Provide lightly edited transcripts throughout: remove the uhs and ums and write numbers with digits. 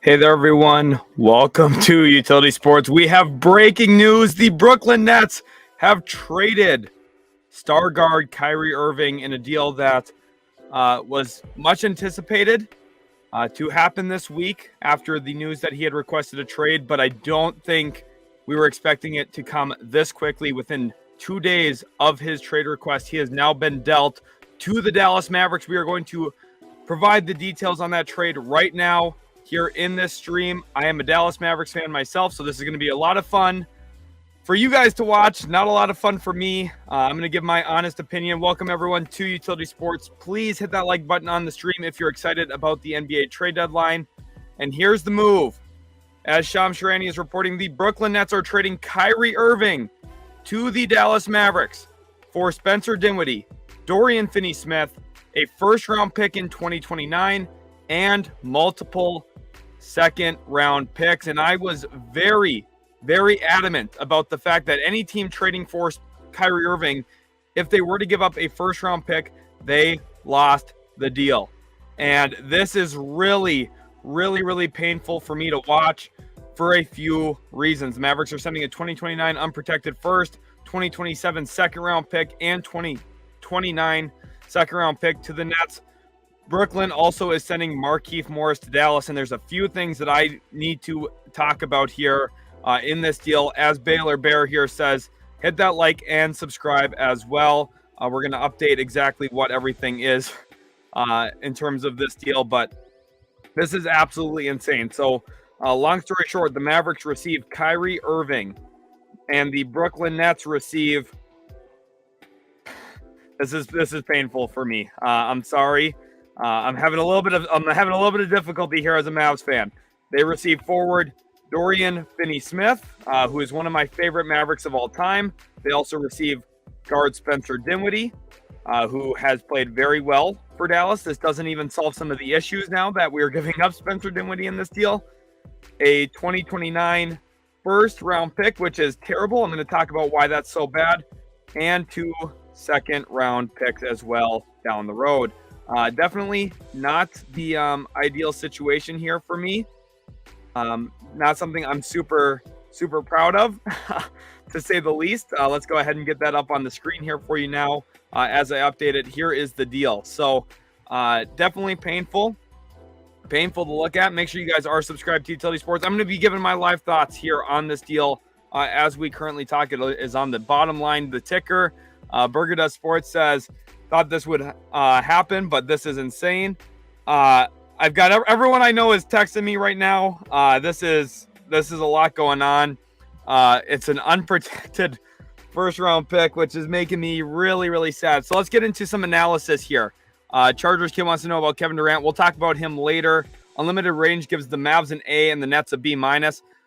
Hey there, everyone. Welcome to Utility Sports. We have breaking news. The Brooklyn Nets have traded star guard Kyrie Irving in a deal that was much anticipated to happen this week after the news that he had requested a trade, but I don't think we were expecting it to come this quickly. Within 2 days of his trade request, he has now been dealt to the Dallas Mavericks. We are going to provide the details on that trade right now here in this stream. I am a Dallas Mavericks fan myself, so this is going to be a lot of fun for you guys to watch. Not a lot of fun for me. I'm going to give my honest opinion. Welcome, everyone, to Utility Sports. Please hit that like button on the stream if you're excited about the NBA trade deadline. And here's the move. As Sham Sharani is reporting, the Brooklyn Nets are trading Kyrie Irving to the Dallas Mavericks for Spencer Dinwiddie, Dorian Finney-Smith, a first-round pick in 2029, and multiple second-round picks. And I was very, very adamant about the fact that any team trading for Kyrie Irving, if they were to give up a first-round pick, they lost the deal. And this is really, really, really painful for me to watch for a few reasons. The Mavericks are sending a 2029 unprotected first, 2027 second-round pick, and 2029 second-round pick to the Nets. Brooklyn also is sending Markieff Morris to Dallas, and there's a few things that I need to talk about here in this deal. As Baylor Bear here says, hit that like and subscribe as well. We're going to update exactly what everything is in terms of this deal, but this is absolutely insane. So long story short, the Mavericks receive Kyrie Irving, and the Brooklyn Nets receive... This is painful for me. I'm sorry. I'm having a little bit of difficulty here as a Mavs fan. They receive forward Dorian Finney-Smith, who is one of my favorite Mavericks of all time. They also receive guard Spencer Dinwiddie, who has played very well for Dallas. This doesn't even solve some of the issues now that we're giving up Spencer Dinwiddie in this deal. A 2029 first-round pick, which is terrible. I'm going to talk about why that's so bad. And 2 second-round picks as well down the road. Definitely not the ideal situation here for me. Not something I'm super proud of, to say the least. Let's go ahead and get that up on the screen here for you now. As I update it, here is the deal. So definitely painful to look at. Make sure you guys are subscribed to Utility Sports. I'm going to be giving my live thoughts here on this deal as we currently talk. It is on the bottom line, the ticker. Burger Does Sports says, thought this would happen, but this is insane. I've got everyone I know is texting me right now. This is a lot going on. It's an unprotected first round pick, which is making me really, really sad. So let's get into some analysis here. Chargers kid wants to know about Kevin Durant. We'll talk about him later. Unlimited Range gives the Mavs an A and the Nets a B-.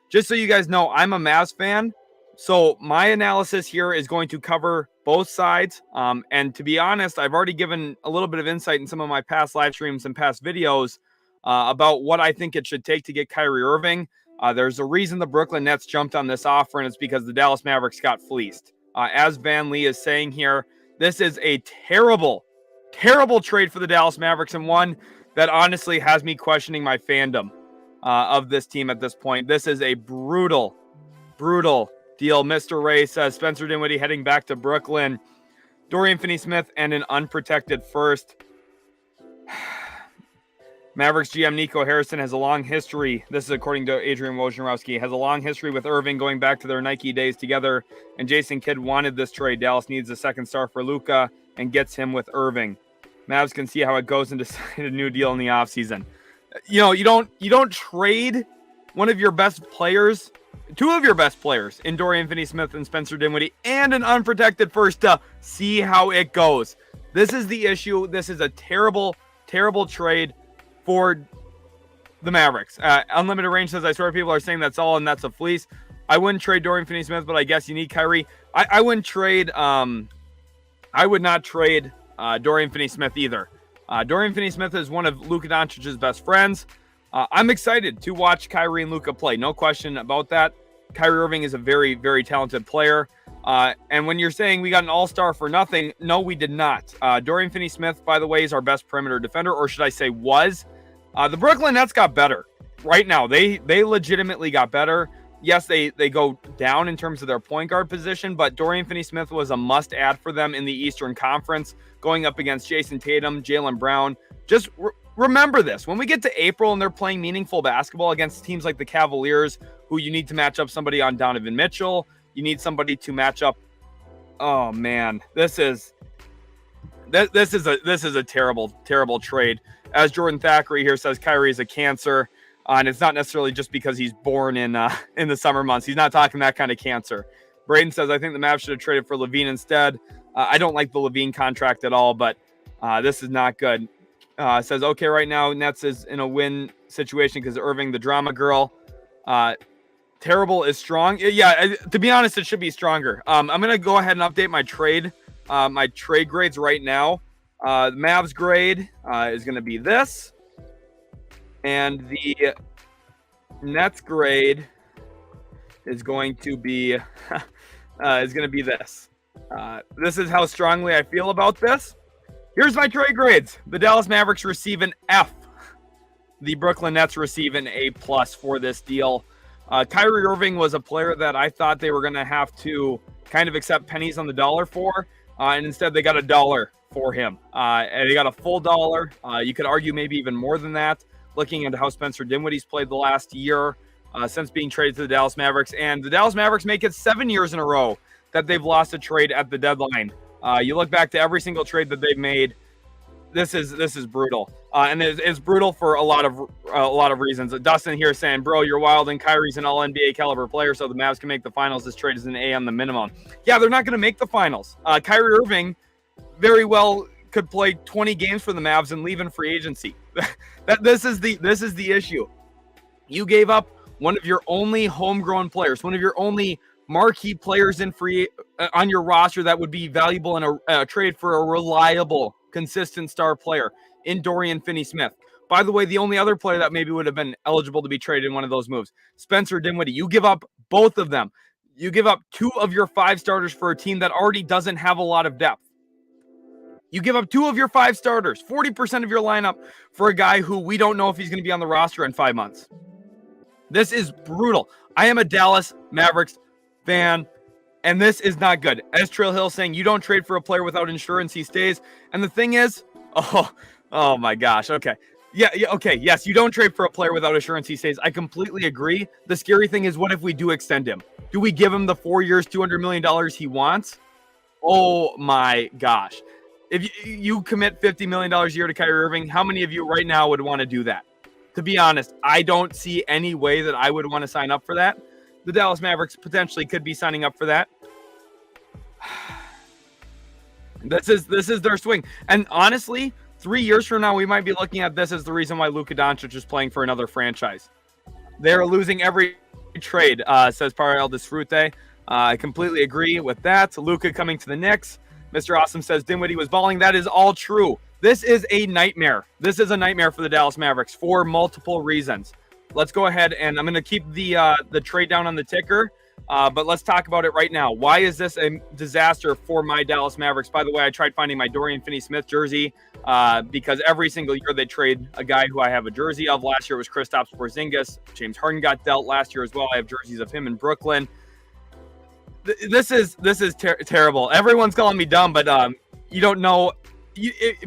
Just so you guys know, I'm a Mavs fan. So my analysis here is going to cover both sides. And to be honest, I've already given a little bit of insight in some of my past live streams and past videos about what I think it should take to get Kyrie Irving. There's a reason the Brooklyn Nets jumped on this offer, and it's because the Dallas Mavericks got fleeced. As Van Lee is saying here, this is a terrible, terrible trade for the Dallas Mavericks, and one that honestly has me questioning my fandom of this team at this point. This is a brutal deal. Mr. Ray says Spencer Dinwiddie heading back to Brooklyn, Dorian Finney-Smith, and an unprotected first. Mavericks GM Nico Harrison has a long history. This is according to Adrian Wojnarowski. Has a long history with Irving going back to their Nike days together. And Jason Kidd wanted this trade. Dallas needs a second star for Luka and gets him with Irving. Mavs can see how it goes and decide a new deal in the offseason. You know, you don't trade one of your best players, two of your best players in Dorian Finney-Smith and Spencer Dinwiddie, and an unprotected first to see how it goes. This is the issue. This is a terrible, terrible trade for the Mavericks. Unlimited Range says, I swear people are saying that's all and that's a fleece. I wouldn't trade Dorian Finney-Smith, but I guess you need Kyrie. I wouldn't trade. I would not trade Dorian Finney-Smith either. Dorian Finney-Smith is one of Luka Doncic's best friends. I'm excited to watch Kyrie and Luka play. No question about that. Kyrie Irving is a very, very talented player. And when you're saying we got an all-star for nothing, no, we did not. Dorian Finney-Smith, by the way, is our best perimeter defender, or should I say was. The Brooklyn Nets got better. right now, they legitimately got better. Yes, they go down in terms of their point guard position, but Dorian Finney-Smith was a must-add for them in the Eastern Conference, going up against Jason Tatum, Jaylen Brown. Just remember this. When we get to April and they're playing meaningful basketball against teams like the Cavaliers, who you need to match up somebody on Donovan Mitchell, you need somebody to match up. Oh, man, this is a terrible trade. As Jordan Thackeray here says, Kyrie is a cancer. And it's not necessarily just because he's born in the summer months. He's not talking that kind of cancer. Braden says, I think the Mavs should have traded for Levine instead. I don't like the Levine contract at all, but this is not good. Says, okay, right now Nets is in a win situation because Irving, the drama girl. Terrible is strong. Yeah, to be honest, it should be stronger. I'm going to go ahead and update my trade grades right now. The Mavs grade is going to be this. And the Nets grade is going to be this. This is how strongly I feel about this. Here's my trade grades. The Dallas Mavericks receive an F. The Brooklyn Nets receive an A+ for this deal. Kyrie Irving was a player that I thought they were going to have to kind of accept pennies on the dollar for, and instead they got $1 for him. And they got a full dollar. You could argue maybe even more than that, looking into how Spencer Dinwiddie's played the last year since being traded to the Dallas Mavericks. And the Dallas Mavericks make it 7 years in a row that they've lost a trade at the deadline. You look back to every single trade that they've made. This is brutal, and it's brutal for a lot of reasons. Dustin here saying, "Bro, you're wild, and Kyrie's an All-NBA caliber player, so the Mavs can make the finals. This trade is an A on the minimum." Yeah, they're not going to make the finals. Kyrie Irving very well could play 20 games for the Mavs and leave in free agency. This is the issue. You gave up one of your only homegrown players, one of your only marquee players in free on your roster that would be valuable in a trade for a reliable, consistent star player in Dorian Finney-Smith. By the way, the only other player that maybe would have been eligible to be traded in one of those moves, Spencer Dinwiddie. You give up both of them. You give up 2 of your 5 starters for a team that already doesn't have a lot of depth. You give up 2 of your 5 starters, 40% of your lineup for a guy who we don't know if he's going to be on the roster in 5 months. This is brutal. I am a Dallas Mavericks fan, and this is not good. As Trail Hill saying, you don't trade for a player without insurance, he stays. And the thing is, oh my gosh, okay. Yeah, okay, yes, you don't trade for a player without insurance, he stays. I completely agree. The scary thing is, what if we do extend him? Do we give him the 4 years, $200 million he wants? Oh my gosh. If you commit $50 million a year to Kyrie Irving, how many of you right now would want to do that? To be honest, I don't see any way that I would want to sign up for that. The Dallas Mavericks potentially could be signing up for that. This is their swing. And honestly, 3 years from now, we might be looking at this as the reason why Luka Doncic is playing for another franchise. They're losing every trade, says Parel Disfrute. I completely agree with that. Luka coming to the Knicks. Mr. Awesome says Dinwiddie was balling. That is all true. This is a nightmare. This is a nightmare for the Dallas Mavericks for multiple reasons. Let's go ahead, and I'm going to keep the trade down on the ticker, but let's talk about it right now. Why is this a disaster for my Dallas Mavericks? By the way, I tried finding my Dorian Finney-Smith jersey because every single year they trade a guy who I have a jersey of. Last year it was Kristaps Porzingis. James Harden got dealt last year as well. I have jerseys of him in Brooklyn. This is terrible. Everyone's calling me dumb, but you don't know.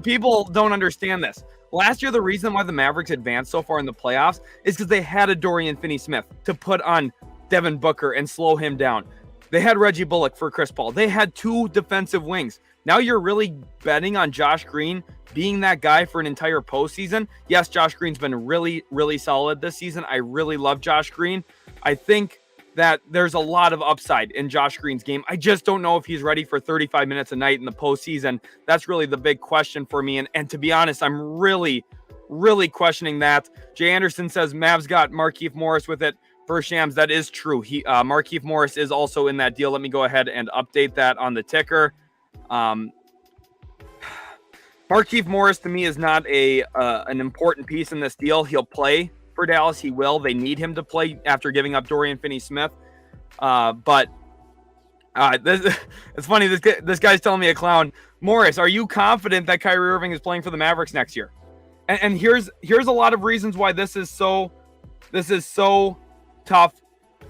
People don't understand this. Last year, the reason why the Mavericks advanced so far in the playoffs is because they had a Dorian Finney-Smith to put on Devin Booker and slow him down. They had Reggie Bullock for Chris Paul. They had 2 defensive wings. Now you're really betting on Josh Green being that guy for an entire postseason. Yes, Josh Green's been really, really solid this season. I really love Josh Green. I think that there's a lot of upside in Josh Green's game. I just don't know if he's ready for 35 minutes a night in the postseason. That's really the big question for me. And to be honest, I'm really, really questioning that. Jay Anderson says Mavs got Markieff Morris with it for Shams. That is true. Markieff Morris is also in that deal. Let me go ahead and update that on the ticker. Markieff Morris to me is not an important piece in this deal. He'll play for Dallas. He will. They need him to play after giving up Dorian Finney-Smith. But it's funny. This guy's telling me a clown. Morris, are you confident that Kyrie Irving is playing for the Mavericks next year? And here's a lot of reasons why this is so This is so tough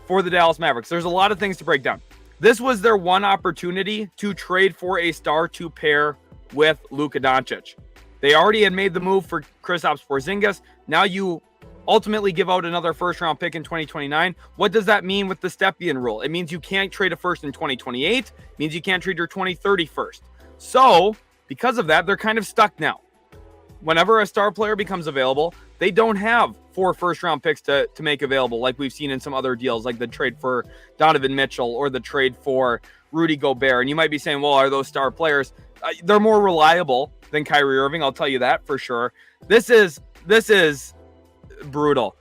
for the Dallas Mavericks. There's a lot of things to break down. This was their one opportunity to trade for a star to pair with Luka Doncic. They already had made the move for Kristaps Porzingis. Now you ultimately give out another first-round pick in 2029. What does that mean with the Stepien rule? It means you can't trade a first in 2028. It means you can't trade your 2030 first. So, because of that, they're kind of stuck now. Whenever a star player becomes available, they don't have 4 first-round picks to make available, like we've seen in some other deals, like the trade for Donovan Mitchell or the trade for Rudy Gobert. And you might be saying, well, are those star players? They're more reliable than Kyrie Irving. I'll tell you that for sure. This is brutal.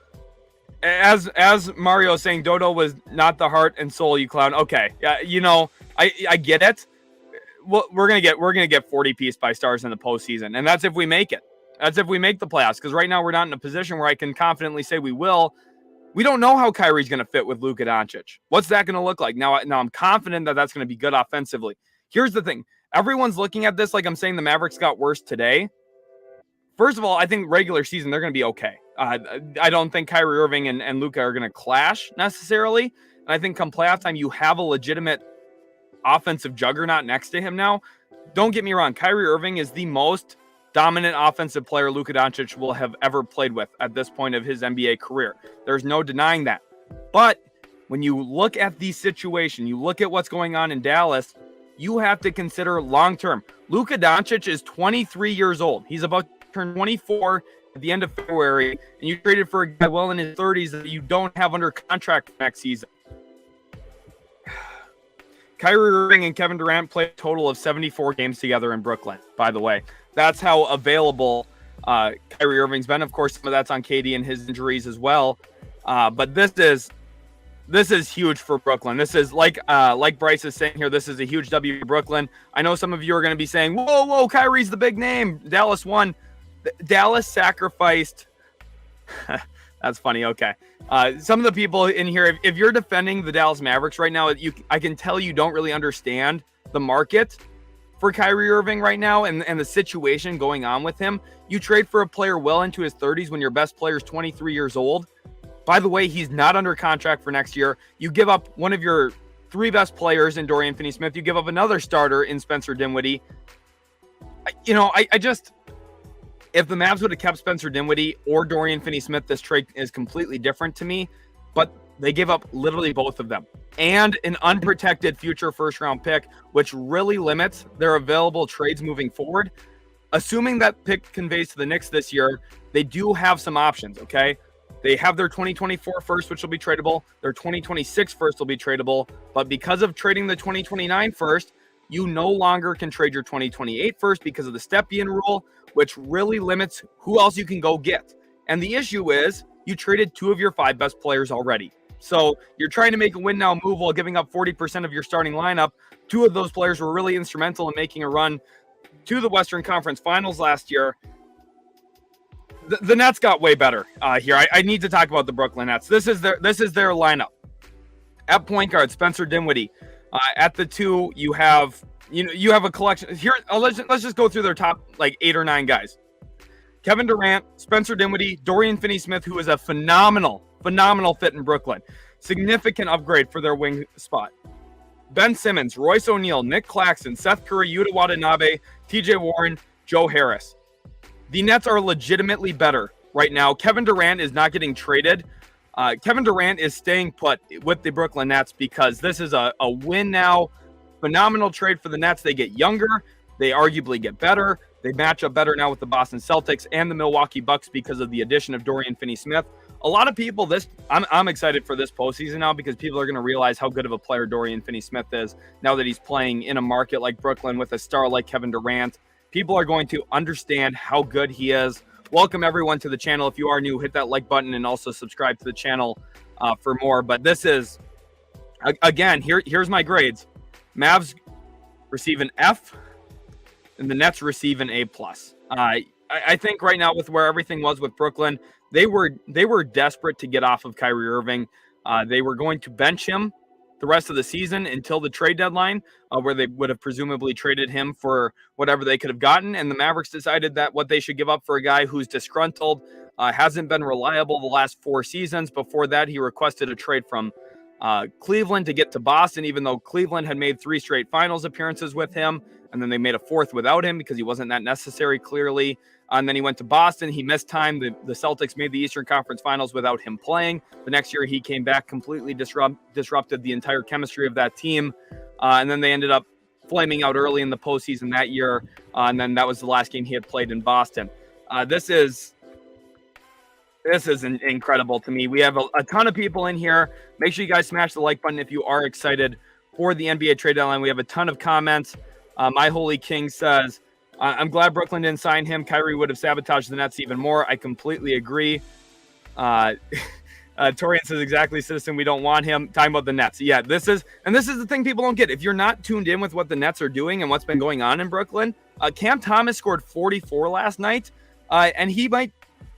As Mario saying, Dodo was not the heart and soul, you clown. Okay, yeah, I get it. Well, we're gonna get 40 piece by stars in the postseason, and that's if we make it. That's if we make the playoffs, because right now we're not in a position where I can confidently say we will. We don't know how Kyrie's going to fit with Luka Doncic. What's that going to look like? Now I'm confident that that's going to be good offensively. Here's the thing. Everyone's looking at this like I'm saying the Mavericks got worse today. First of all, I think regular season, they're going to be okay. I don't think Kyrie Irving and Luka are going to clash necessarily. And I think come playoff time, you have a legitimate offensive juggernaut next to him now. Don't get me wrong. Kyrie Irving is the most dominant offensive player Luka Doncic will have ever played with at this point of his NBA career. There's no denying that. But when you look at the situation, you look at what's going on in Dallas, you have to consider long-term. Luka Doncic is 23 years old. He's about to turn 24 at the end of February, and you traded for a guy well in his 30s that you don't have under contract next season. Kyrie Irving and Kevin Durant played a total of 74 games together in Brooklyn, by the way. That's how available Kyrie Irving's been. Of course, some of that's on KD and his injuries as well. But this is huge for Brooklyn. This is like Bryce is saying here. This is a huge W for Brooklyn. I know some of you are going to be saying, "Whoa, Kyrie's the big name. Dallas won." Dallas sacrificed. That's funny. Okay. Some of the people in here, if you're defending the Dallas Mavericks right now, I can tell you don't really understand the market for Kyrie Irving right now and the situation going on with him. You trade for a player well into his 30s when your best player is 23 years old. By the way, he's not under contract for next year. You give up one of your 3 best players in Dorian Finney-Smith. You give up another starter in Spencer Dinwiddie. I just... If the Mavs would have kept Spencer Dinwiddie or Dorian Finney-Smith, this trade is completely different to me. But they gave up literally both of them. And an unprotected future first-round pick, which really limits their available trades moving forward. Assuming that pick conveys to the Knicks this year, they do have some options, okay? They have their 2024 first, which will be tradable. Their 2026 first will be tradable. But because of trading the 2029 first, you no longer can trade your 2028 first because of the Stepien rule, which really limits who else you can go get. And the issue is you traded 2 of your 5 best players already. So you're trying to make a win now move while giving up 40% of your starting lineup. 2 of those players were really instrumental in making a run to the Western Conference Finals last year. The Nets got way better here. I need to talk about the Brooklyn Nets. This is their lineup. At point guard, Spencer Dinwiddie. At the 2, you have a collection here. Let's just go through their top 8 or 9 guys. Kevin Durant, Spencer Dinwiddie, Dorian Finney-Smith, who is a phenomenal fit in Brooklyn. Significant upgrade for their wing spot. Ben Simmons, Royce O'Neal, Nick Claxton, Seth Curry, Yuta Watanabe, TJ Warren, Joe Harris. The Nets are legitimately better right now. Kevin Durant is not getting traded. Kevin Durant is staying put with the Brooklyn Nets because this is a win now. Phenomenal trade for the Nets. They get younger. They arguably get better. They match up better now with the Boston Celtics and the Milwaukee Bucks because of the addition of Dorian Finney-Smith. A lot of people, I'm excited for this postseason now because people are going to realize how good of a player Dorian Finney-Smith is now that he's playing in a market like Brooklyn with a star like Kevin Durant. People are going to understand how good he is. Welcome everyone to the channel. If you are new, hit that like button and also subscribe to the channel for more. But this is, again, here's my grades. Mavs receive an F, and the Nets receive an A+. I think right now with where everything was with Brooklyn, they were desperate to get off of Kyrie Irving. They were going to bench him the rest of the season until the trade deadline, where they would have presumably traded him for whatever they could have gotten. And the Mavericks decided that what they should give up for a guy who's disgruntled, hasn't been reliable the last 4 seasons. Before that, he requested a trade from Cleveland to get to Boston, even though Cleveland had made 3 straight finals appearances with him. And then they made a 4th without him because he wasn't that necessary, clearly. And then he went to Boston. He missed time. The Celtics made the Eastern Conference Finals without him playing. The next year, he came back, completely disrupted the entire chemistry of that team. And then they ended up flaming out early in the postseason that year. And then that was the last game he had played in Boston. This is incredible to me. We have a ton of people in here. Make sure you guys smash the like button if you are excited for the NBA trade deadline. We have a ton of comments. My Holy King says, I'm glad Brooklyn didn't sign him. Kyrie would have sabotaged the Nets even more. I completely agree. Dorian says, exactly, Citizen, we don't want him. Talking about the Nets. Yeah, this is the thing people don't get. If you're not tuned in with what the Nets are doing and what's been going on in Brooklyn, Cam Thomas scored 44 last night, and he might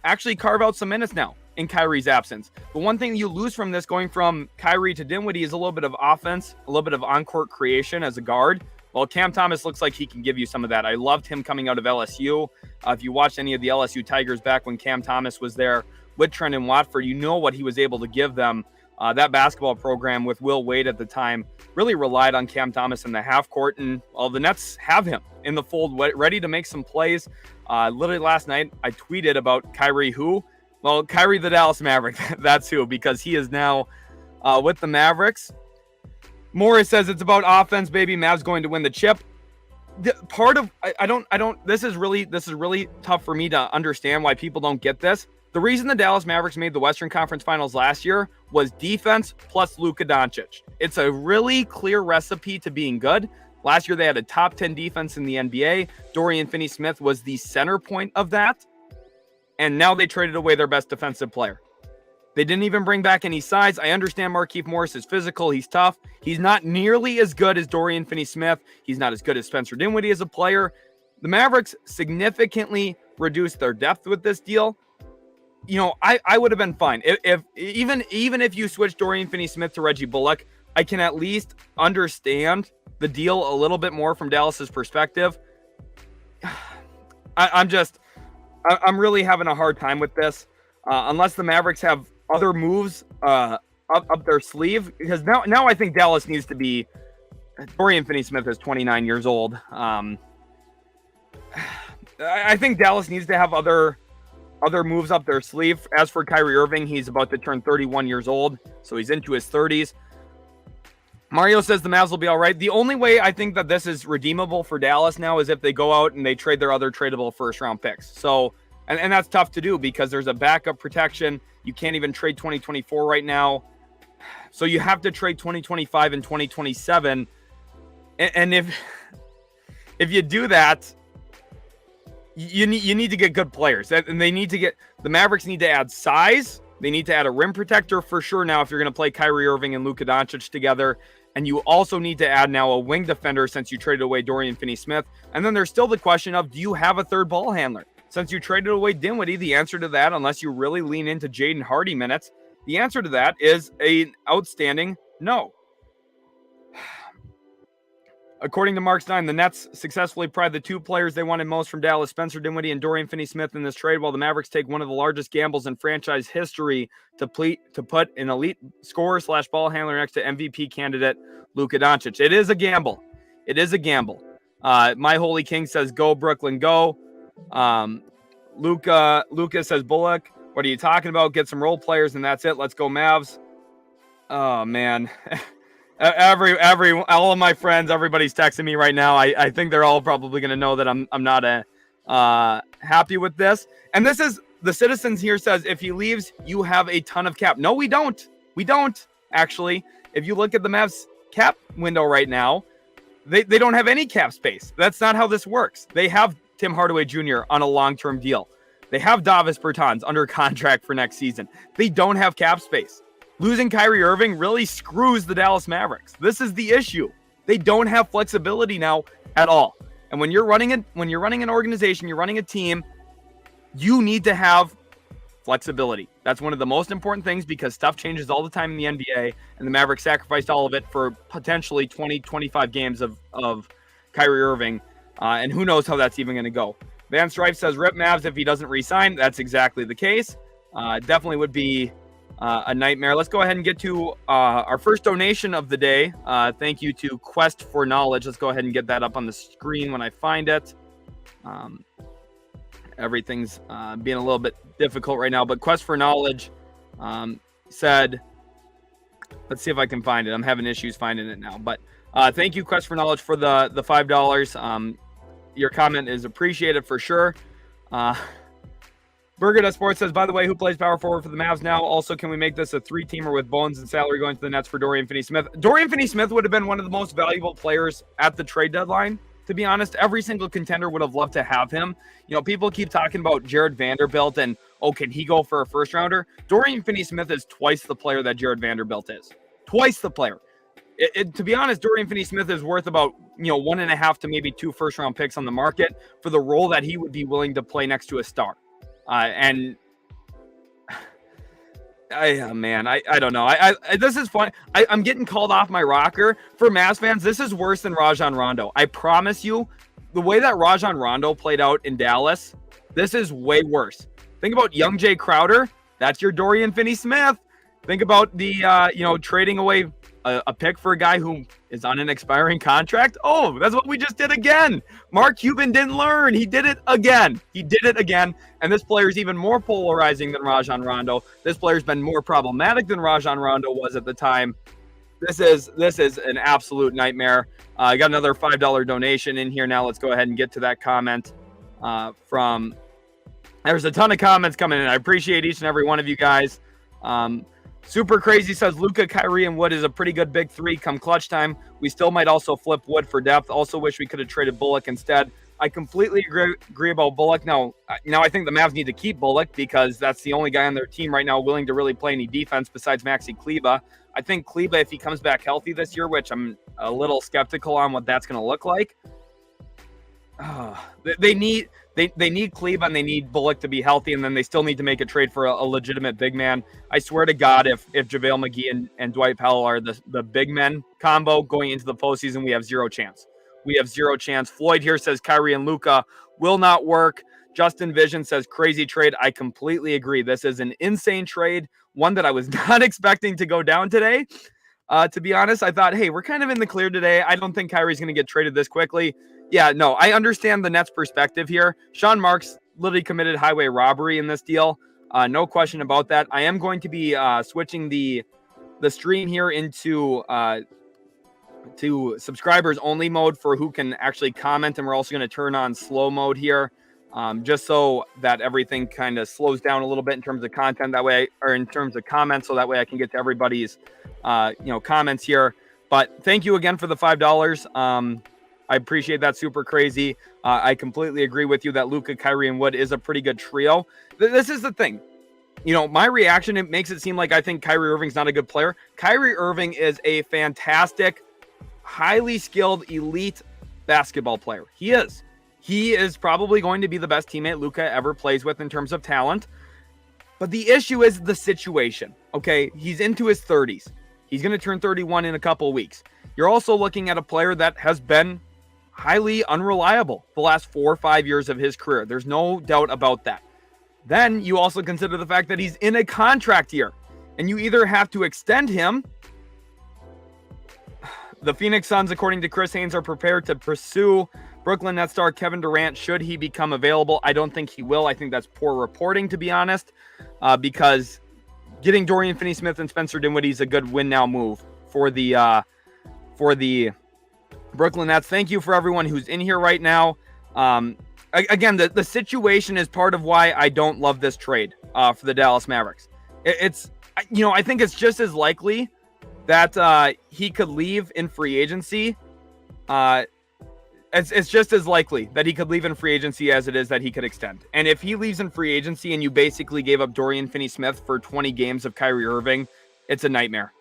actually carve out some minutes now in Kyrie's absence. But one thing you lose from this, going from Kyrie to Dinwiddie, is a little bit of offense, a little bit of on-court creation as a guard. Well, Cam Thomas looks like he can give you some of that. I loved him coming out of LSU. If you watched any of the LSU Tigers back when Cam Thomas was there with Trendon Watford, you know what he was able to give them. That basketball program with Will Wade at the time really relied on Cam Thomas in the half court, and the Nets have him in the fold, ready to make some plays. Literally last night, I tweeted about Kyrie who? Well, Kyrie the Dallas Maverick. That's who, because he is now with the Mavericks. Morris says it's about offense, baby. Mavs going to win the chip. This is really tough for me to understand why people don't get this. The reason the Dallas Mavericks made the Western Conference Finals last year was defense plus Luka Doncic. It's a really clear recipe to being good. Last year, they had a top 10 defense in the NBA. Dorian Finney-Smith was the center point of that. And now they traded away their best defensive player. They didn't even bring back any size. I understand Markieff Morris is physical. He's tough. He's not nearly as good as Dorian Finney-Smith. He's not as good as Spencer Dinwiddie as a player. The Mavericks significantly reduced their depth with this deal. You know, I would have been fine. Even if you switch Dorian Finney-Smith to Reggie Bullock, I can at least understand the deal a little bit more from Dallas's perspective. I'm really having a hard time with this. Unless the Mavericks have other moves up their sleeve, because now I think Dallas needs to be. Dorian Finney-Smith is 29 years old. I think Dallas needs to have other moves up their sleeve. As for Kyrie Irving, he's about to turn 31 years old, so he's into his 30s. Mario says the Mavs will be all right. The only way I think that this is redeemable for Dallas now is if they go out and they trade their other tradable first-round picks. So, and that's tough to do because there's a backup protection. You can't even trade 2024 right now. So you have to trade 2025 and 2027. And if you do that, you need to get good players. And the Mavericks need to add size. They need to add a rim protector for sure now if you're going to play Kyrie Irving and Luka Doncic together. And you also need to add now a wing defender since you traded away Dorian Finney-Smith. And then there's still the question of, do you have a third ball handler? Since you traded away Dinwiddie, the answer to that, unless you really lean into Jaden Hardy minutes, the answer to that is an outstanding no. According to Mark Stein, the Nets successfully pried the 2 players they wanted most from Dallas, Spencer Dinwiddie and Dorian Finney-Smith, in this trade, while the Mavericks take one of the largest gambles in franchise history to put an elite scorer/ball handler next to MVP candidate Luka Doncic. It is a gamble. My Holy King says, go Brooklyn, go. Luka says, Bullock, what are you talking about? Get some role players and that's it. Let's go Mavs. Oh, man. All of my friends, everybody's texting me right now. I think they're all probably going to know that I'm not happy with this. And this is, the Citizens here says, if he leaves, you have a ton of cap. No, we don't. We don't, actually. If you look at the Mavs cap window right now, they don't have any cap space. That's not how this works. They have Tim Hardaway Jr. on a long-term deal. They have Davis Bertans under contract for next season. They don't have cap space. Losing Kyrie Irving really screws the Dallas Mavericks. This is the issue. They don't have flexibility now at all. And when you're running an organization, you're running a team, you need to have flexibility. That's one of the most important things because stuff changes all the time in the NBA, and the Mavericks sacrificed all of it for potentially 20, 25 games of Kyrie Irving. And who knows how that's even going to go. Van Stripe says, rip Mavs if he doesn't re-sign. That's exactly the case. Definitely would be a nightmare. Let's go ahead and get to our first donation of the day. Thank you to Quest for Knowledge. Let's go ahead and get that up on the screen when I find it. Everything's being a little bit difficult right now, but Quest for Knowledge said, let's see if I can find it. I'm having issues finding it now, but thank you, Quest for Knowledge, for the $5. Your comment is appreciated for sure. Burger Sports says, by the way, who plays power forward for the Mavs now? Also, can we make this a 3-teamer with Bones and salary going to the Nets for Dorian Finney-Smith? Dorian Finney-Smith would have been one of the most valuable players at the trade deadline. To be honest, every single contender would have loved to have him. You know, people keep talking about Jared Vanderbilt and, oh, can he go for a first rounder? Dorian Finney-Smith is twice the player that Jared Vanderbilt is. Twice the player. To be honest, Dorian Finney-Smith is worth about, 1.5 to maybe 2 first-round picks on the market for the role that he would be willing to play next to a star. I don't know. This is fun. I'm getting called off my rocker. For Mavs fans, this is worse than Rajon Rondo. I promise you, the way that Rajon Rondo played out in Dallas, this is way worse. Think about young Jay Crowder. That's your Dorian Finney-Smith. Think about the, trading away a pick for a guy who is on an expiring contract. Oh, that's what we just did again. Mark Cuban didn't learn. He did it again. And this player is even more polarizing than Rajon Rondo. This player's been more problematic than Rajon Rondo was at the time. This is an absolute nightmare. I got another $5 donation in here now. Let's go ahead and get to that comment there's a ton of comments coming in. I appreciate each and every one of you guys. Super Crazy says, Luka, Kyrie, and Wood is a pretty good big three come clutch time. We still might also flip Wood for depth. Also wish we could have traded Bullock instead. I completely agree about Bullock. Now I think the Mavs need to keep Bullock because that's the only guy on their team right now willing to really play any defense besides Maxi Kleber. I think Kleber, if he comes back healthy this year, which I'm a little skeptical on what that's going to look like, they need Kleber and they need Bullock to be healthy, and then they still need to make a trade for a legitimate big man. I swear to God, if JaVale McGee and Dwight Powell are the big men combo going into the postseason, we have zero chance. Floyd here says Kyrie and Luka will not work. Justin Vision says crazy trade. I completely agree. This is an insane trade, one that I was not expecting to go down today. To be honest, I thought, hey, we're kind of in the clear today. I don't think Kyrie's going to get traded this quickly. Yeah, no, I understand the Nets' perspective here. Sean Marks literally committed highway robbery in this deal. No question about that. I am going to be switching the stream here into to subscribers only mode for who can actually comment, and we're also going to turn on slow mode here, just so that everything kind of slows down a little bit in terms of content that way, or in terms of comments, so that way I can get to everybody's comments here. But thank you again for the $5. I appreciate that. Super Crazy. I completely agree with you that Luka, Kyrie, and Wood is a pretty good trio. This is the thing. My reaction, it makes it seem like I think Kyrie Irving's not a good player. Kyrie Irving is a fantastic, highly skilled, elite basketball player. He is. He is probably going to be the best teammate Luka ever plays with in terms of talent. But the issue is the situation. Okay, he's into his 30s. He's going to turn 31 in a couple of weeks. You're also looking at a player that has been highly unreliable the last 4 or 5 years of his career. There's no doubt about that. Then you also consider the fact that he's in a contract year, and you either have to extend him. The Phoenix Suns, according to Chris Haynes, are prepared to pursue Brooklyn Nets star Kevin Durant should he become available. I don't think he will. I think that's poor reporting, to be honest, because getting Dorian Finney-Smith and Spencer Dinwiddie is a good win-now move for the Brooklyn Nets. Thank you for everyone who's in here right now. Again, the situation is part of why I don't love this trade for the Dallas Mavericks. I think it's just as likely that he could leave in free agency. It's just as likely that he could leave in free agency as it is that he could extend. And if he leaves in free agency and you basically gave up Dorian Finney-Smith for 20 games of Kyrie Irving, it's a nightmare.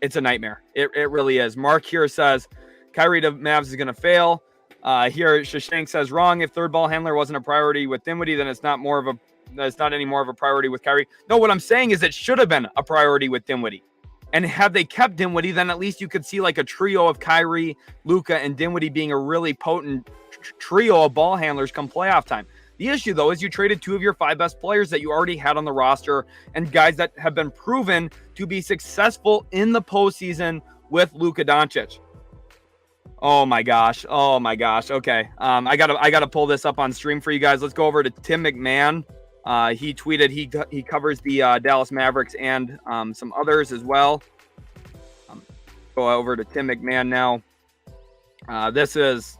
It really is. Mark here says Kyrie to Mavs is going to fail. Here, Shashank says wrong. If third ball handler wasn't a priority with Dinwiddie, then it's not any more of a priority with Kyrie. No, what I'm saying is it should have been a priority with Dinwiddie. And had they kept Dinwiddie, then at least you could see like a trio of Kyrie, Luka, and Dinwiddie being a really potent trio of ball handlers come playoff time. The issue, though, is you traded 2 of your 5 best players that you already had on the roster and guys that have been proven to be successful in the postseason with Luka Doncic. Oh my gosh. Okay. I gotta pull this up on stream for you guys. Let's go over to Tim McMahon. He tweeted he covers the Dallas Mavericks and some others as well. Go over to Tim McMahon now. This is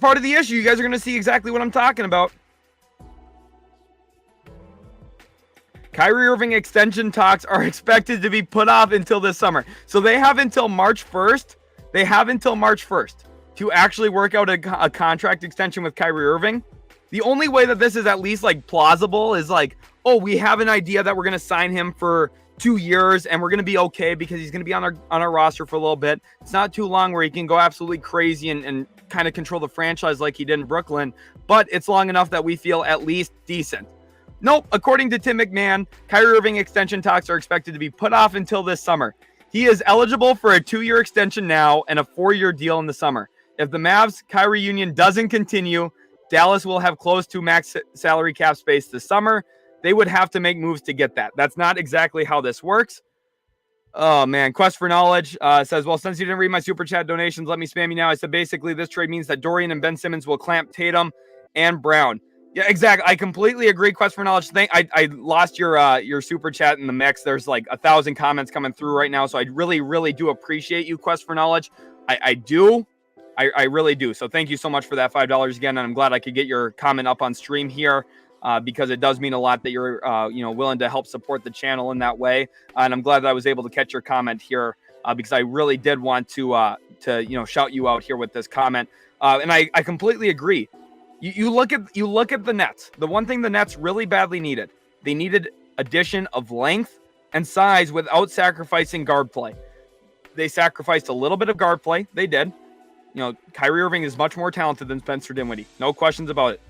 part of the issue. You guys are going to see exactly what I'm talking about. Kyrie Irving extension talks are expected to be put off until this summer. So they have until March 1st. They have until March 1st to actually work out a contract extension with Kyrie Irving. The only way that this is at least like plausible is like, oh, we have an idea that we're going to sign him for 2 years and we're going to be okay because he's going to be on our roster for a little bit. It's not too long where he can go absolutely crazy and kind of control the franchise like he did in Brooklyn, but it's long enough that we feel at least decent. Nope. According to Tim McMahon, Kyrie Irving extension talks are expected to be put off until this summer. He is eligible for a 2-year extension now and a 4-year deal in the summer. If the Mavs-Kyrie union doesn't continue, Dallas will have close to max salary cap space this summer. They would have to make moves to get that. That's not exactly how this works. Oh, man. Quest for Knowledge says, well, since you didn't read my super chat donations, let me spam you now. I said, basically, this trade means that Dorian and Ben Simmons will clamp Tatum and Brown. Yeah, exactly. I completely agree. Quest for Knowledge. I lost your super chat in the mix. There's like 1,000 comments coming through right now. So I really, really do appreciate you, Quest for Knowledge. I do. I really do. So thank you so much for that $5 again. And I'm glad I could get your comment up on stream here because it does mean a lot that you're willing to help support the channel in that way. And I'm glad that I was able to catch your comment here because I really did want to shout you out here with this comment. And I completely agree. You look at the Nets. The one thing the Nets really badly needed, they needed addition of length and size without sacrificing guard play. They sacrificed a little bit of guard play. They did. Kyrie Irving is much more talented than Spencer Dinwiddie. No questions about it.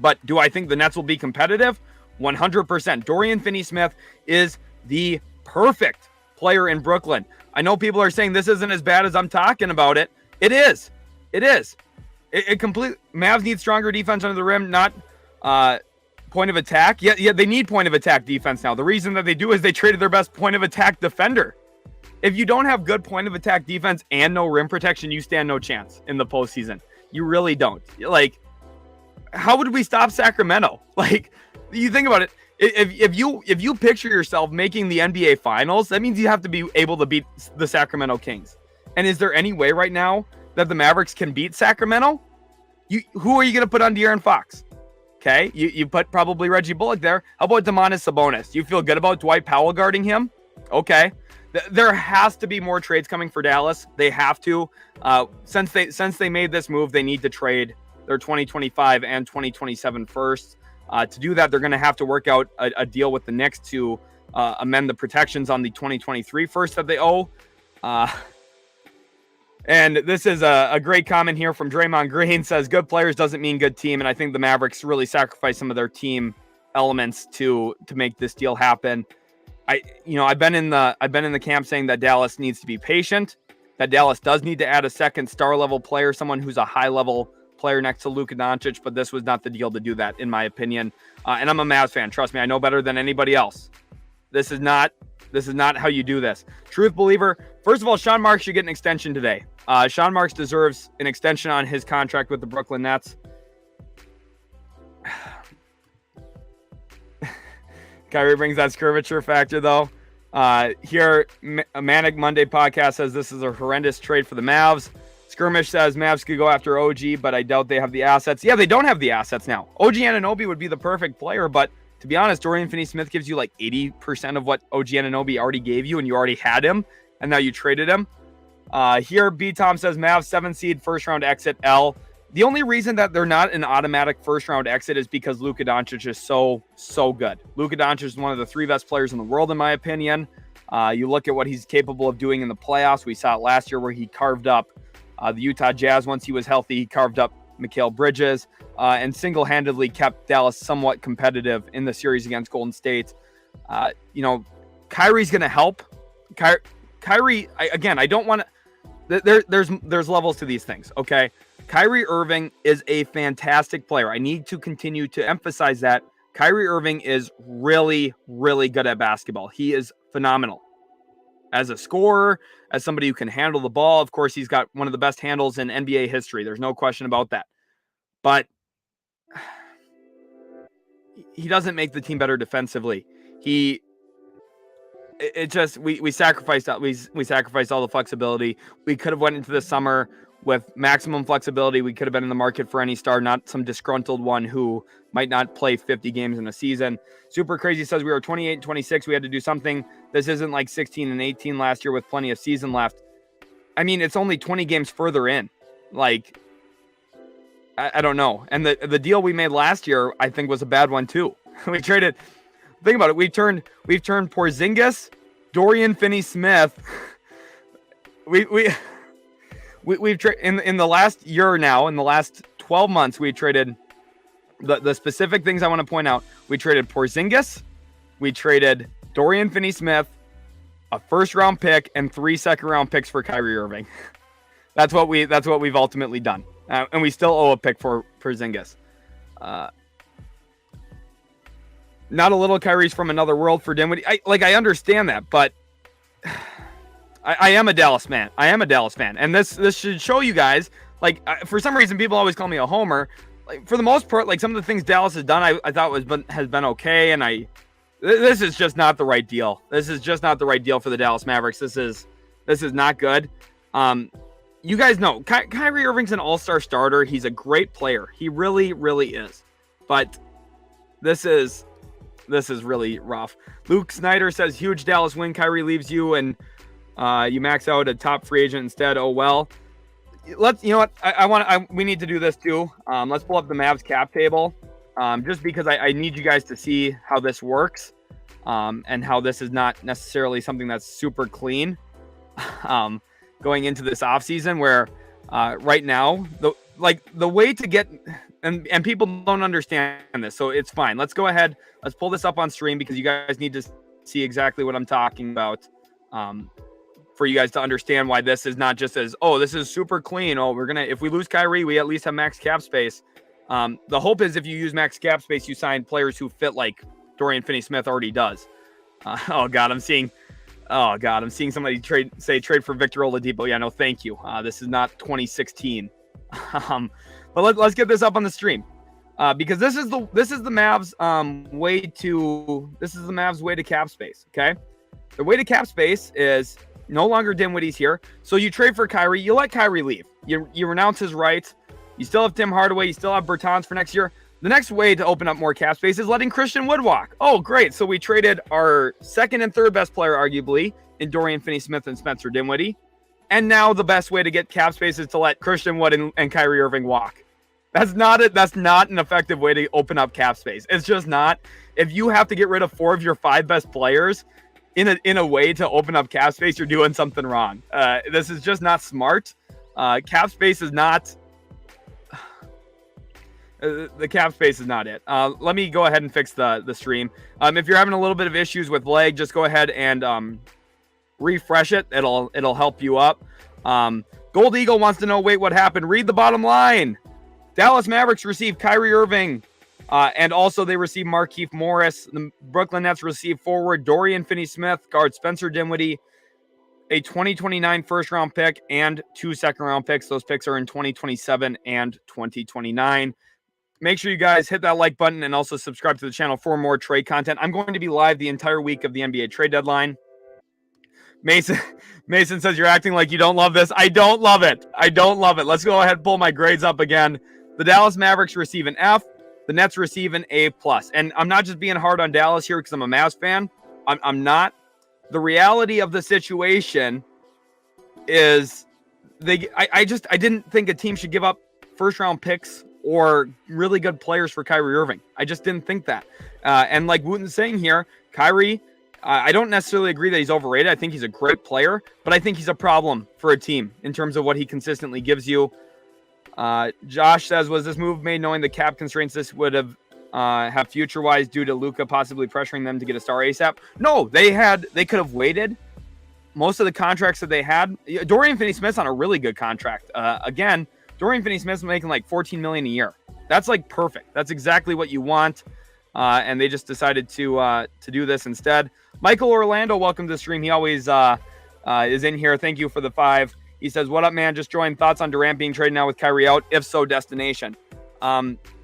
But do I think the Nets will be competitive? 100%. Dorian Finney-Smith is the perfect player in Brooklyn. I know people are saying this isn't as bad as I'm talking about it. It is. It is. Mavs need stronger defense under the rim, not point of attack. Yeah, they need point of attack defense now. The reason that they do is they traded their best point of attack defender. If you don't have good point of attack defense and no rim protection, you stand no chance in the postseason. You really don't. Like, how would we stop Sacramento? Like, you think about it. If you picture yourself making the NBA Finals, that means you have to be able to beat the Sacramento Kings. And is there any way right now that the Mavericks can beat Sacramento? Who are you going to put on De'Aaron Fox? Okay, you put probably Reggie Bullock there. How about Domantas Sabonis? You feel good about Dwight Powell guarding him? Okay. There has to be more trades coming for Dallas. They have to. Since they made this move, they need to trade their 2025 and 2027 firsts. To do that, they're going to have to work out a deal with the Knicks to amend the protections on the 2023 first that they owe. And this is a great comment here from Draymond Green. Says good players doesn't mean good team, and I think the Mavericks really sacrificed some of their team elements to make this deal happen. I've been in the camp saying that Dallas needs to be patient, that Dallas does need to add a second star level player, someone who's a high level player next to Luka Doncic, but this was not the deal to do that, in my opinion. And I'm a Mavs fan. Trust me, I know better than anybody else. This is not how you do this. Truth believer. First of all, Sean Marks should get an extension today. Sean Marks deserves an extension on his contract with the Brooklyn Nets. Kyrie brings that curvature factor, though. Here, a Manic Monday podcast says this is a horrendous trade for the Mavs. Skirmish says Mavs could go after OG, but I doubt they have the assets. Yeah, they don't have the assets now. OG Anunoby would be the perfect player, but to be honest, Dorian Finney-Smith gives you like 80% of what OG Anunoby already gave you, and you already had him, and now you traded him. Here, B. Tom says Mavs 7 seed first round exit L. The only reason that they're not an automatic first round exit is because Luka Doncic is so good. Luka Doncic is one of the 3 best players in the world, in my opinion. You look at what he's capable of doing in the playoffs. We saw it last year where he carved up the Utah Jazz. Once he was healthy, he carved up Mikal Bridges and single-handedly kept Dallas somewhat competitive in the series against Golden State. Kyrie's going to help. Kyrie, I don't want to... there's levels to these things, okay? Kyrie Irving is a fantastic player. I need to continue to emphasize that. Kyrie Irving is really, really good at basketball. He is phenomenal as a scorer, as somebody who can handle the ball. Of course, he's got one of the best handles in NBA history. There's no question about that. But he doesn't make the team better defensively. We sacrificed all the flexibility. We could have went into the summer with maximum flexibility. We could have been in the market for any star, not some disgruntled one who might not play 50 games in a season. Super Crazy says we were 28 and 26. We had to do something. This isn't like 16 and 18 last year with plenty of season left. I mean, it's only 20 games further in. Like, I don't know. And the deal we made last year, I think, was a bad one too. We traded. Think about it. We've turned Porzingis, Dorian, Finney-Smith. We've in the last year now, in the last 12 months, we traded the specific things I want to point out. We traded Porzingis, we traded Dorian Finney-Smith, a first-round pick, and 3 second-round picks for Kyrie Irving. That's what we've ultimately done, and we still owe a pick for Porzingis. Not a little Kyrie's from another world for Dinwiddie. I understand that, but I am a Dallas fan. And this should show you guys, like, for some reason, people always call me a homer. Like, for the most part, like, some of the things Dallas has done, I thought has been okay. And this is just not the right deal. This is just not the right deal for the Dallas Mavericks. This is not good. You guys know, Kyrie Irving's an all-star starter. He's a great player. He really, really is. But this is really rough. Luke Snyder says, huge Dallas win. Kyrie leaves you and you max out a top free agent instead. Oh, well. You know what? We need to do this too. Let's pull up the Mavs cap table, just because I need you guys to see how this works, and how this is not necessarily something that's super clean, going into this offseason where right now the way to get and people don't understand this, so it's fine. Let's go ahead. Let's pull this up on stream because you guys need to see exactly what I'm talking about. For you guys to understand why this is not just as, oh, this is super clean. Oh, if we lose Kyrie, we at least have max cap space. The hope is if you use max cap space, you sign players who fit like Dorian Finney-Smith already does. Oh God, I'm seeing somebody trade for Victor Oladipo. Yeah, no, thank you. This is not 2016. But let's get this up on the stream. Because this is the Mavs way to cap space. Okay. The way to cap space is no longer Dinwiddie's here. So you trade for Kyrie. You let Kyrie leave. You renounce his rights. You still have Tim Hardaway. You still have Bertans for next year. The next way to open up more cap space is letting Christian Wood walk. Oh, great. So we traded our second and third best player, arguably, in Dorian Finney-Smith and Spencer Dinwiddie. And now the best way to get cap space is to let Christian Wood and Kyrie Irving walk. That's not an effective way to open up cap space. It's just not. If you have to get rid of 4 of your 5 best players in a way to open up cap space, you're doing something wrong. This is just not smart. Cap space is not. The cap space is not it. Let me go ahead and fix the stream. If you're having a little bit of issues with lag, just go ahead and refresh it. It'll help you up. Gold Eagle wants to know, wait, what happened? Read the bottom line. Dallas Mavericks received Kyrie Irving, and also they received Markieff Morris. The Brooklyn Nets received forward Dorian Finney-Smith, guard Spencer Dinwiddie, a 2029 first-round pick, and 2 second-round picks. Those picks are in 2027 and 2029. Make sure you guys hit that like button and also subscribe to the channel for more trade content. I'm going to be live the entire week of the NBA trade deadline. Mason says you're acting like you don't love this. I don't love it. Let's go ahead and pull my grades up again. The Dallas Mavericks receive an F. The Nets receive an A+. And I'm not just being hard on Dallas here because I'm a Mavs fan. I'm not. The reality of the situation is I didn't think a team should give up first-round picks or really good players for Kyrie Irving. I just didn't think that. And like Wooten's saying here, Kyrie, I don't necessarily agree that he's overrated. I think he's a great player, but I think he's a problem for a team in terms of what he consistently gives you. Josh says, was this move made knowing the cap constraints this would have future-wise due to Luka possibly pressuring them to get a star ASAP? No, they could have waited most of the contracts that they had, Dorian Finney-Smith's on a really good contract. Again, Dorian Finney-Smith's making like $14 million a year. That's like perfect. That's exactly what you want. And they just decided to do this instead. Michael Orlando, welcome to the stream. He always is in here. Thank you for the 5. He says, what up, man? Just joined. Thoughts on Durant being traded now with Kyrie out? If so, destination.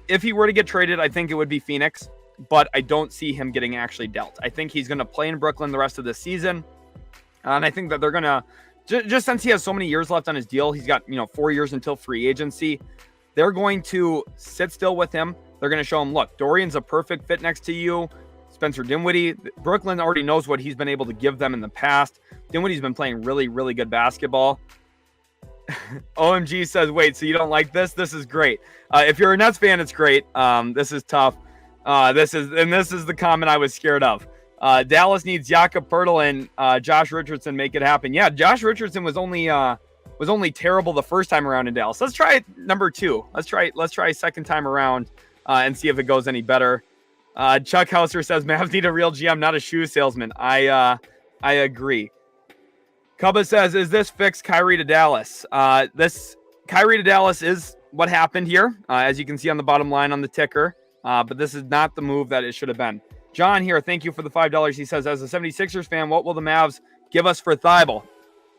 If he were to get traded, I think it would be Phoenix, but I don't see him getting actually dealt. I think he's going to play in Brooklyn the rest of the season. And I think that they're going to, just since he has so many years left on his deal, he's got, 4 years until free agency. They're going to sit still with him. They're going to show him, look, Dorian's a perfect fit next to you. Spencer Dinwiddie, Brooklyn already knows what he's been able to give them in the past. Dinwiddie's been playing really, really good basketball. OMG says, wait, so you don't like this? This is great. If you're a Nets fan, it's great. This is tough. This is the comment I was scared of. Dallas needs Jakob Poeltl and Josh Richardson make it happen. Yeah, Josh Richardson was only terrible the first time around in Dallas. Let's try it number 2. Let's try second time around and see if it goes any better. Chuck Hauser says Mavs need a real GM, not a shoe salesman. I agree. Cubba says, is this fixed Kyrie to Dallas? This Kyrie to Dallas is what happened here, as you can see on the bottom line on the ticker. But this is not the move that it should have been. John here, thank you for the $5. He says, as a 76ers fan, what will the Mavs give us for Thibault?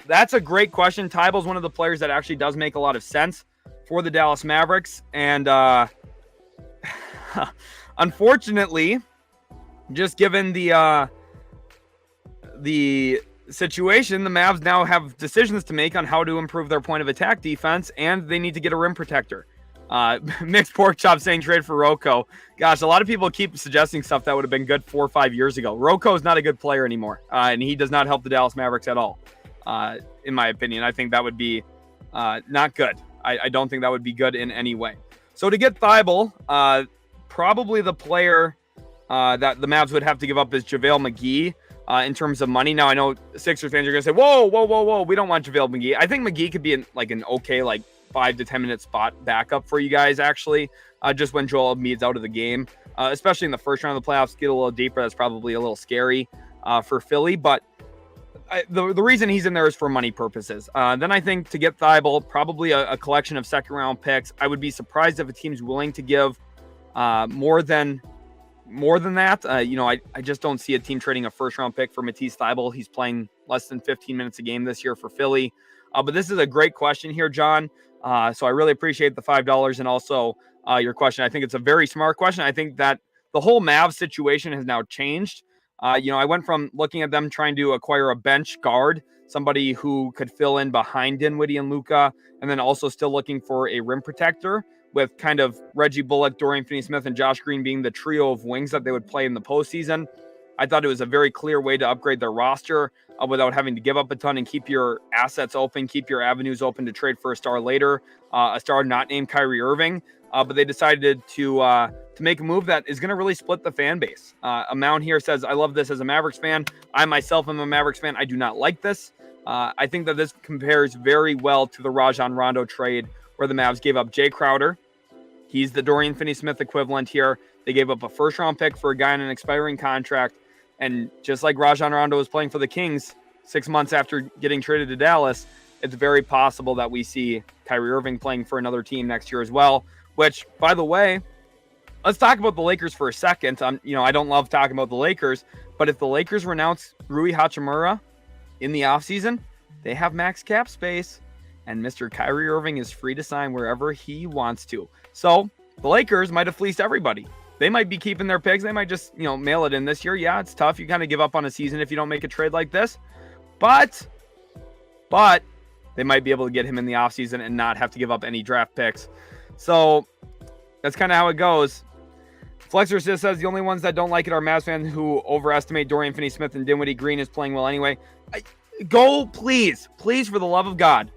That's a great question. Thibault's one of the players that actually does make a lot of sense for the Dallas Mavericks. And unfortunately, just given the situation, the Mavs now have decisions to make on how to improve their point of attack defense, and they need to get a rim protector. Mixed pork chop saying trade for Rocco. Gosh, a lot of people keep suggesting stuff that would have been good 4 or 5 years ago. Rocco is not a good player anymore, and he does not help the Dallas Mavericks at all, in my opinion. I think that would be not good. I don't think that would be good in any way. So to get Thibault, probably the player that the Mavs would have to give up is JaVale McGee. In terms of money. Now, I know Sixers fans are going to say, whoa, we don't want JaVale McGee. I think McGee could be an okay 5 to 10 minute spot backup for you guys, actually, just when Joel Embiid's out of the game, especially in the first round of the playoffs. Get a little deeper. That's probably a little scary for Philly, but the reason he's in there is for money purposes. Then I think to get Thibault, probably a collection of second round picks. I would be surprised if a team's willing to give more than that. I just don't see a team trading a first round pick for Matisse Thybulle. He's playing less than 15 minutes a game this year for Philly. But this is a great question here, John. So I really appreciate the $5 and also your question. I think it's a very smart question. I think that the whole Mavs situation has now changed. I went from looking at them trying to acquire a bench guard, somebody who could fill in behind Dinwiddie and Luka, and then also still looking for a rim protector, with kind of Reggie Bullock, Dorian Finney-Smith, and Josh Green being the trio of wings that they would play in the postseason. I thought it was a very clear way to upgrade their roster without having to give up a ton and keep your assets open, keep your avenues open to trade for a star later, a star not named Kyrie Irving. But they decided to make a move that is going to really split the fan base. Amount here says, I love this as a Mavericks fan. I myself am a Mavericks fan. I do not like this. I think that this compares very well to the Rajon Rondo trade, where the Mavs gave up Jay Crowder. He's the Dorian Finney-Smith equivalent here. They gave up a first-round pick for a guy on an expiring contract. And just like Rajon Rondo was playing for the Kings 6 months after getting traded to Dallas, it's very possible that we see Kyrie Irving playing for another team next year as well. Which, by the way, let's talk about the Lakers for a second. I don't love talking about the Lakers, but if the Lakers renounce Rui Hachimura in the offseason, they have max cap space, and Mr. Kyrie Irving is free to sign wherever he wants to. So the Lakers might have fleeced everybody. They might be keeping their picks. They might just, mail it in this year. Yeah, it's tough. You kind of give up on a season if you don't make a trade like this. But they might be able to get him in the offseason and not have to give up any draft picks. So that's kind of how it goes. Flexer just says the only ones that don't like it are Mavs fans who overestimate Dorian Finney-Smith and Dinwiddie. Green is playing well anyway. Go, please, for the love of God.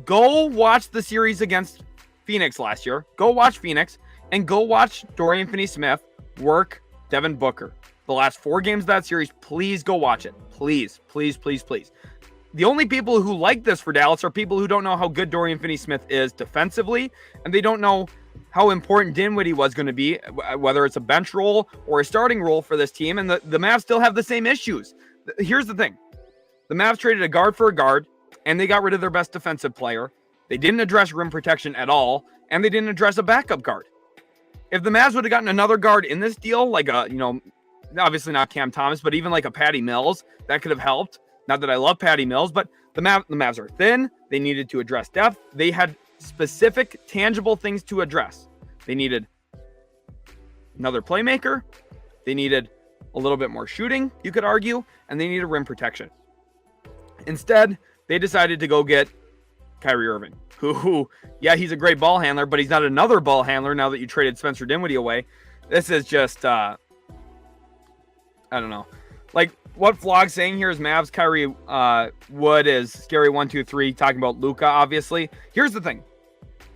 Go watch the series against Phoenix last year. Go watch Phoenix and go watch Dorian Finney-Smith work Devin Booker. The last 4 games of that series, please go watch it. Please. The only people who like this for Dallas are people who don't know how good Dorian Finney-Smith is defensively, and they don't know how important Dinwiddie was going to be, whether it's a bench role or a starting role for this team, and the Mavs still have the same issues. Here's the thing. The Mavs traded a guard for a guard, and they got rid of their best defensive player. They didn't address rim protection at all, and they didn't address a backup guard. If the Mavs would have gotten another guard in this deal, like a, obviously not Cam Thomas, but even like a Patty Mills, that could have helped. Not that I love Patty Mills, but the Mavs are thin. They needed to address depth. They had specific, tangible things to address. They needed another playmaker. They needed a little bit more shooting, you could argue, and they needed rim protection. Instead, they decided to go get Kyrie Irving, who, yeah, he's a great ball handler, but he's not another ball handler now that you traded Spencer Dinwiddie away. This is just, I don't know. Like, what Vlog's saying here is Mavs, Kyrie, Wood is Scary 123, talking about Luka, obviously. Here's the thing.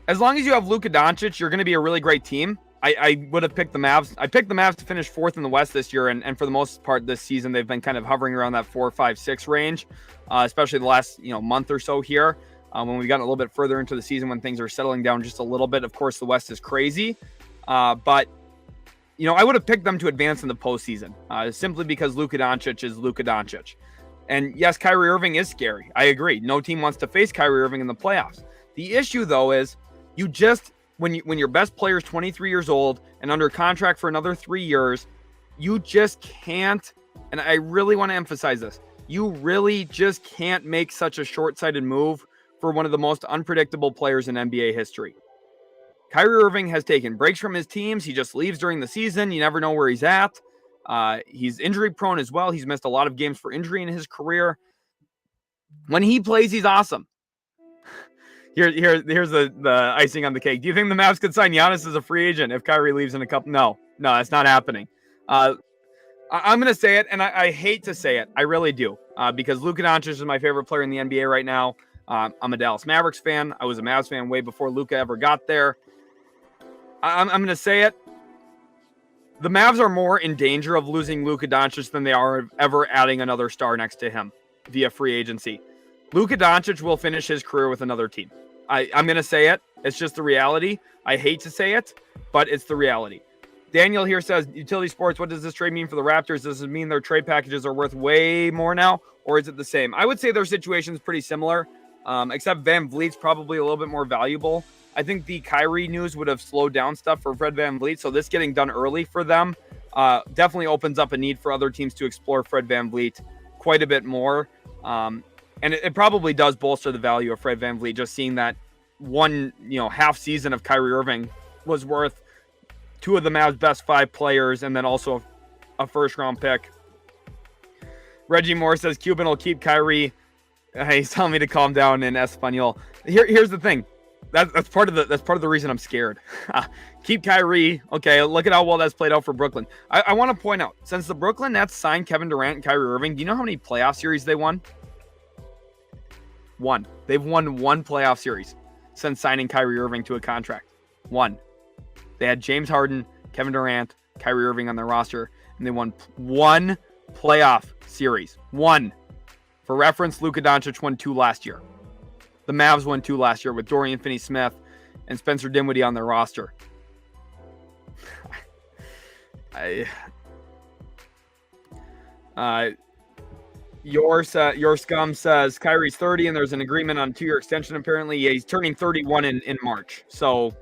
As long as you have Luka Doncic, you're going to be a really great team. I would have picked the Mavs. I picked the Mavs to finish 4th in the West this year, and for the most part this season, they've been kind of hovering around that 4, 5, 6 range, especially the last month or so here. When we've gotten a little bit further into the season, when things are settling down just a little bit. Of course, the West is crazy, but I would have picked them to advance in the postseason, simply because Luka Doncic is Luka Doncic. And yes, Kyrie Irving is scary. I agree. No team wants to face Kyrie Irving in the playoffs. The issue, though, is you just when your best player is 23 years old and under contract for another 3 years, you just can't. And I really want to emphasize this: you really just can't make such a short-sighted move for one of the most unpredictable players in NBA history. Kyrie Irving has taken breaks from his teams. He just leaves during the season. You never know where he's at. He's injury prone as well. He's missed a lot of games for injury in his career. When he plays, he's awesome. Here's the icing on the cake. Do you think the Mavs could sign Giannis as a free agent if Kyrie leaves in a couple? No, that's not happening. I'm going to say it, and I hate to say it. I really do, because Luka Doncic is my favorite player in the NBA right now. I'm a Dallas Mavericks fan. I was a Mavs fan way before Luka ever got there. I'm going to say it. The Mavs are more in danger of losing Luka Doncic than they are of ever adding another star next to him via free agency. Luka Doncic will finish his career with another team. I'm going to say it. It's just the reality. I hate to say it, but it's the reality. Daniel here says, Utility Sports, what does this trade mean for the Raptors? Does it mean their trade packages are worth way more now, or is it the same? I would say their situation is pretty similar, except Van Vliet's probably a little bit more valuable. I think the Kyrie news would have slowed down stuff for Fred Van Vliet, so this getting done early for them definitely opens up a need for other teams to explore Fred Van Vliet quite a bit more. And it probably does bolster the value of Fred Van Vliet, just seeing that one, half season of Kyrie Irving was worth 2 of the Mavs' best 5 players, and then also a first-round pick. Reggie Moore says Cuban will keep Kyrie. He's telling me to calm down in Espanol. Here's the thing. That's part of the reason I'm scared. Keep Kyrie. Okay, look at how well that's played out for Brooklyn. I want to point out, since the Brooklyn Nets signed Kevin Durant and Kyrie Irving, do you know how many playoff series they won? 1. They've won 1 playoff series since signing Kyrie Irving to a contract. 1. They had James Harden, Kevin Durant, Kyrie Irving on their roster, and they won 1 playoff series. 1. For reference, Luka Doncic won 2 last year. The Mavs won 2 last year with Dorian Finney-Smith and Spencer Dinwiddie on their roster. Your scum says Kyrie's 30 and there's an agreement on a 2-year extension. Apparently, yeah, he's turning 31 in March. So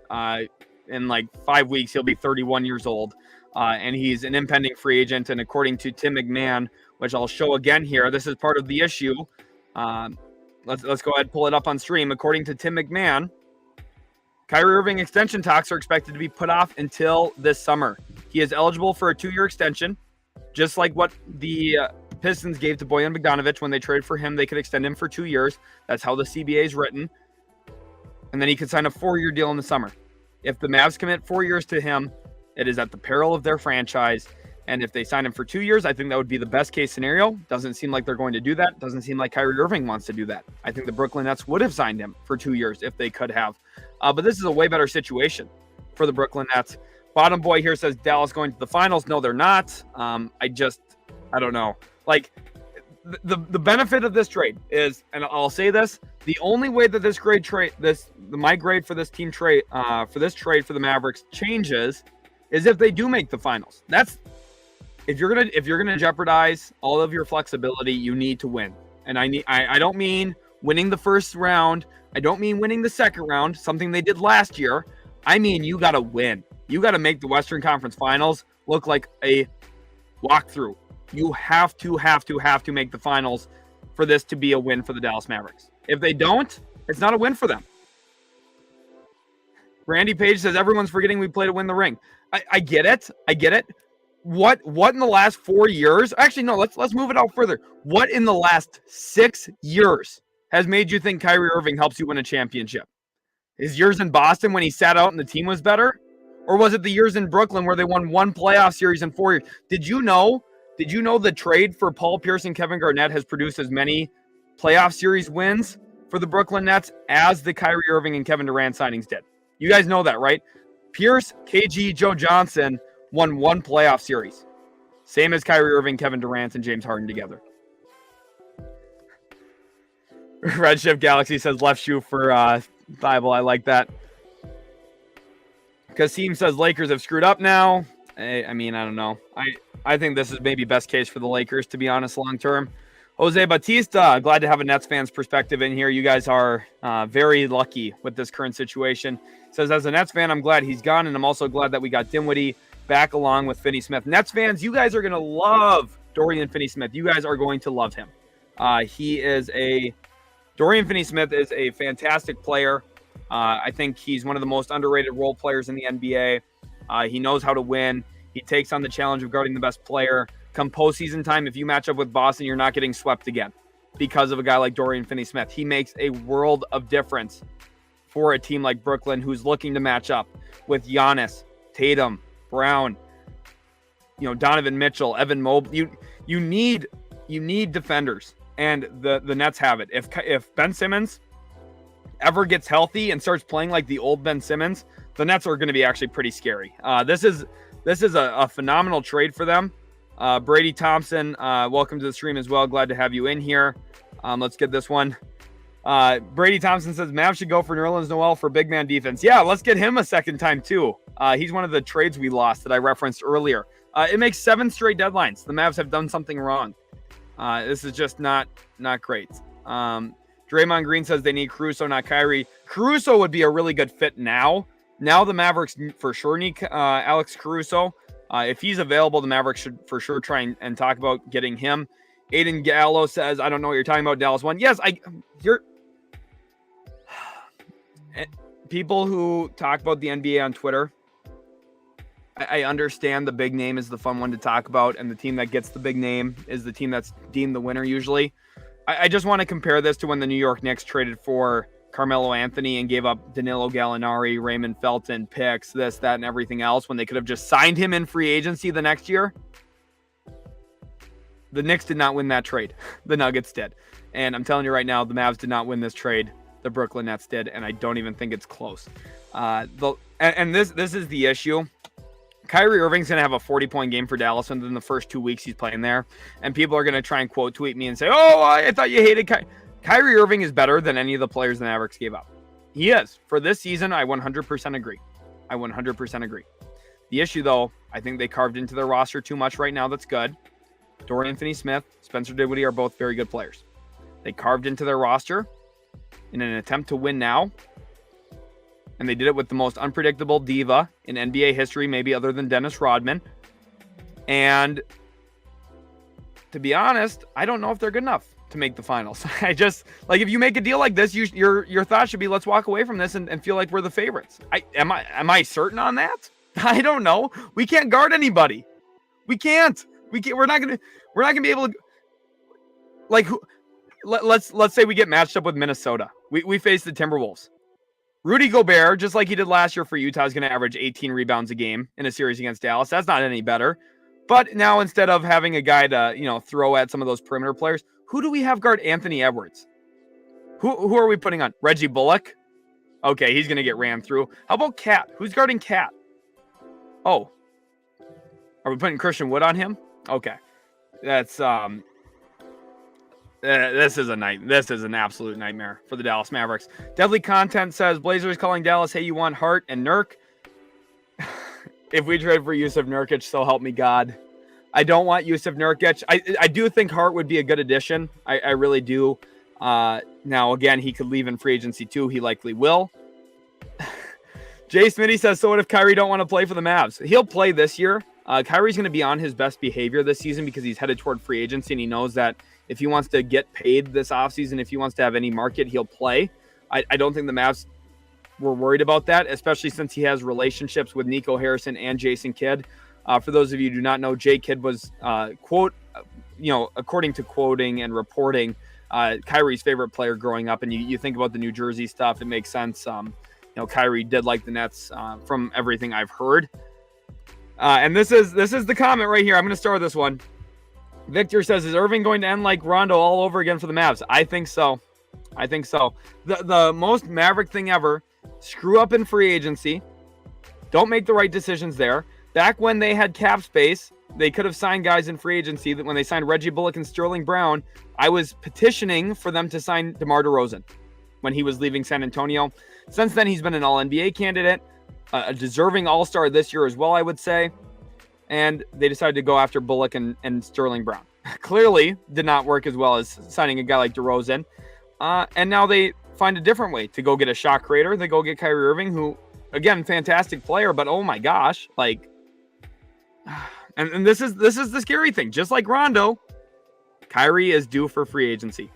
in like 5 weeks, he'll be 31 years old. And he's an impending free agent. And according to Tim McMahon, which I'll show again here, this is part of the issue. Let's go ahead and pull it up on stream. According to Tim McMahon, Kyrie Irving extension talks are expected to be put off until this summer. He is eligible for a 2-year extension, just like what the Pistons gave to Bojan Bogdanovic when they traded for him. They could extend him for 2 years. That's how the CBA is written. And then he could sign a 4-year deal in the summer. If the Mavs commit 4 years to him, it is at the peril of their franchise. And if they sign him for 2 years, I think that would be the best case scenario. Doesn't seem like they're going to do that. Doesn't seem like Kyrie Irving wants to do that. I think the Brooklyn Nets would have signed him for 2 years if they could have. But this is a way better situation for the Brooklyn Nets. Bottom boy here says Dallas going to the finals. No, they're not. I don't know. Like, the benefit of this trade is, and I'll say this, the only way that my grade for this team trade, for this trade for the Mavericks changes is if they do make the finals. That's if you're gonna jeopardize all of your flexibility, you need to win. And I don't mean winning the first round. I don't mean winning the second round, something they did last year. I mean, you got to win. You got to make the Western Conference Finals look like a walkthrough. You have to make the finals for this to be a win for the Dallas Mavericks. If they don't, it's not a win for them. Randy Page says everyone's forgetting we play to win the ring. I get it. What in the last 4 years? Actually, no, let's move it out further. What in the last 6 years has made you think Kyrie Irving helps you win a championship? His years in Boston when he sat out and the team was better? Or was it the years in Brooklyn where they won one playoff series in 4 years? Did you know the trade for Paul Pierce and Kevin Garnett has produced as many playoff series wins for the Brooklyn Nets as the Kyrie Irving and Kevin Durant signings did? You guys know that, right? Pierce, KG, Joe Johnson won one playoff series. Same as Kyrie Irving, Kevin Durant, and James Harden together. Redshift Galaxy says left shoe for Bible. I like that. Kasim says Lakers have screwed up now. I mean, I don't know. I think this is maybe best case for the Lakers, to be honest, long term. Jose Batista, glad to have a Nets fan's perspective in here. You guys are very lucky with this current situation. Says, as a Nets fan, I'm glad he's gone, and I'm also glad that we got Dinwiddie back along with Finney-Smith. Nets fans, you guys are going to love Dorian Finney-Smith. You guys are going to love him. Dorian Finney-Smith is a fantastic player. I think he's one of the most underrated role players in the NBA. He knows how to win. He takes on the challenge of guarding the best player. Come postseason time, if you match up with Boston, you're not getting swept again because of a guy like Dorian Finney-Smith. He makes a world of difference for a team like Brooklyn who's looking to match up with Giannis, Tatum, Brown, Donovan Mitchell, Evan Mobley. You need defenders, and the Nets have it. If Ben Simmons ever gets healthy and starts playing like the old Ben Simmons, the Nets are going to be actually pretty scary. This is a phenomenal trade for them. Brady Thompson, welcome to the stream as well. Glad to have you in here. Let's get this one. Brady Thompson says Mavs should go for Nerlens Noel for big man defense. Yeah, let's get him a second time too. He's one of the trades we lost that I referenced earlier. It makes 7 straight deadlines. The Mavs have done something wrong. This is just not great. Draymond Green says they need Caruso, not Kyrie. Caruso would be a really good fit now. Now the Mavericks for sure need Alex Caruso. If he's available, the Mavericks should for sure try and talk about getting him. Aiden Gallo says, I don't know what you're talking about, Dallas won. Yes, people who talk about the NBA on Twitter, I understand the big name is the fun one to talk about, and the team that gets the big name is the team that's deemed the winner usually. I just want to compare this to when the New York Knicks traded for Carmelo Anthony and gave up Danilo Gallinari, Raymond Felton, picks, this, that, and everything else when they could have just signed him in free agency the next year. The Knicks did not win that trade. The Nuggets did. And I'm telling you right now, the Mavs did not win this trade. The Brooklyn Nets did, and I don't even think it's close. This is the issue. Kyrie Irving's going to have a 40-point game for Dallas within the first 2 weeks he's playing there, and people are going to try and quote tweet me and say, oh, I thought you hated Kyrie Irving is better than any of the players the Mavericks gave up. He is. For this season, I 100% agree. I 100% agree. The issue, though, I think they carved into their roster too much right now that's good. Dorian Finney-Smith, Spencer Dinwiddie are both very good players. They carved into their roster in an attempt to win now, and they did it with the most unpredictable diva in NBA history, maybe other than Dennis Rodman. And to be honest, I don't know if they're good enough to make the finals. If you make a deal like this, your thought should be, let's walk away from this and feel like we're the favorites. Am I certain on that? I don't know. We can't guard anybody. We can't. We're not gonna be able to. Let's say we get matched up with Minnesota. We face the Timberwolves. Rudy Gobert, just like he did last year for Utah, is going to average 18 rebounds a game in a series against Dallas. That's not any better. But now instead of having a guy to throw at some of those perimeter players, who do we have guard Anthony Edwards? Who are we putting on? Reggie Bullock? Okay, he's going to get ran through. How about Cat? Who's guarding Cat? Oh, are we putting Christian Wood on him? Okay, that's this is an absolute nightmare for the Dallas Mavericks. Deadly Content says Blazers calling Dallas, hey, you want Hart and Nurk? If we trade for Yusuf Nurkic, so help me God. I don't want Yusuf Nurkic. I do think Hart would be a good addition. I really do. Now, again, he could leave in free agency too. He likely will. Jay Smitty says, so what if Kyrie don't want to play for the Mavs? He'll play this year. Kyrie's going to be on his best behavior this season because he's headed toward free agency, and he knows that if he wants to get paid this offseason, if he wants to have any market, he'll play. I don't think the Mavs were worried about that, especially since he has relationships with Nico Harrison and Jason Kidd. For those of you who do not know, Jay Kidd was, according to quoting and reporting, Kyrie's favorite player growing up. And you think about the New Jersey stuff, it makes sense. Kyrie did like the Nets from everything I've heard. And this is the comment right here. I'm going to start with this one. Victor says, is Irving going to end like Rondo all over again for the Mavs? I think so. The most Maverick thing ever, screw up in free agency. Don't make the right decisions there. Back when they had cap space, they could have signed guys in free agency. That when they signed Reggie Bullock and Sterling Brown, I was petitioning for them to sign DeMar DeRozan when he was leaving San Antonio. Since then, he's been an All-NBA candidate, a deserving All-Star this year as well, I would say. And they decided to go after Bullock and Sterling Brown. Clearly did not work as well as signing a guy like DeRozan. And now they find a different way to go get a shot creator. They go get Kyrie Irving, who, again, fantastic player, but oh my gosh, like, and this is the scary thing. Just like Rondo, Kyrie is due for free agency.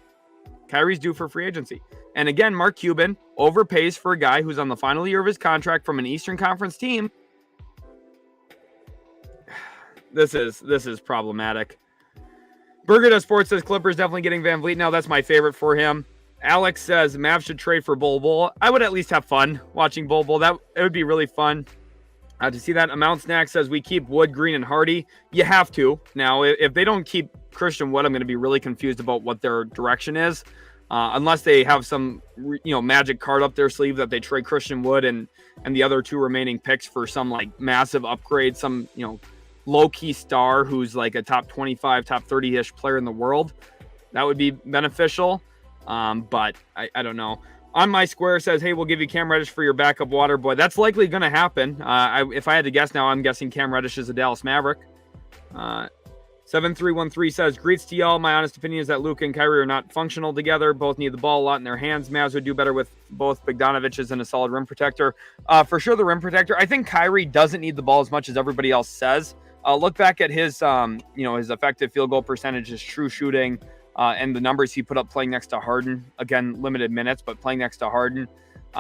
Kyrie's due for free agency. And again, Mark Cuban overpays for a guy who's on the final year of his contract from an Eastern Conference team. This is problematic. Burger Sports says Clippers definitely getting Van Vliet now. That's my favorite for him. Alex says Mavs should trade for Bol Bol. I would at least have fun watching Bol Bol. It would be really fun to see that. Amount Snack says we keep Wood, Green, and Hardy. You have to. Now, if they don't keep Christian Wood, I'm going to be really confused about what their direction is. Unless they have some, magic card up their sleeve that they trade Christian Wood and the other two remaining picks for some like massive upgrade, some, low-key star who's like a top 25, top 30-ish player in the world. That would be beneficial. But I don't know. On My Square says, hey, we'll give you Cam Reddish for your backup water boy. That's likely going to happen. If I had to guess now, I'm guessing Cam Reddish is a Dallas Maverick. 7313 says, greets to y'all. My honest opinion is that Luka and Kyrie are not functional together. Both need the ball a lot in their hands. Mavs would do better with both Bogdanoviches and a solid rim protector. For sure, the rim protector. I think Kyrie doesn't need the ball as much as everybody else says. Look back at his, his effective field goal percentage, his true shooting, and the numbers he put up playing next to Harden. Again, limited minutes, but playing next to Harden.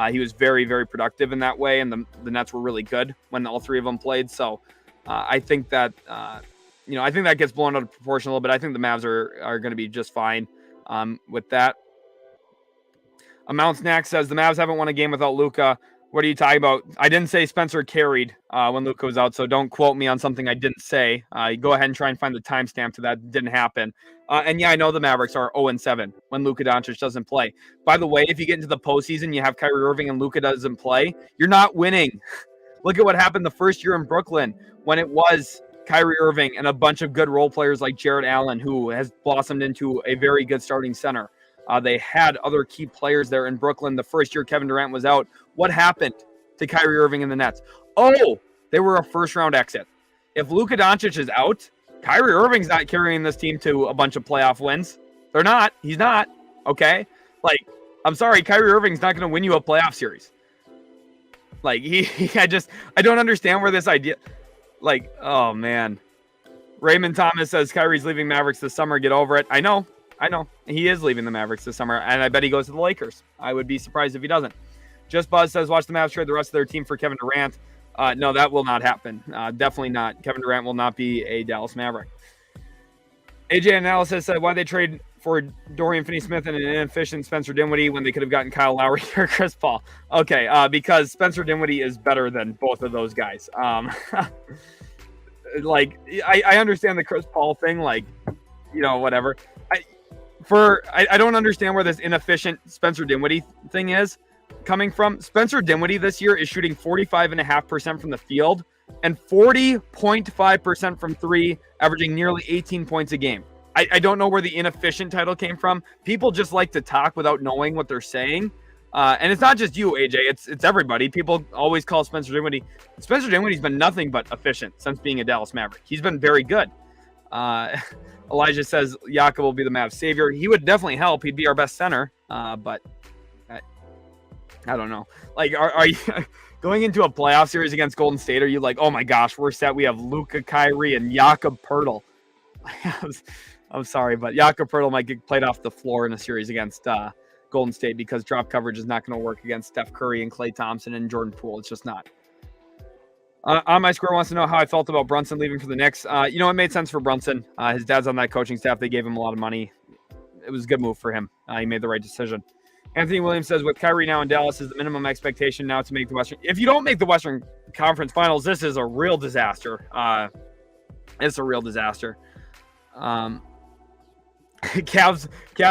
He was very, very productive in that way, and the Nets were really good when all three of them played. So I think that, I think that gets blown out of proportion a little bit. I think the Mavs are going to be just fine with that. Amount Snack says the Mavs haven't won a game without Luka. What are you talking about? I didn't say Spencer carried when Luka was out, so don't quote me on something I didn't say. Go ahead and try and find the timestamp to that. It didn't happen. And yeah, I know the Mavericks are 0-7 when Luka Doncic doesn't play. By the way, if you get into the postseason, you have Kyrie Irving and Luka doesn't play, you're not winning. Look at what happened the first year in Brooklyn when it was Kyrie Irving and a bunch of good role players like Jared Allen, who has blossomed into a very good starting center. They had other key players there in Brooklyn. The first year Kevin Durant was out. What happened to Kyrie Irving and the Nets? Oh, they were a first-round exit. If Luka Doncic is out, Kyrie Irving's not carrying this team to a bunch of playoff wins. They're not. He's not. Okay? Like, I'm sorry, Kyrie Irving's not going to win you a playoff series. Like, I don't understand where this idea... Like, oh, man. Raymond Thomas says Kyrie's leaving Mavericks this summer. Get over it. I know. He is leaving the Mavericks this summer, and I bet he goes to the Lakers. I would be surprised if he doesn't. Just Buzz says, watch the Mavs trade the rest of their team for Kevin Durant. No, that will not happen. Definitely not. Kevin Durant will not be a Dallas Maverick. AJ Analysis said, why they trade for Dorian Finney-Smith and an inefficient Spencer Dinwiddie when they could have gotten Kyle Lowry or Chris Paul? Okay, because Spencer Dinwiddie is better than both of those guys. Like, I understand the Chris Paul thing, like, whatever. I don't understand where this inefficient Spencer Dinwiddie thing is coming from. Spencer Dinwiddie this year is shooting 45.5% from the field and 40.5% from three, averaging nearly 18 points a game. I don't know where the inefficient title came from. People just like to talk without knowing what they're saying. And it's not just you, AJ. It's everybody. People always call Spencer Dinwiddie. Spencer Dinwiddie's been nothing but efficient since being a Dallas Maverick. He's been very good. Elijah says Jakob will be the Mavs savior. He would definitely help. He'd be our best center. But I don't know. Like, are you going into a playoff series against Golden State? Are you like, oh my gosh, we're set. We have Luka, Kyrie, and Jakob Poeltl. I'm sorry, but Jakob Poeltl might get played off the floor in a series against Golden State because drop coverage is not going to work against Steph Curry and Klay Thompson and Jordan Poole. It's just not. On My Square wants to know how I felt about Brunson leaving for the Knicks. It made sense for Brunson. His dad's on that coaching staff. They gave him a lot of money. It was a good move for him. He made the right decision. Anthony Williams says, with Kyrie now in Dallas, is the minimum expectation now to make the Western. If you don't make the Western Conference Finals, this is a real disaster. It's a real disaster. Cavs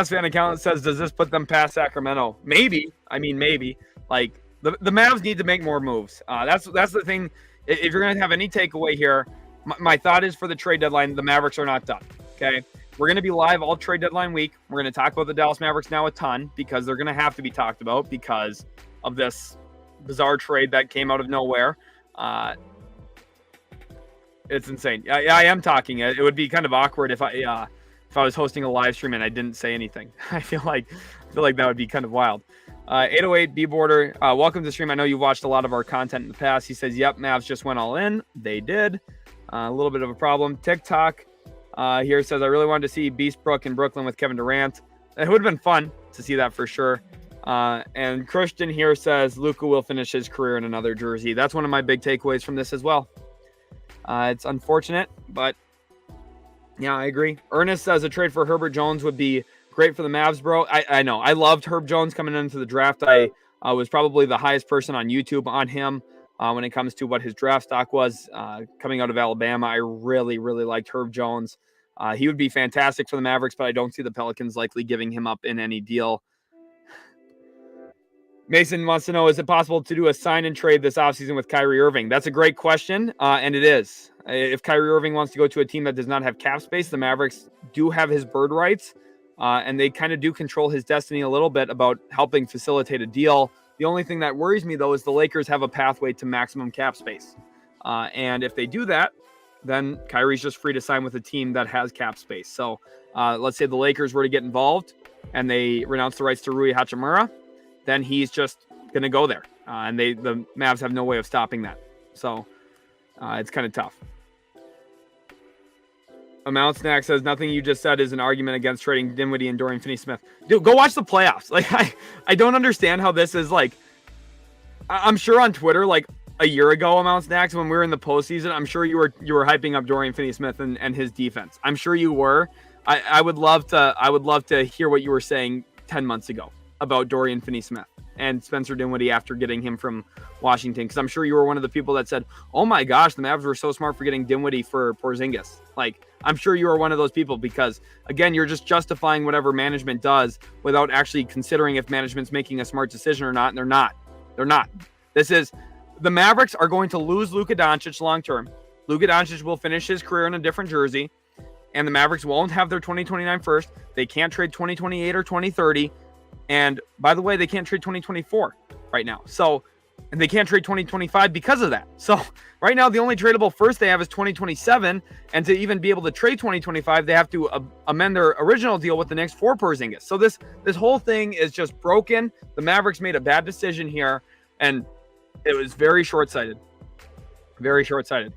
fan accountant says, does this put them past Sacramento? Maybe. Maybe. Like, the Mavs need to make more moves. That's the thing. If you're going to have any takeaway here, my thought is for the trade deadline, the Mavericks are not done. Okay. We're going to be live all trade deadline week. We're going to talk about the Dallas Mavericks now a ton because they're going to have to be talked about because of this bizarre trade that came out of nowhere. It's insane. I am talking. It would be kind of awkward if I was hosting a live stream and I didn't say anything. I feel like that would be kind of wild. 808 B Border, welcome to the stream. I know you've watched a lot of our content in the past. He says, yep, Mavs just went all in. They did. A little bit of a problem. TikTok here says, I really wanted to see Beastbrook in Brooklyn with Kevin Durant. It would have been fun to see that for sure. And Christian here says, Luka will finish his career in another jersey. That's one of my big takeaways from this as well. It's unfortunate, but yeah, I agree. Ernest says a trade for Herbert Jones would be great for the Mavs, bro. I know. I loved Herb Jones coming into the draft. I was probably the highest person on YouTube on him when it comes to what his draft stock was coming out of Alabama. I really, really liked Herb Jones. He would be fantastic for the Mavericks, but I don't see the Pelicans likely giving him up in any deal. Mason wants to know, is it possible to do a sign and trade this offseason with Kyrie Irving? That's a great question, and it is. If Kyrie Irving wants to go to a team that does not have cap space, the Mavericks do have his bird rights, and they kind of do control his destiny a little bit about helping facilitate a deal. The only thing that worries me, though, is the Lakers have a pathway to maximum cap space. And if they do that, then Kyrie's just free to sign with a team that has cap space. So let's say the Lakers were to get involved and they renounce the rights to Rui Hachimura, then he's just going to go there. And the Mavs have no way of stopping that. So it's kind of tough. Amount Snack says, nothing you just said is an argument against trading Dinwiddie and Dorian Finney-Smith. Dude, go watch the playoffs. Like, I don't understand how this is like, I'm sure on Twitter, like a year ago, Amount Snacks, when we were in the postseason, I'm sure you were hyping up Dorian Finney-Smith and his defense. I'm sure you were. I would love to hear what you were saying 10 months ago about Dorian Finney-Smith and Spencer Dinwiddie after getting him from Washington. Because I'm sure you were one of the people that said, oh my gosh, the Mavs were so smart for getting Dinwiddie for Porzingis. Like, I'm sure you are one of those people because, again, you're just justifying whatever management does without actually considering if management's making a smart decision or not, and they're not. They're not. The Mavericks are going to lose Luka Doncic long term. Luka Doncic will finish his career in a different jersey, and the Mavericks won't have their 2029 first. They can't trade 2028 or 2030. And by the way, they can't trade 2024 right now. So, and they can't trade 2025 because of that. So right now, the only tradable first they have is 2027. And to even be able to trade 2025, they have to amend their original deal with the Knicks for Porzingis. So this whole thing is just broken. The Mavericks made a bad decision here, and it was very short-sighted. Very short-sighted.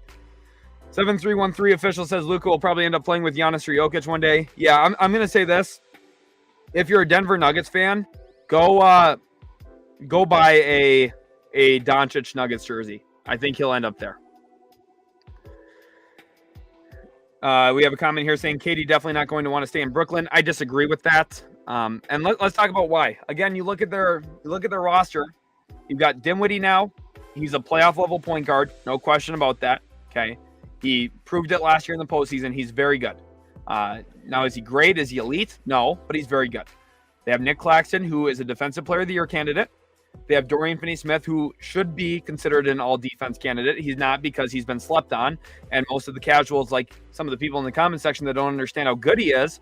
7313 official says Luka will probably end up playing with Giannis or Jokic one day. Yeah, I'm going to say this. If you're a Denver Nuggets fan, go buy a Doncic Nuggets jersey. I think he'll end up there. We have a comment here saying Katie definitely not going to want to stay in Brooklyn. I disagree with that. And let's talk about why. Again, you look at their roster. You've got Dinwiddie now. He's a playoff level point guard, no question about that. Okay, he proved it last year in the postseason. He's very good. Now, is he great? Is he elite? No, but he's very good. They have Nick Claxton, who is a Defensive Player of the Year candidate. They have Dorian Finney-Smith, who should be considered an all-defense candidate. He's not because he's been slept on. And most of the casuals, like some of the people in the comment section that don't understand how good he is,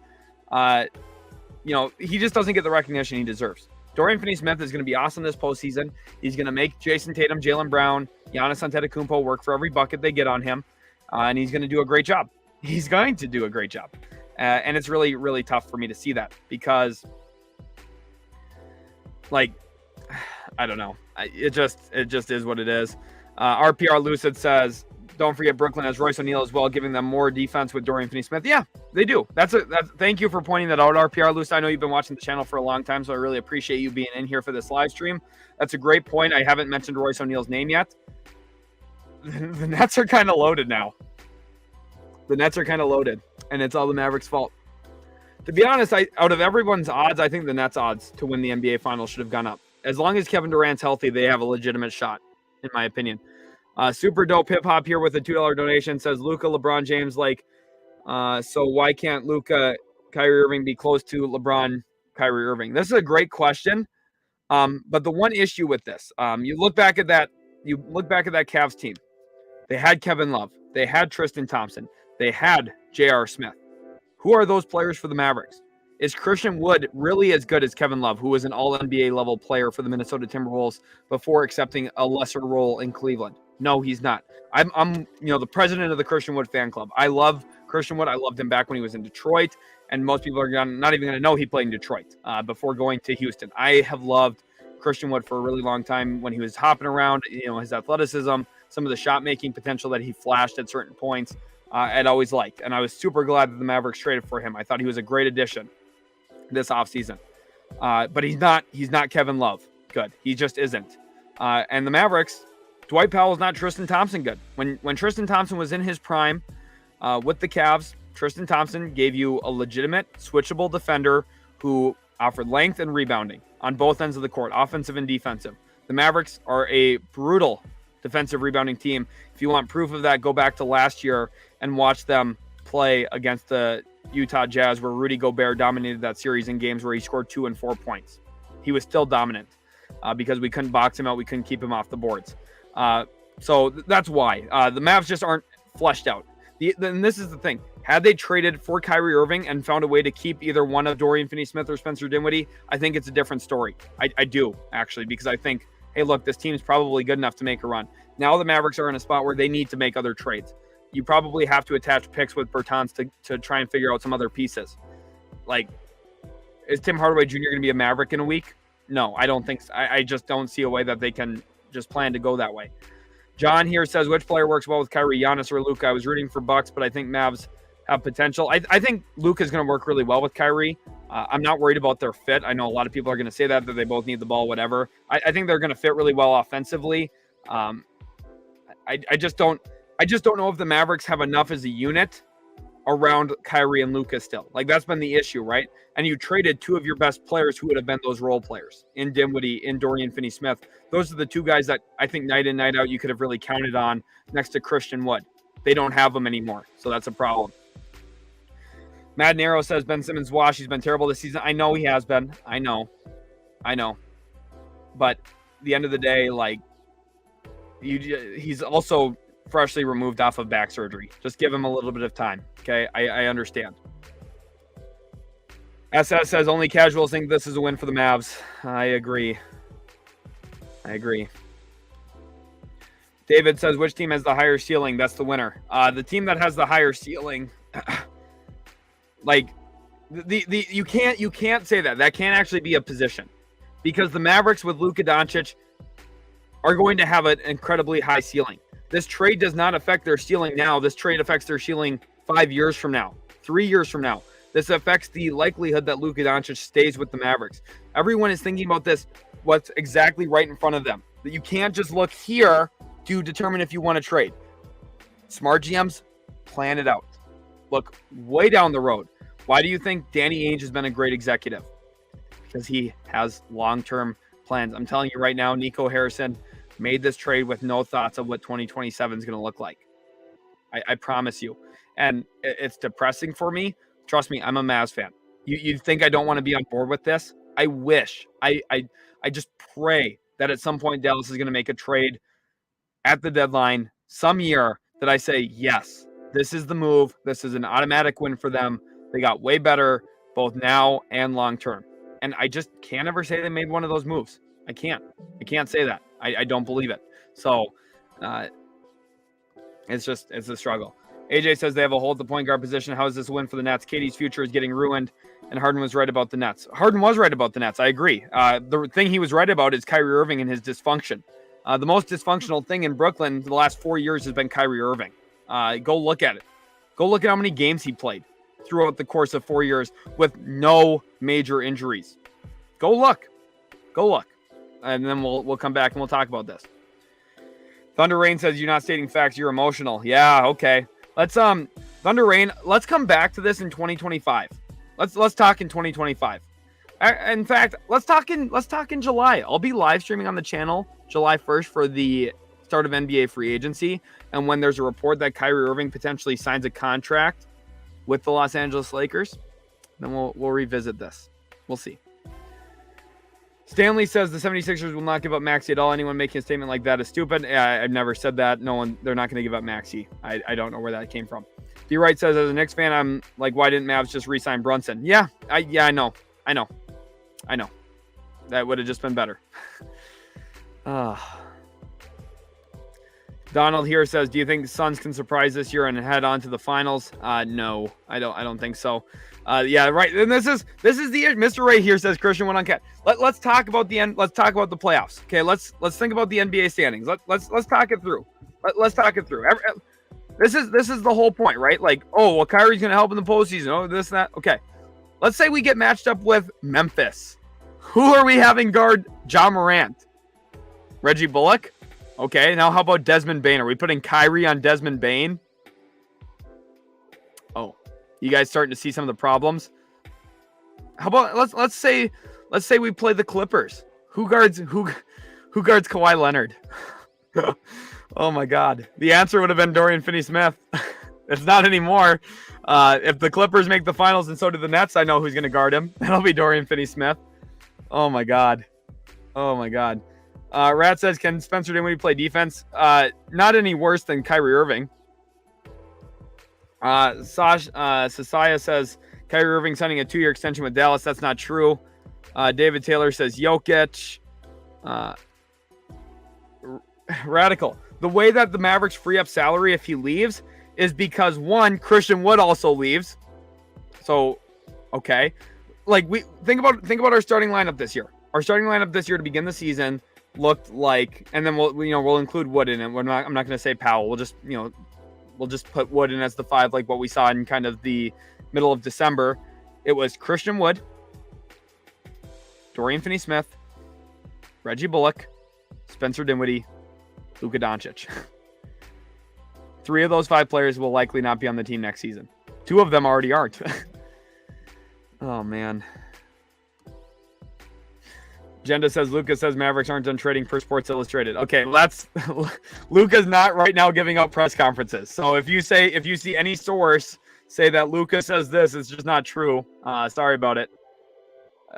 he just doesn't get the recognition he deserves. Dorian Finney-Smith is going to be awesome this postseason. He's going to make Jason Tatum, Jaylen Brown, Giannis Antetokounmpo work for every bucket they get on him. And he's going to do a great job. he's going to do a great job. And it's really, really tough for me to see that because, like, I don't know. It just is what it is. RPR Lucid says, don't forget Brooklyn has Royce O'Neal as well, giving them more defense with Dorian Finney-Smith. Yeah, they do. Thank you for pointing that out, RPR Lucid. I know you've been watching the channel for a long time, so I really appreciate you being in here for this live stream. That's a great point. I haven't mentioned Royce O'Neal's name yet. The Nets are kind of loaded now. The Nets are kind of loaded, and it's all the Mavericks' fault. To be honest, out of everyone's odds, I think the Nets' odds to win the NBA Finals should have gone up. As long as Kevin Durant's healthy, they have a legitimate shot, in my opinion. Super dope hip hop here with a $2 donation says Luka, LeBron James, so why can't Luka, Kyrie Irving be close to LeBron, Kyrie Irving? This is a great question. But the one issue with this, you look back at that Cavs team. They had Kevin Love, they had Tristan Thompson, they had J.R. Smith. Who are those players for the Mavericks? Is Christian Wood really as good as Kevin Love, who was an all-NBA level player for the Minnesota Timberwolves before accepting a lesser role in Cleveland? No, he's not. I'm the president of the Christian Wood fan club. I love Christian Wood. I loved him back when he was in Detroit, and most people are not even going to know he played in Detroit before going to Houston. I have loved Christian Wood for a really long time when he was hopping around, his athleticism, some of the shot-making potential that he flashed at certain points. I'd always liked, and I was super glad that the Mavericks traded for him. I thought he was a great addition this offseason. But he's not Kevin Love good. He just isn't. And the Mavericks, Dwight Powell is not Tristan Thompson good. When Tristan Thompson was in his prime with the Cavs, Tristan Thompson gave you a legitimate, switchable defender who offered length and rebounding on both ends of the court, offensive and defensive. The Mavericks are a brutal defensive rebounding team. If you want proof of that, go back to last year and watch them play against the Utah Jazz, where Rudy Gobert dominated that series in games where he scored 2 and 4 points. He was still dominant because we couldn't box him out. We couldn't keep him off the boards. So that's why the Mavs just aren't fleshed out. And this is the thing. Had they traded for Kyrie Irving and found a way to keep either one of Dorian Finney-Smith or Spencer Dinwiddie, I think it's a different story. I do, actually, because I think, hey, look, this team's probably good enough to make a run. Now the Mavericks are in a spot where they need to make other trades. You probably have to attach picks with Bertans to try and figure out some other pieces. Is Tim Hardaway Jr. going to be a Maverick in a week? No, I don't think so. I just don't see a way that they can just plan to go that way. John here says, which player works well with Kyrie, Giannis or Luka? I was rooting for Bucks, but I think Mavs have potential. I think Luka is going to work really well with Kyrie. I'm not worried about their fit. I know a lot of people are going to say that they both need the ball, whatever. I think they're going to fit really well offensively. I just don't know if the Mavericks have enough as a unit around Kyrie and Luka still. That's been the issue, right? And you traded two of your best players who would have been those role players in Dinwiddie, in Dorian Finney-Smith. Those are the two guys that I think night in, night out, you could have really counted on next to Christian Wood. They don't have them anymore, so that's a problem. Mad Nero says Ben Simmons wash. He's been terrible this season. I know he has been. I know. But at the end of the day, he's also freshly removed off of back surgery. Just give him a little bit of time. Okay. I understand. SS says only casuals think this is a win for the Mavs. I agree. David says, which team has the higher ceiling? That's the winner. The team that has the higher ceiling, you can't say that. That can't actually be a position, because the Mavericks with Luka Doncic are going to have an incredibly high ceiling. This trade does not affect their ceiling now. This trade affects their ceiling 5 years from now, 3 years from now. This affects the likelihood that Luka Doncic stays with the Mavericks. Everyone is thinking about this, what's exactly right in front of them. That you can't just look here to determine if you want to trade. Smart GMs plan it out. Look way down the road. Why do you think Danny Ainge has been a great executive? Because he has long-term plans. I'm telling you right now, Nico Harrison made this trade with no thoughts of what 2027 is going to look like. I promise you. And it's depressing for me. Trust me, I'm a Mavs fan. You think I don't want to be on board with this? I wish. I just pray that at some point Dallas is going to make a trade at the deadline some year that I say, yes, this is the move. This is an automatic win for them. They got way better both now and long term. And I just can't ever say they made one of those moves. I can't say that. I don't believe it. So it's a struggle. AJ says they have a hole at the point guard position. How is this a win for the Nets? KD's future is getting ruined, and Harden was right about the Nets. Harden was right about the Nets. I agree. The thing he was right about is Kyrie Irving and his dysfunction. The most dysfunctional thing in Brooklyn the last 4 years has been Kyrie Irving. Go look at it. Go look at how many games he played throughout the course of 4 years with no major injuries. Go look. And then we'll come back and we'll talk about this. Thunder Rain says, you're not stating facts, you're emotional. Yeah, okay. Let's Thunder Rain, let's come back to this in 2025. Let's talk in 2025. In fact, let's talk in July. I'll be live streaming on the channel July 1st for the start of NBA free agency, and when there's a report that Kyrie Irving potentially signs a contract with the Los Angeles Lakers, then we'll revisit this. We'll see. Stanley says the 76ers will not give up Maxey at all. Anyone making a statement like that is stupid. I've never said that. No one, they're not going to give up Maxey. I don't know where that came from. D. Wright says, as a Knicks fan, I'm like, why didn't Mavs just re-sign Brunson? Yeah, I know. That would have just been better. Donald here says, do you think the Suns can surprise this year and head on to the finals? No, I don't think so. Yeah, right. And this is the Mr. Ray here says Christian went on cat. Let's talk about the end. Let's talk about the playoffs. Okay, let's think about the NBA standings. Let's talk it through. Let's talk it through. This is the whole point, right? Like, oh, well, Kyrie's gonna help in the postseason. Oh, this and that. Okay, let's say we get matched up with Memphis. Who are we having guard Ja Morant? Reggie Bullock. Okay, now how about Desmond Bane? Are we putting Kyrie on Desmond Bane? Oh, you guys starting to see some of the problems? How about let's say we play the Clippers. Who guards Kawhi Leonard? Oh my God. The answer would have been Dorian Finney-Smith. It's not anymore. If the Clippers make the finals and so do the Nets, I know who's going to guard him. That'll be Dorian Finney-Smith. Oh my God. Rat says, can Spencer Dinwiddie play defense? Not any worse than Kyrie Irving. Sasaya says, Kyrie Irving signing a 2-year extension with Dallas. That's not true. David Taylor says, Jokic. Radical. The way that the Mavericks free up salary if he leaves is because, one, Christian Wood also leaves. So, okay. Like, we think about our starting lineup this year. Our starting lineup this year to begin the season looked like, and then we'll include Wood in it. I'm not going to say Powell. We'll just put Wood in as the 5, like what we saw in kind of the middle of December. It was Christian Wood, Dorian Finney-Smith, Reggie Bullock, Spencer Dinwiddie, Luka Doncic. 3 of those 5 players will likely not be on the team next season. 2 of them already aren't. Oh, man. Jenda says, Luka says Mavericks aren't done trading per Sports Illustrated. Okay, Luka's not right now giving out press conferences. So if you see any source say that Luka says this, it's just not true. Sorry about it.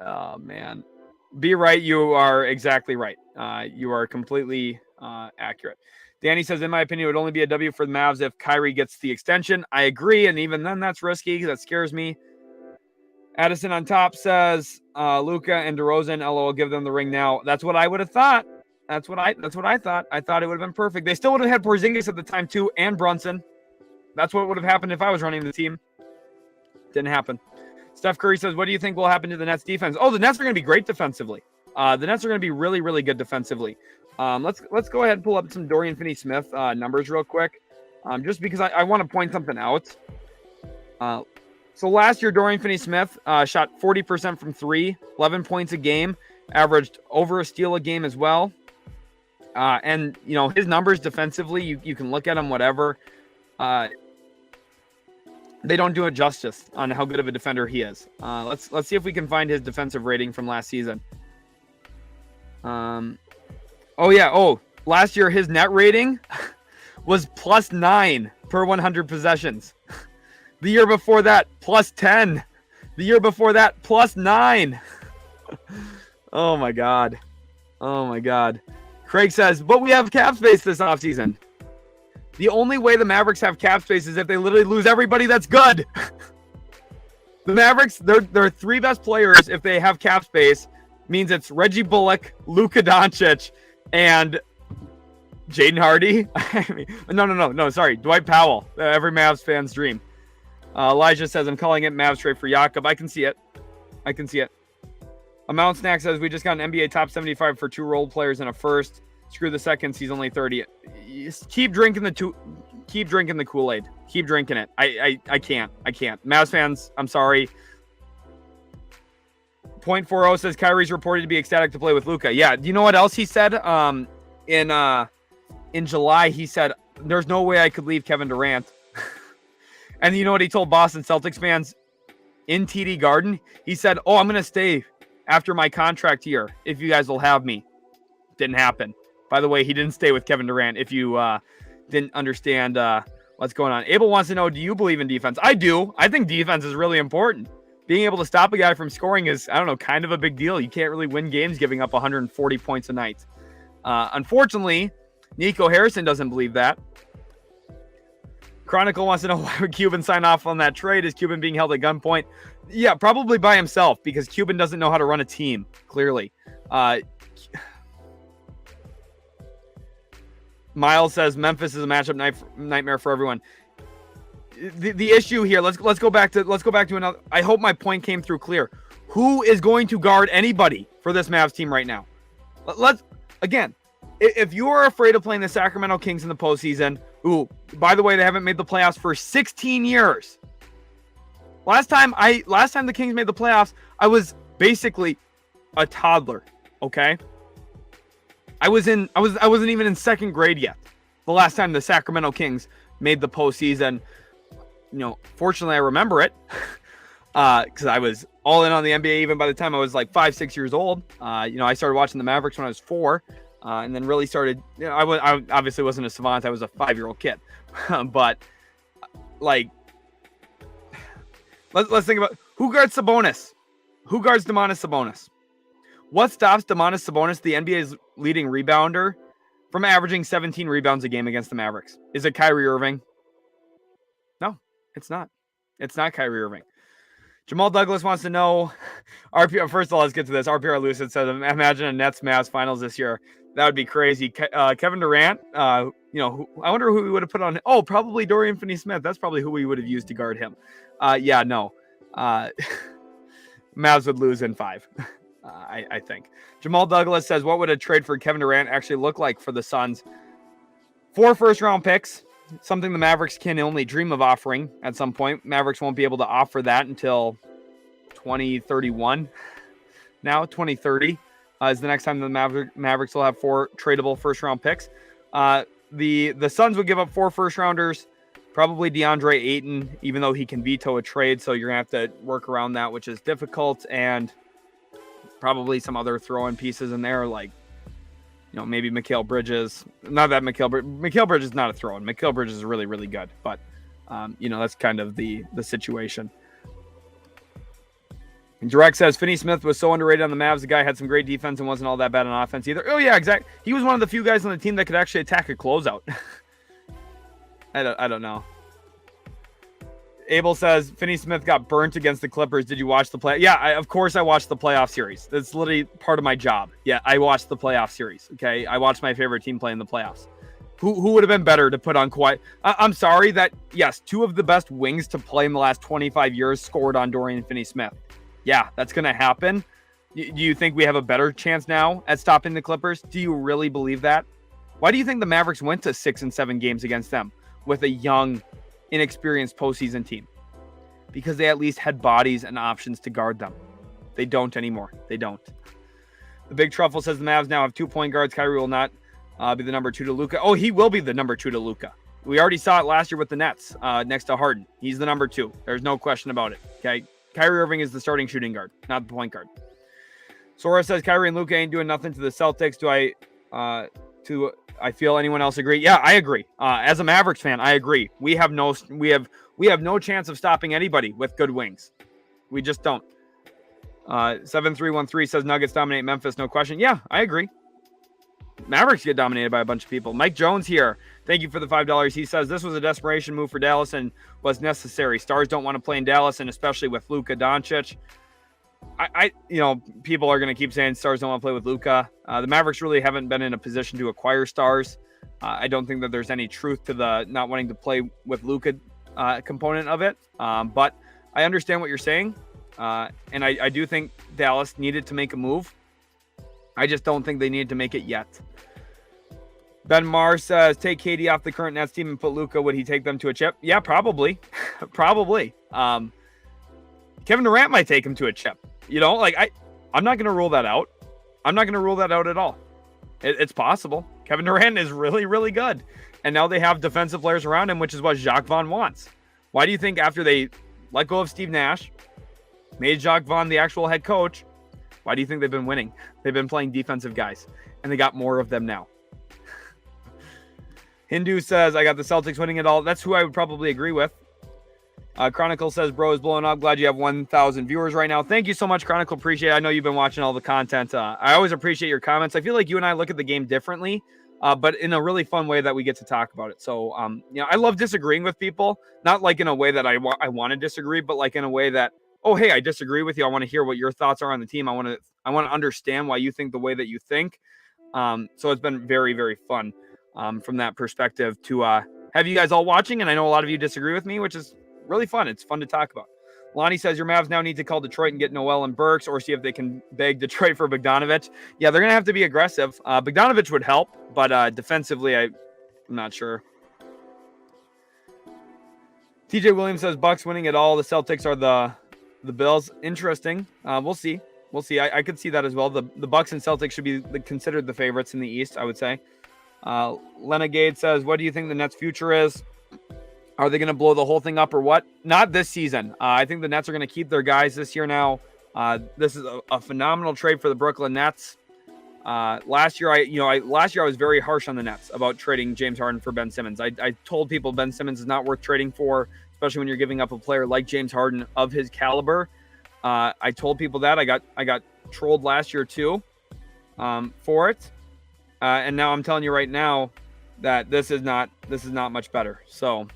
Oh, man. Be right. You are exactly right. You are completely accurate. Danny says, in my opinion, it would only be a W for the Mavs if Kyrie gets the extension. I agree, and even then, that's risky. That scares me. Addison on top says, Luka and DeRozan, LOL, give them the ring now. That's what I would have thought. That's what I thought. I thought it would have been perfect. They still would have had Porzingis at the time, too, and Brunson. That's what would have happened if I was running the team. Didn't happen. Steph Curry says, what do you think will happen to the Nets defense? Oh, the Nets are going to be great defensively. The Nets are going to be really, really good defensively. Let's go ahead and pull up some Dorian Finney-Smith numbers real quick, just because I want to point something out. So last year, Dorian Finney-Smith shot 40% from 3, 11 points a game, averaged over a steal a game as well. And, his numbers defensively, you can look at them, whatever. They don't do it justice on how good of a defender he is. Let's see if we can find his defensive rating from last season. Last year, his net rating was +9 per 100 possessions. The year before that, +10. The year before that, +9. Oh, my God. Craig says, but we have cap space this offseason. The only way the Mavericks have cap space is if they literally lose everybody that's good. The Mavericks, their 3 best players, if they have cap space, means it's Reggie Bullock, Luka Doncic, and Jaden Hardy? No. Sorry. Dwight Powell. Every Mavs fan's dream. Elijah says, I'm calling it Mavs trade for Jakob. I can see it. Amount Snack says, we just got an NBA top 75 for 2 role players and a first. Screw the seconds. He's only 30. Keep drinking the Kool-Aid. Keep drinking it. I can't. Mavs fans, I'm sorry. .40 says Kyrie's reported to be ecstatic to play with Luka. Yeah. Do you know what else he said? In July, he said, there's no way I could leave Kevin Durant. And you know what he told Boston Celtics fans in TD Garden? He said, I'm going to stay after my contract year if you guys will have me. Didn't happen. By the way, he didn't stay with Kevin Durant if you didn't understand what's going on. Abel wants to know, do you believe in defense? I do. I think defense is really important. Being able to stop a guy from scoring is, kind of a big deal. You can't really win games giving up 140 points a night. Unfortunately, Nico Harrison doesn't believe that. Chronicle wants to know, why would Cuban sign off on that trade? Is Cuban being held at gunpoint? Yeah, probably by himself, because Cuban doesn't know how to run a team, clearly. Miles says Memphis is a matchup nightmare for everyone. The issue here, let's go back to another. I hope my point came through clear. Who is going to guard anybody for this Mavs team right now? Again, if you are afraid of playing the Sacramento Kings in the postseason, who, by the way, they haven't made the playoffs for 16 years. Last time the Kings made the playoffs, I was basically a toddler. Okay. I wasn't even in second grade yet. The last time the Sacramento Kings made the postseason. Fortunately, I remember it because I was all in on the NBA even by the time I was like 5-6 years old. I started watching the Mavericks when I was 4, and then really started. I obviously wasn't a savant. I was a 5-year-old kid, but like, let's think about who guards Sabonis. Who guards Domantas Sabonis? What stops Domantas Sabonis, the NBA's leading rebounder, from averaging 17 rebounds a game against the Mavericks? Is it Kyrie Irving? No, it's not. It's not Kyrie Irving. Jamal Douglas wants to know, RPR. First of all, let's get to this. RPR Lucid says, imagine a Nets Mavs finals this year. That would be crazy. Kevin Durant, I wonder who we would have put on. Oh, probably Dorian Finney-Smith. That's probably who we would have used to guard him. No. Mavs would lose in 5. I think. Jamal Douglas says, what would a trade for Kevin Durant actually look like for the Suns? 4 first-round picks, something the Mavericks can only dream of offering at some point. Mavericks won't be able to offer that until 2031. Now, 2030 is the next time the Mavericks will have 4 tradable first-round picks. The Suns would give up 4 first-rounders, probably DeAndre Ayton, even though he can veto a trade, so you're going to have to work around that, which is difficult, and probably some other throw-in pieces in there, like, maybe Mikal Bridges. Not that Mikal Bridges is not a throw-in. Mikal Bridges is really, really good, but, that's kind of the situation. And Direct says, Finney-Smith was so underrated on the Mavs. The guy had some great defense and wasn't all that bad on offense either. Oh, yeah, exactly. He was one of the few guys on the team that could actually attack a closeout. I don't know. Abel says, Finney-Smith got burnt against the Clippers. Did you watch the play? Yeah, of course I watched the playoff series. That's literally part of my job. Yeah, I watched the playoff series, okay? I watched my favorite team play in the playoffs. Who would have been better to put on Kawhi? I'm sorry that, yes, 2 of the best wings to play in the last 25 years scored on Dorian Finney-Smith. Yeah, that's going to happen. Do you think we have a better chance now at stopping the Clippers? Do you really believe that? Why do you think the Mavericks went to 6 and 7 games against them with a young, inexperienced postseason team? Because they at least had bodies and options to guard them. They don't anymore. They don't. The Big Truffle says the Mavs now have 2 point guards. Kyrie will not be the number 2 to Luka. Oh, he will be the number 2 to Luka. We already saw it last year with the Nets next to Harden. He's the number 2. There's no question about it. Okay, Kyrie Irving is the starting shooting guard, not the point guard. Sora says Kyrie and Luka ain't doing nothing to the Celtics. Do I feel anyone else agree? Yeah, I agree. As a Mavericks fan, I agree. We have no chance of stopping anybody with good wings. We just don't. 7313 says Nuggets dominate Memphis, no question. Yeah, I agree. Mavericks get dominated by a bunch of people. Mike Jones here. Thank you for the $5. He says this was a desperation move for Dallas and was necessary. Stars don't want to play in Dallas, and especially with Luka Doncic. People are going to keep saying stars don't want to play with Luka. The Mavericks really haven't been in a position to acquire stars. I don't think that there's any truth to the not wanting to play with Luka component of it. But I understand what you're saying. And I do think Dallas needed to make a move. I just don't think they needed to make it yet. Ben Marr says, take KD off the current Nets team and put Luka. Would he take them to a chip? Yeah, probably. Probably. Kevin Durant might take him to a chip. I'm not going to rule that out. I'm not going to rule that out at all. It's possible. Kevin Durant is really, really good. And now they have defensive players around him, which is what Jacques Vaughn wants. Why do you think after they let go of Steve Nash, made Jacques Vaughn the actual head coach, why do you think they've been winning? They've been playing defensive guys, and they got more of them now. Hindu says, I got the Celtics winning it all. That's who I would probably agree with. Chronicle says, bro is blowing up. Glad you have 1,000 viewers right now. Thank you so much, Chronicle. Appreciate it. I know you've been watching all the content. I always appreciate your comments. I feel like you and I look at the game differently, but in a really fun way that we get to talk about it. So, I love disagreeing with people, not like in a way that I want to disagree, but like in a way that, oh, hey, I disagree with you. I want to hear what your thoughts are on the team. I want to understand why you think the way that you think. So it's been very, very fun from that perspective to have you guys all watching. And I know a lot of you disagree with me, which is really fun. It's fun to talk about. Lonnie says your Mavs now need to call Detroit and get Noel and Burks, or see if they can beg Detroit for Bogdanovich. Yeah, they're going to have to be aggressive. Bogdanovich would help, but defensively, I'm not sure. TJ Williams says Bucks winning it all. The Celtics are the Bills. Interesting. We'll see. I could see that as well. The Bucks and Celtics should be considered the favorites in the East, I would say. Lenegade says, what do you think the Nets' future is? Are they going to blow the whole thing up or what? Not this season. I think the Nets are going to keep their guys this year now. This is a phenomenal trade for the Brooklyn Nets. Last year I was very harsh on the Nets about trading James Harden for Ben Simmons. I told people Ben Simmons is not worth trading for, especially when you're giving up a player like James Harden of his caliber. I told people that. I got trolled last year too for it. And now I'm telling you right now that this is not much better. So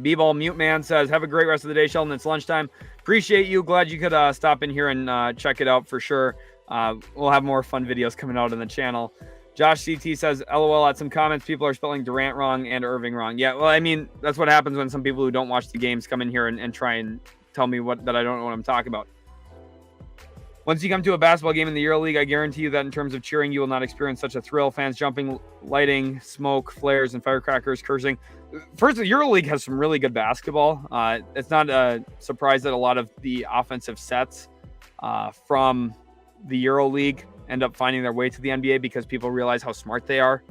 B-Ball Mute Man says, have a great rest of the day, Sheldon. It's lunchtime. Appreciate you. Glad you could stop in here and check it out for sure. We'll have more fun videos coming out on the channel. Josh CT says, LOL at some comments. People are spelling Durant wrong and Irving wrong. Yeah, well, I mean, that's what happens when some people who don't watch the games come in here and try and tell me that I don't know what I'm talking about. Once you come to a basketball game in the EuroLeague, I guarantee you that in terms of cheering, you will not experience such a thrill. Fans jumping, lighting, smoke, flares, and firecrackers, cursing. First, the EuroLeague has some really good basketball. It's not a surprise that a lot of the offensive sets from the EuroLeague end up finding their way to the NBA because people realize how smart they are.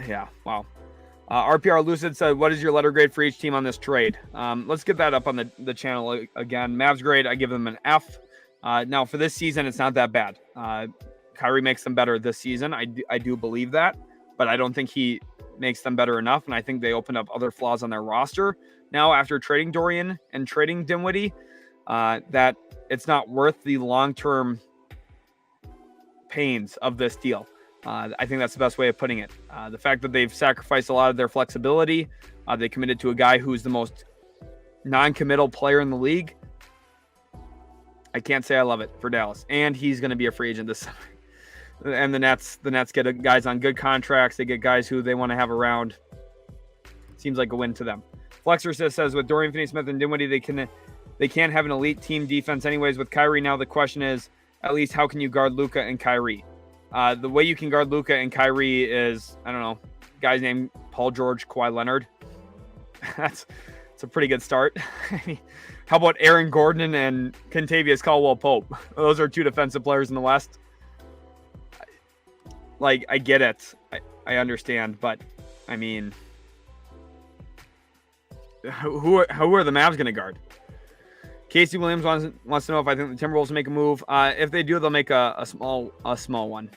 Yeah, wow. RPR Lucid said, what is your letter grade for each team on this trade? Let's get that up on the channel again. Mavs grade, I give them an F. Now, for this season, it's not that bad. Kyrie makes them better this season. I do believe that, but I don't think he makes them better enough, and I think they opened up other flaws on their roster. Now, after trading Dorian and trading Dinwiddie, that it's not worth the long-term pains of this deal. I think that's the best way of putting it. The fact that they've sacrificed a lot of their flexibility, they committed to a guy who's the most non-committal player in the league. I can't say I love it for Dallas, and he's going to be a free agent this summer. And the Nets get guys on good contracts. They get guys who they want to have around. Seems like a win to them. Flexer says with Dorian Finney-Smith and Dinwiddie, they can't have an elite team defense anyways. With Kyrie now, the question is, at least how can you guard Luka and Kyrie? The way you can guard Luka and Kyrie is, I don't know, guys named Paul George, Kawhi Leonard. It's a pretty good start. How about Aaron Gordon and Kentavious Caldwell-Pope? Those are two defensive players in the West. Like, I get it. I understand, but I mean, who are the Mavs going to guard? Casey Williams wants to know if I think the Timberwolves will make a move. If they do, they'll make a small one.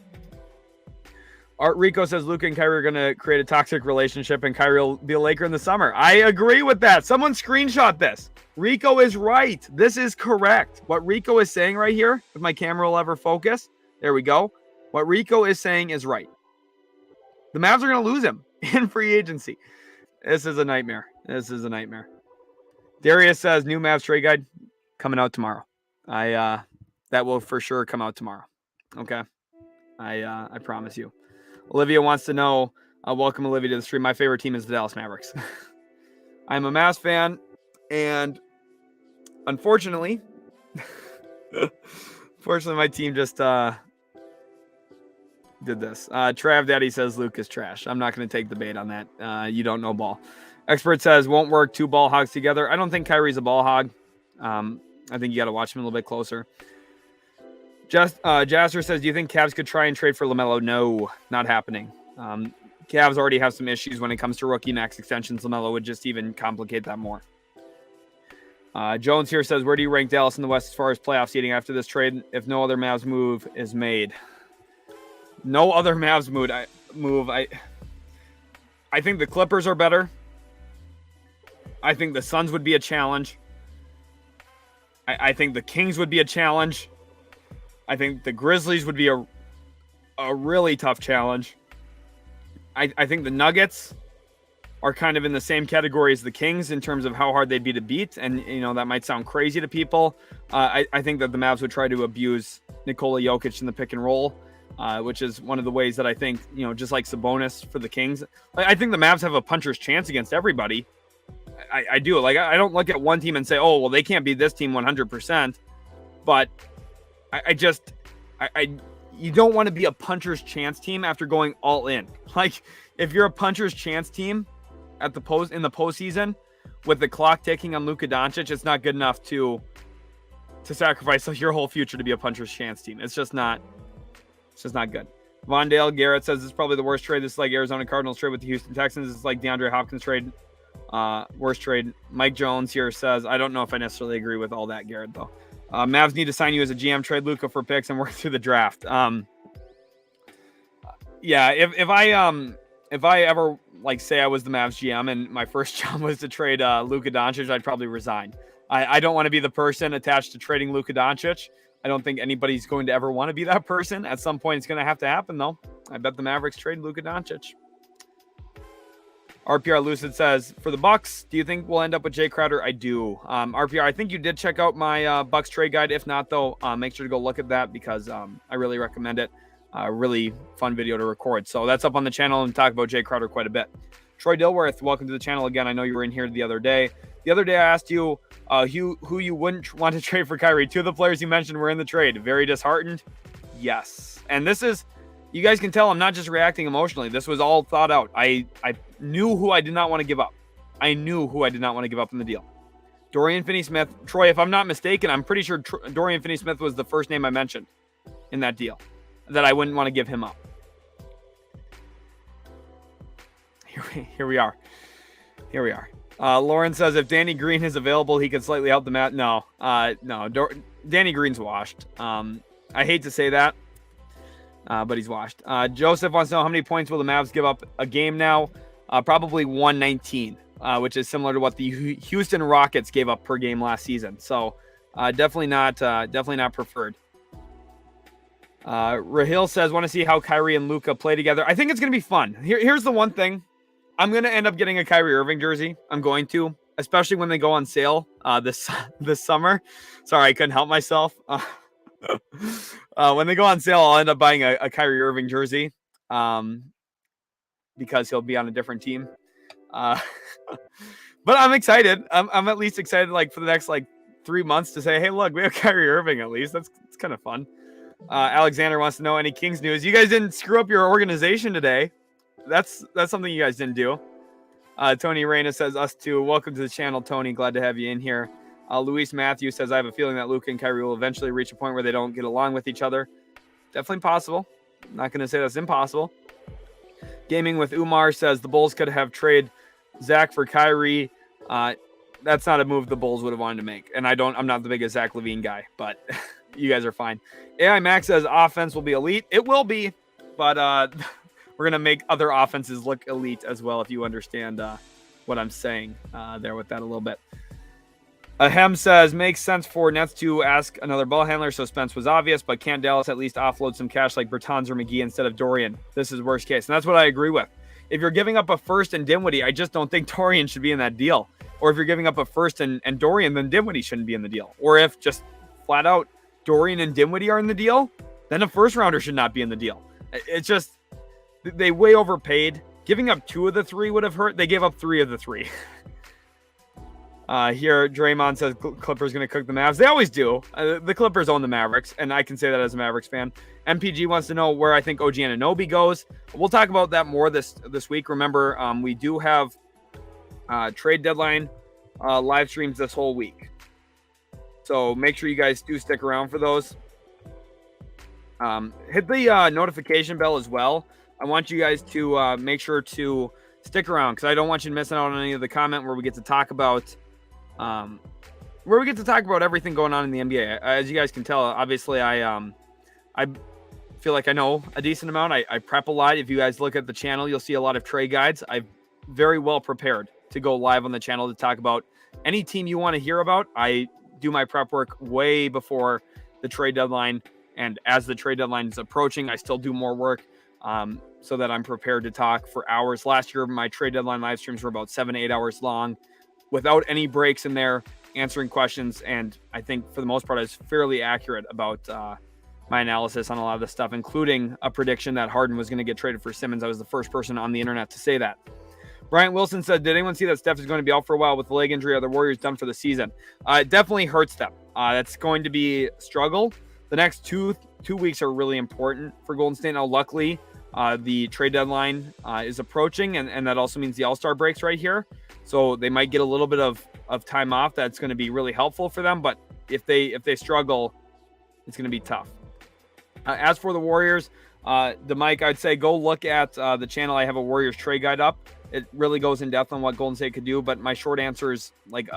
Art Rico says Luka and Kyrie are going to create a toxic relationship and Kyrie will be a Laker in the summer. I agree with that. Someone screenshot this. Rico is right. This is correct. What Rico is saying right here, if my camera will ever focus, there we go. What Rico is saying is right. The Mavs are going to lose him in free agency. This is a nightmare. Darius says new Mavs trade guide coming out tomorrow. That will for sure come out tomorrow. Okay. I promise you. Olivia wants to know, welcome Olivia to the stream. My favorite team is the Dallas Mavericks. I'm a Mavs fan, and unfortunately, my team just did this. Trav Daddy says Luke is trash. I'm not going to take the bait on that. You don't know ball. Expert says won't work 2 ball hogs together. I don't think Kyrie's a ball hog. I think you got to watch him a little bit closer. Jasper says, do you think Cavs could try and trade for LaMelo? No, not happening. Cavs already have some issues when it comes to rookie max extensions. LaMelo would just even complicate that more. Jones here says, where do you rank Dallas in the West as far as playoff seeding after this trade if no other Mavs move is made? No other Mavs move. I think the Clippers are better. I think the Suns would be a challenge. I think the Kings would be a challenge. I think the Grizzlies would be a really tough challenge. I think the Nuggets are kind of in the same category as the Kings in terms of how hard they'd be to beat. And, that might sound crazy to people. I think that the Mavs would try to abuse Nikola Jokic in the pick and roll, which is one of the ways that I think, just like Sabonis for the Kings. I think the Mavs have a puncher's chance against everybody. I do. I don't look at one team and say, oh, well, they can't beat this team 100%. But you don't want to be a puncher's chance team after going all in. If you're a puncher's chance team in the postseason with the clock ticking on Luka Doncic, it's not good enough to sacrifice your whole future to be a puncher's chance team. It's just not good. Vondale Garrett says it's probably the worst trade. This is like Arizona Cardinals trade with the Houston Texans. It's like DeAndre Hopkins trade. Worst trade. Mike Jones here says, I don't know if I necessarily agree with all that, Garrett, though. Mavs need to sign you as a GM, trade Luka for picks, and work through the draft. Yeah, if I ever say I was the Mavs GM and my first job was to trade Luka Doncic, I'd probably resign. I don't want to be the person attached to trading Luka Doncic. I don't think anybody's going to ever want to be that person. At some point, it's going to have to happen, though. I bet the Mavericks trade Luka Doncic. RPR Lucid says, for the Bucks, do you think we'll end up with Jay Crowder? I do. RPR, I think you did check out my Bucks trade guide. If not, though, make sure to go look at that because I really recommend it. Really fun video to record. So that's up on the channel and talk about Jay Crowder quite a bit. Troy Dilworth, welcome to the channel again. I know you were in here the other day. The other day I asked you who you wouldn't want to trade for Kyrie. 2 of the players you mentioned were in the trade. Very disheartened? Yes. And this is, you guys can tell I'm not just reacting emotionally. This was all thought out. I knew who I did not want to give up. I knew who I did not want to give up in the deal. Dorian Finney-Smith. Troy, if I'm not mistaken, I'm pretty sure Dorian Finney-Smith was the first name I mentioned in that deal that I wouldn't want to give him up. Here we are. Lauren says if Danny Green is available, he could slightly help the Mavs. No. Danny Green's washed. I hate to say that, but he's washed. Joseph wants to know how many points will the Mavs give up a game now? Probably 119, which is similar to what the Houston Rockets gave up per game last season. So definitely not preferred. Rahil says, want to see how Kyrie and Luka play together. I think it's going to be fun. Here's the one thing. I'm going to end up getting a Kyrie Irving jersey. I'm going to, especially when they go on sale this summer. Sorry, I couldn't help myself. When they go on sale, I'll end up buying a Kyrie Irving jersey because he'll be on a different team. But I'm excited. I'm at least excited for the next 3 months to say, hey, look, we have Kyrie Irving at least. It's kind of fun. Alexander wants to know any Kings news. You guys didn't screw up your organization today. That's something you guys didn't do. Tony Reyna says, us too. Welcome to the channel, Tony. Glad to have you in here. Luis Matthews says, I have a feeling that Luka and Kyrie will eventually reach a point where they don't get along with each other. Definitely possible. I'm not going to say that's impossible. Gaming with Umar says the Bulls could have traded Zach for Kyrie. That's not a move the Bulls would have wanted to make. And I'm not the biggest Zach LaVine guy, but you guys are fine. AI Max says offense will be elite. It will be, but we're going to make other offenses look elite as well, if you understand what I'm saying there with that a little bit. Ahem says, makes sense for Nets to ask another ball handler, so Spence was obvious, but can't Dallas at least offload some cash like Bertans or McGee instead of Dorian? This is worst case. And that's what I agree with. If you're giving up a first and Dinwiddie, I just don't think Dorian should be in that deal. Or if you're giving up a first and Dorian, then Dinwiddie shouldn't be in the deal. Or if just flat out Dorian and Dinwiddie are in the deal, then a first rounder should not be in the deal. It's just, they way overpaid. Giving up 2 of the 3 would have hurt. They gave up 3 of the 3. Here, Draymond says Clippers going to cook the Mavs. They always do. The Clippers own the Mavericks, and I can say that as a Mavericks fan. MPG wants to know where I think OG Anunoby goes. We'll talk about that more this week. Remember, we do have trade deadline live streams this whole week. So make sure you guys do stick around for those. Hit the notification bell as well. I want you guys to make sure to stick around because I don't want you to miss out on any of the comment where we get to talk about everything going on in the NBA. As you guys can tell, obviously I feel like I know a decent amount. I prep a lot. If you guys look at the channel, you'll see a lot of trade guides. I'm very well prepared to go live on the channel to talk about any team you want to hear about. I do my prep work way before the trade deadline. And as the trade deadline is approaching, I still do more work so that I'm prepared to talk for hours. Last year, my trade deadline live streams were about 7 to 8 hours long without any breaks in there, answering questions. And I think for the most part, I was fairly accurate about my analysis on a lot of this stuff, including a prediction that Harden was going to get traded for Simmons. I was the first person on the internet to say that. Bryant Wilson said, did anyone see that Steph is going to be out for a while with the leg injury? Are the Warriors done for the season? It definitely hurts them. That's going to be a struggle. The next two weeks are really important for Golden State. Now, luckily, the trade deadline is approaching, and that also means the All-Star breaks right here. So they might get a little bit of time off. That's going to be really helpful for them. But if they struggle, it's going to be tough. As for the Warriors, Mike, I'd say go look at the channel. I have a Warriors trade guide up. It really goes in depth on what Golden State could do. But my short answer is like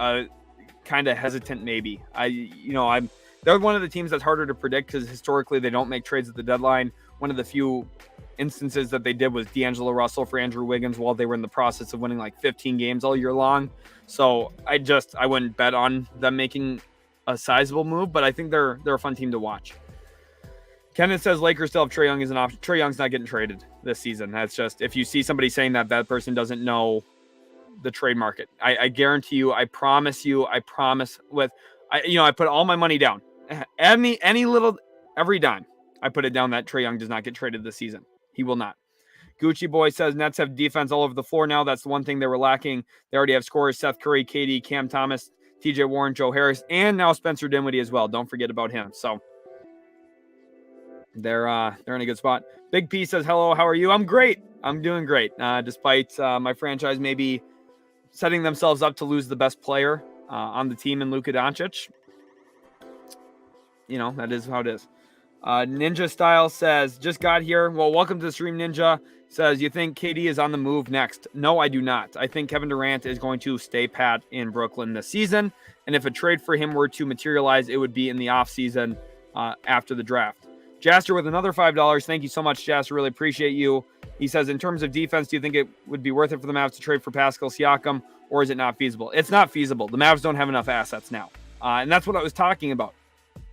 kind of hesitant maybe. They're one of the teams that's harder to predict because historically they don't make trades at the deadline. One of the few instances that they did was D'Angelo Russell for Andrew Wiggins while they were in the process of winning like 15 games all year long. So I wouldn't bet on them making a sizable move, but I think they're a fun team to watch. Kenneth says Lakers still have Trae Young as an option. Trae Young's not getting traded this season. That's just, if you see somebody saying that person doesn't know the trade market. I guarantee you, I promise I put all my money down. Every dime, I put it down that Trae Young does not get traded this season. He will not. Gucci Boy says Nets have defense all over the floor now. That's the one thing they were lacking. They already have scorers: Seth Curry, KD, Cam Thomas, TJ Warren, Joe Harris, and now Spencer Dinwiddie as well. Don't forget about him. So they're in a good spot. Big P says, hello, how are you? I'm great. I'm doing great. Despite my franchise maybe setting themselves up to lose the best player on the team in Luka Doncic. That is how it is. Ninja Style says, just got here. Well, welcome to the stream, Ninja. Says, you think KD is on the move next? No, I do not. I think Kevin Durant is going to stay pat in Brooklyn this season. And if a trade for him were to materialize, it would be in the offseason after the draft. Jaster with another $5. Thank you so much, Jaster. Really appreciate you. He says, in terms of defense, do you think it would be worth it for the Mavs to trade for Pascal Siakam, or is it not feasible? It's not feasible. The Mavs don't have enough assets now. And that's what I was talking about.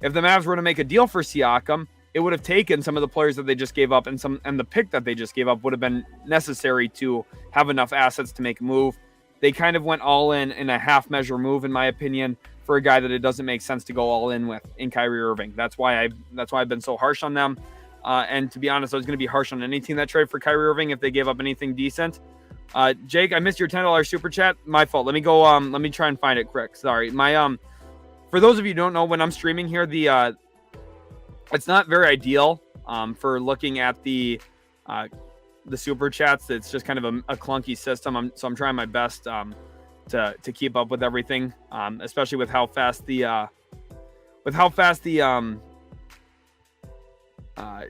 If the Mavs were to make a deal for Siakam, it would have taken some of the players that they just gave up and the pick that they just gave up would have been necessary to have enough assets to make a move. They kind of went all in a half measure move, in my opinion, for a guy that it doesn't make sense to go all in with in Kyrie Irving. That's why I've been so harsh on them. And to be honest, I was going to be harsh on any team that traded for Kyrie Irving if they gave up anything decent. Jake, I missed your $10 super chat. My fault. Let me go. Let me try and find it quick. Sorry. For those of you who don't know, when I'm streaming here, it's not very ideal for looking at the super chats. It's just kind of a clunky system. So I'm trying my best to keep up with everything, especially with how fast the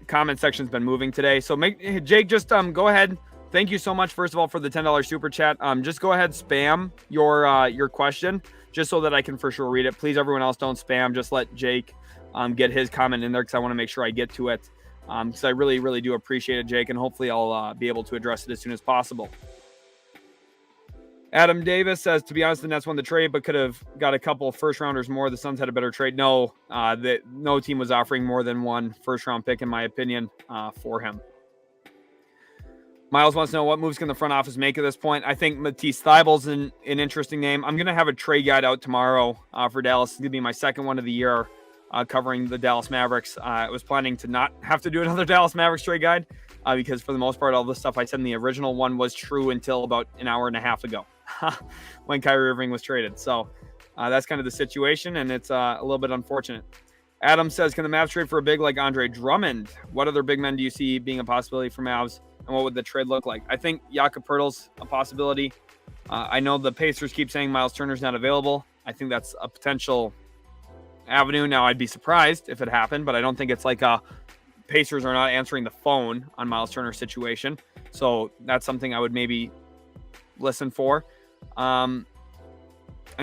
comment section's been moving today. So Jake, just go ahead. Thank you so much, first of all, for the $10 super chat. Just go ahead, spam your question, just so that I can for sure read it. Please, everyone else, don't spam. Just let Jake get his comment in there because I want to make sure I get to it. Because I really, really do appreciate it, Jake, and hopefully I'll be able to address it as soon as possible. Adam Davis says, to be honest, the Nets won the trade, but could have got a couple of first-rounders more. The Suns had a better trade. No, no team was offering more than one first-round pick, in my opinion, for him. Miles wants to know, what moves can the front office make at this point? I think Matisse Thybulle's an interesting name. I'm going to have a trade guide out tomorrow for Dallas. It's going to be my second one of the year. covering the Dallas Mavericks. I was planning to not have to do another Dallas Mavericks trade guide because for the most part, all the stuff I said in the original one was true until about an hour and a half ago when Kyrie Irving was traded. So that's kind of the situation, and it's a little bit unfortunate. Adam says, can the Mavs trade for a big like Andre Drummond? What other big men do you see being a possibility for Mavs, and what would the trade look like? I think Jakob Poeltl's a possibility. I know the Pacers keep saying Miles Turner's not available. I think that's a potential avenue. Now, I'd be surprised if it happened, but I don't think it's like Pacers are not answering the phone on Miles Turner's situation. So that's something I would maybe listen for. I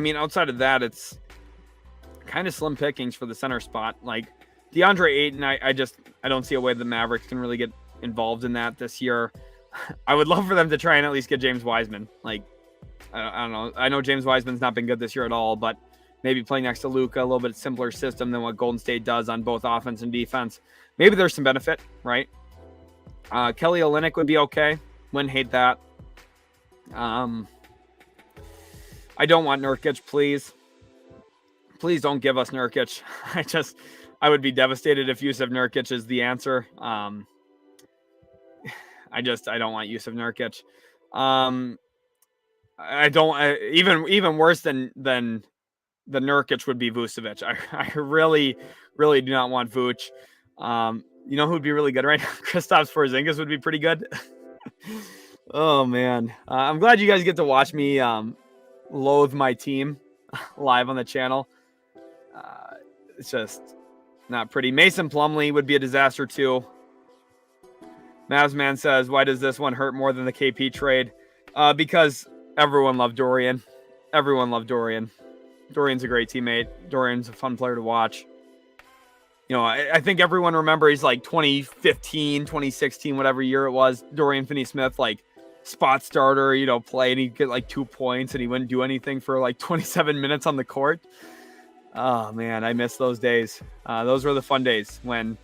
mean, outside of that, it's kind of slim pickings for the center spot. Like DeAndre Ayton, I don't see a way the Mavericks can really get involved in that this year. I would love for them to try and at least get James Wiseman. Like, I don't know. I know James Wiseman's not been good this year at all, but maybe playing next to Luka, a little bit simpler system than what Golden State does on both offense and defense. Maybe there's some benefit, right? Kelly Olynyk would be okay. Wouldn't hate that. I don't want Nurkic, please. Please don't give us Nurkic. I would be devastated if Yusuf Nurkic is the answer. I don't want Yusuf Nurkic. Even worse than the Nurkic would be Vucevic. I really, really do not want Vuce. You know who would be really good right now? Kristaps Porzingis would be pretty good. Oh man, I'm glad you guys get to watch me loathe my team live on the channel. It's just not pretty. Mason Plumlee would be a disaster too. Mavs Man says, why does this one hurt more than the KP trade? Because everyone loved Dorian. Everyone loved Dorian. Dorian's a great teammate. Dorian's a fun player to watch. You know, I think everyone remembers like 2015, 2016, whatever year it was, Dorian Finney-Smith, like spot starter, you know, play, and he'd get like 2 points and he wouldn't do anything for like 27 minutes on the court. Oh man, I miss those days. Those were the fun days when, you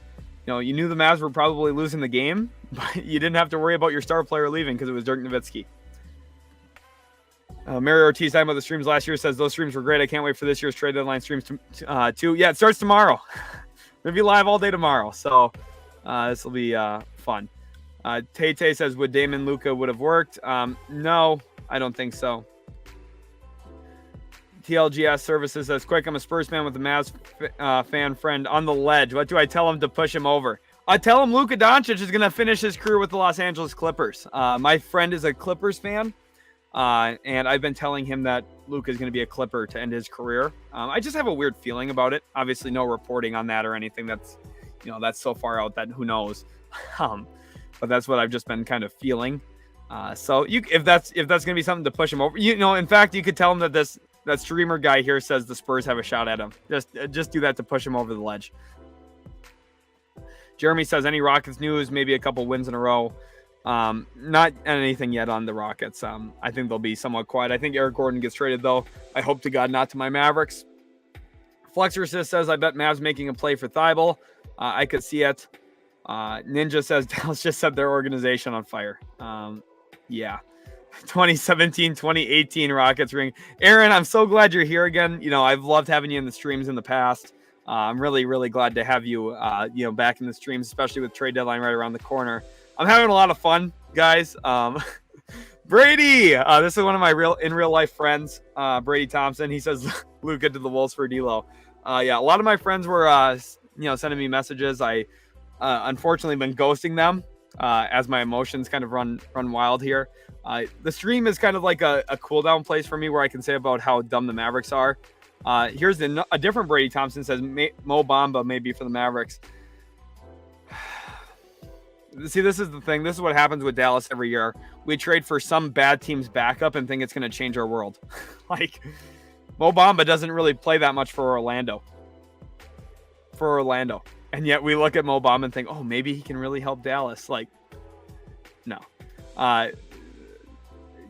know, you knew the Mavs were probably losing the game, but you didn't have to worry about your star player leaving because it was Dirk Nowitzki. Mary Ortiz, talking about the streams last year, says those streams were great. I can't way for this year's trade deadline streams too. Yeah, it starts tomorrow. We'll be live all day tomorrow, so this will be fun. Tay says, would Damon Luka would have worked? No, I don't think so. TLGS Services says, quick, I'm a Spurs fan with a Mavs fan friend on the ledge. What do I tell him to push him over? I tell him Luka Doncic is going to finish his career with the Los Angeles Clippers. My friend is a Clippers fan, and I've been telling him that Luka is going to be a Clipper to end his career. I just have a weird feeling about it. Obviously, no reporting on that or anything. That's so far out that who knows. But that's what I've just been kind of feeling. So if that's going to be something to push him over, in fact, you could tell him that that streamer guy here says the Spurs have a shot at him. Just do that to push him over the ledge. Jeremy says, any Rockets news? Maybe a couple wins in a row. Not anything yet on the Rockets. I think they'll be somewhat quiet. I think Eric Gordon gets traded, though. I hope to God not to my Mavericks. Flexorcist says, I bet Mavs making a play for Thibault. I could see it. Ninja says, Dallas just set their organization on fire. Yeah. 2017, 2018 Rockets ring. Aaron, I'm so glad you're here again. I've loved having you in the streams in the past. I'm really, really glad to have you, back in the streams, especially with trade deadline right around the corner. I'm having a lot of fun, guys. Brady, this is one of my real life friends, Brady Thompson. He says, Luka to the Wolves for D'Lo. Yeah, a lot of my friends were, sending me messages. I unfortunately been ghosting them as my emotions kind of run wild here. The stream is kind of like a cool down place for me where I can say about how dumb the Mavericks are. Here's a different Brady Thompson says Mo Bamba maybe for the Mavericks. See, this is the thing. This is what happens with Dallas every year. We trade for some bad team's backup and think it's going to change our world. Like, Mo Bamba doesn't really play that much for Orlando. And yet we look at Mo Bamba and think, oh, maybe he can really help Dallas. Like, no.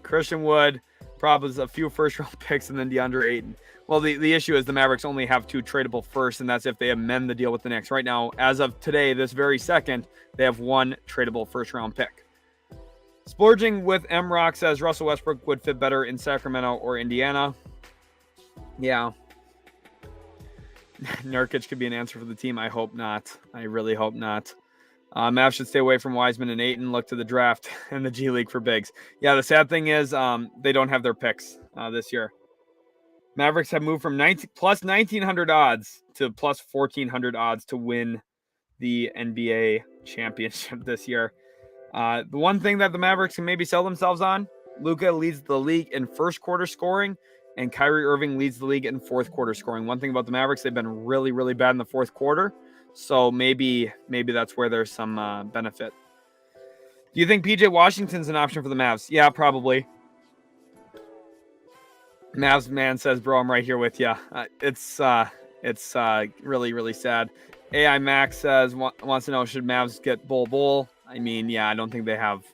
Christian Wood, probably a few first-round picks, and then DeAndre Ayton. Well, the issue is the Mavericks only have 2 tradable firsts, and that's if they amend the deal with the Knicks. Right now, as of today, this very second, they have 1 tradable first-round pick. Splurging with M-Rock says Russell Westbrook would fit better in Sacramento or Indiana. Yeah. Nurkic could be an answer for the team. I hope not. I really hope not. Mavs should stay away from Wiseman and Ayton. Look to the draft and the G League for bigs. Yeah, the sad thing is they don't have their picks this year. Mavericks have moved from plus 1,900 odds to plus 1,400 odds to win the NBA championship this year. The one thing that the Mavericks can maybe sell themselves on, Luka leads the league in first quarter scoring, and Kyrie Irving leads the league in fourth quarter scoring. One thing about the Mavericks, they've been really, really bad in the fourth quarter. So maybe that's where there's some benefit. Do you think PJ Washington's an option for the Mavs? Yeah, probably. Mavs man says, bro, I'm right here with you. It's really, really sad. AI Max says, wants to know, should Mavs get Bull? I mean, yeah, I don't think they have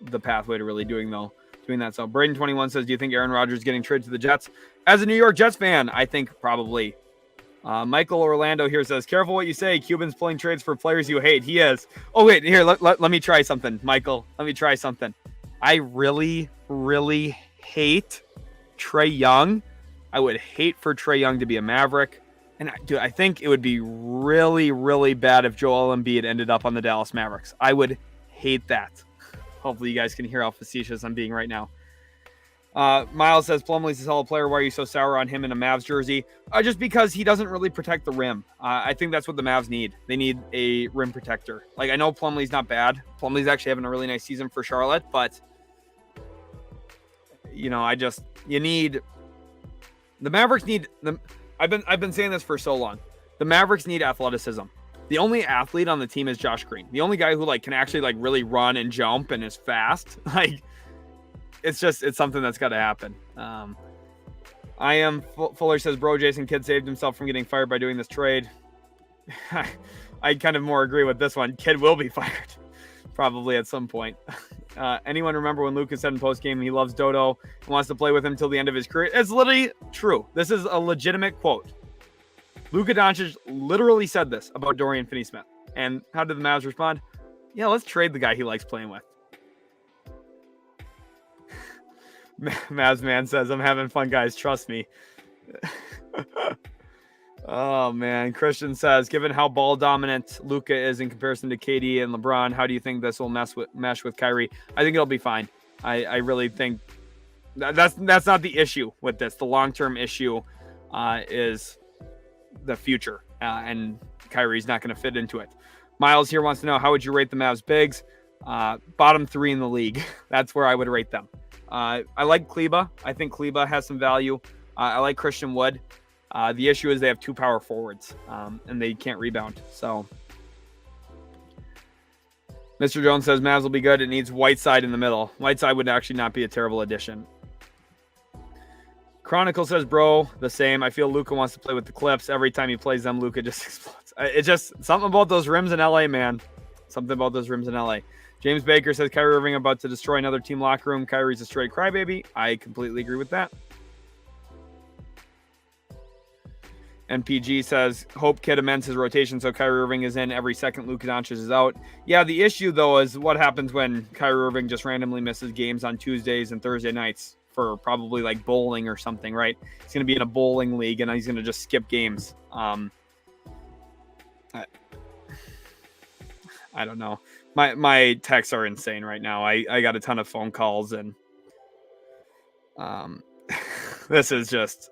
the pathway to really doing that. So Braden21 says, do you think Aaron Rodgers is getting traded to the Jets? As a New York Jets fan, I think probably. Michael Orlando here says, careful what you say. Cuban's pulling trades for players you hate. He is. Oh, wait, here, let me try something, Michael. Let me try something. I really, really hate Trae Young. I would hate for Trae Young to be a Maverick. And dude, I think it would be really, really bad if Joel Embiid ended up on the Dallas Mavericks. I would hate that. Hopefully you guys can hear how facetious I'm being right now. Miles says, Plumlee's a solid player. Why are you so sour on him in a Mavs jersey? Just because he doesn't really protect the rim. I think that's what the Mavs need. They need a rim protector. Like, I know Plumlee's not bad. Plumlee's actually having a really nice season for Charlotte, but the Mavericks need them. I've been saying this for so long. The Mavericks need athleticism. The only athlete on the team is Josh Green. The only guy who can actually really run and jump and is fast. It's something that's got to happen. I am Fuller says, bro, Jason Kidd saved himself from getting fired by doing this trade. I kind of more agree with this one. Kidd will be fired probably at some point. Anyone remember when Luka said in postgame he loves Dodo and wants to play with him till the end of his career? It's literally true. This is a legitimate quote. Luka Doncic literally said this about Dorian Finney-Smith. And how did the Mavs respond? Yeah, let's trade the guy he likes playing with. Mavs man says, I'm having fun, guys. Trust me. Oh, man. Christian says, given how ball dominant Luka is in comparison to KD and LeBron, how do you think this will mesh with Kyrie? I think it'll be fine. I really think that's not the issue with this. The long-term issue is the future, and Kyrie's not going to fit into it. Miles here wants to know, how would you rate the Mavs bigs? Bottom 3 in the league. That's where I would rate them. I like Kleba. I think Kleba has some value. I like Christian Wood. The issue is they have 2 power forwards, and they can't rebound. So, Mr. Jones says Mavs will be good. It needs Whiteside in the middle. Whiteside would actually not be a terrible addition. Chronicle says, bro, the same. I feel Luka wants to play with the Clips. Every time he plays them, Luka just explodes. It's just something about those rims in LA, man. Something about those rims in LA. James Baker says, Kyrie Irving about to destroy another team locker room. Kyrie's a straight crybaby. I completely agree with that. MPG says, hope Kidd amends his rotation so Kyrie Irving is in every second Luka Doncic is out. Yeah, the issue, though, is what happens when Kyrie Irving just randomly misses games on Tuesdays and Thursday nights for probably bowling or something, right? He's going to be in a bowling league, and he's going to just skip games. I don't know. My texts are insane right now. I got a ton of phone calls, and this is just...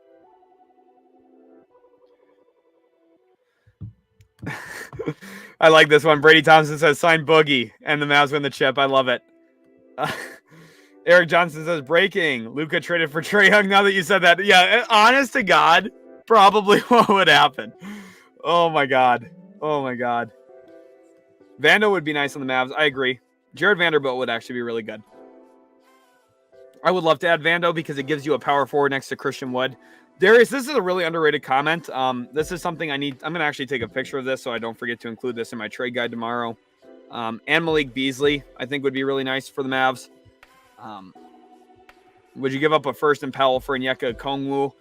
I like this one. Brady Thompson says, sign Boogie, and the Mavs win the chip. I love it. Eric Johnson says, breaking. Luka traded for Trae Young. Now that you said that, yeah, honest to God, probably what would happen. Oh my God. Vando would be nice on the Mavs. I agree. Jared Vanderbilt would actually be really good. I would love to add Vando because it gives you a power forward next to Christian Wood. Darius, this is a really underrated comment. This is something I need. I'm going to actually take a picture of this so I don't forget to include this in my trade guide tomorrow. And Malik Beasley, I think, would be really nice for the Mavs. Would you give up a first and Powell for Onyeka Okongwu?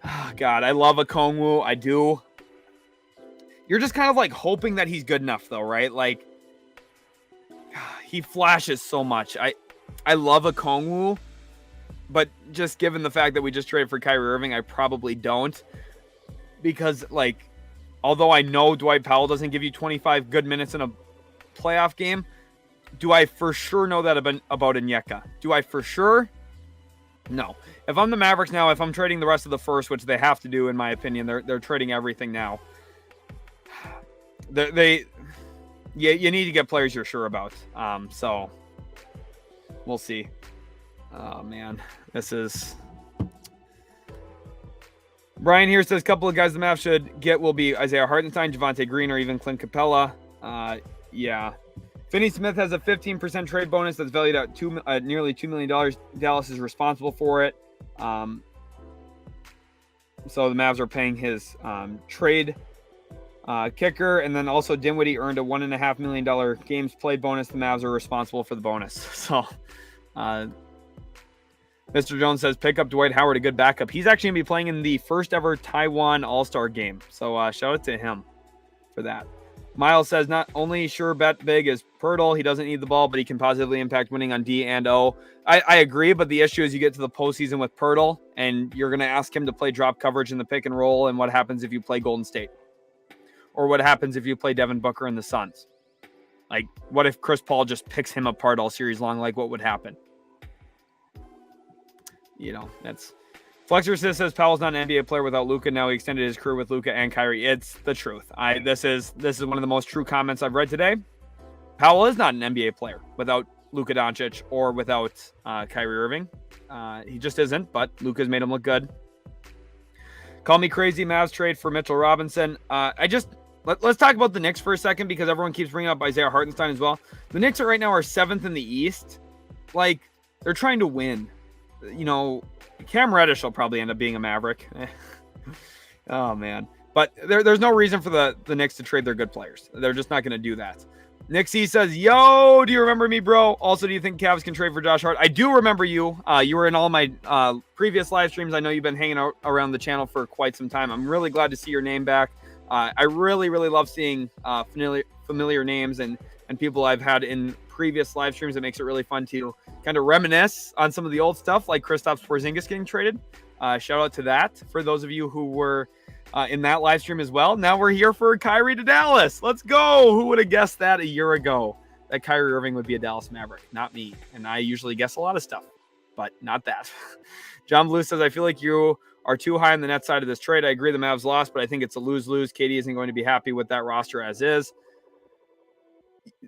Oh, God, I love Okongwu. I do. You're just kind of hoping that he's good enough, though, right? He flashes so much. I love Okongwu. But just given the fact that we just traded for Kyrie Irving, I probably don't. because, like, although I know Dwight Powell doesn't give you 25 good minutes in a playoff game, do I for sure know that about Onyeka? Do I for sure? No. If I'm the Mavericks now, if I'm trading the rest of the first, which they have to do, in my opinion, they're trading everything now. You need to get players you're sure about. So we'll see. Oh man, this is. Brian here says a couple of guys the Mavs should get will be Isaiah Hartenstein, Javonte Green, or even Clint Capella. Yeah. Finney-Smith has a 15% trade bonus that's valued at nearly $2 million. Dallas is responsible for it. So the Mavs are paying his trade kicker. And then also Dinwiddie earned a $1.5 million games played bonus. The Mavs are responsible for the bonus. So Mr. Jones says, pick up Dwight Howard, a good backup. He's actually going to be playing in the first ever Taiwan All-Star game. So shout out to him for that. Miles says, not only sure bet big is Pirtle, he doesn't need the ball, but he can positively impact winning on D and O. I agree, but the issue is you get to the postseason with Pirtle, and you're going to ask him to play drop coverage in the pick and roll, and what happens if you play Golden State? Or what happens if you play Devin Booker and the Suns? Like, what if Chris Paul just picks him apart all series long? Like, what would happen? You know, that's... Flexer says Powell's not an NBA player without Luka. Now he extended his career with Luka and Kyrie. It's the truth. This is one of the most true comments I've read today. Powell is not an NBA player without Luka Doncic or without Kyrie Irving. He just isn't, but Luka's made him look good. Call me crazy, Mavs trade for Mitchell Robinson. Let's talk about the Knicks for a second, because everyone keeps bringing up Isaiah Hartenstein as well. The Knicks right now are 7th in the East. Like, they're trying to win. You know, Cam Reddish will probably end up being a Maverick. Oh, man. But there's no reason for the Knicks to trade their good players. They're just not going to do that. Nick C says, yo, do you remember me, bro? Also, do you think Cavs can trade for Josh Hart? I do remember you. You were in all my previous live streams. I know you've been hanging out around the channel for quite some time. I'm really glad to see your name back. I really, really love seeing familiar names and people I've had in previous live streams. It makes it really fun to kind of reminisce on some of the old stuff, like Kristaps Porzingis getting traded. Shout out to that for those of you who were in that live stream as well. Now we're here for Kyrie to Dallas. Let's go. Who would have guessed that a year ago, that Kyrie Irving would be a Dallas Maverick? Not me. And I usually guess a lot of stuff, but not that. John Blue says, I feel like you are too high on the net side of this trade. I agree the Mavs lost, but I think it's a lose-lose. KD isn't going to be happy with that roster as is.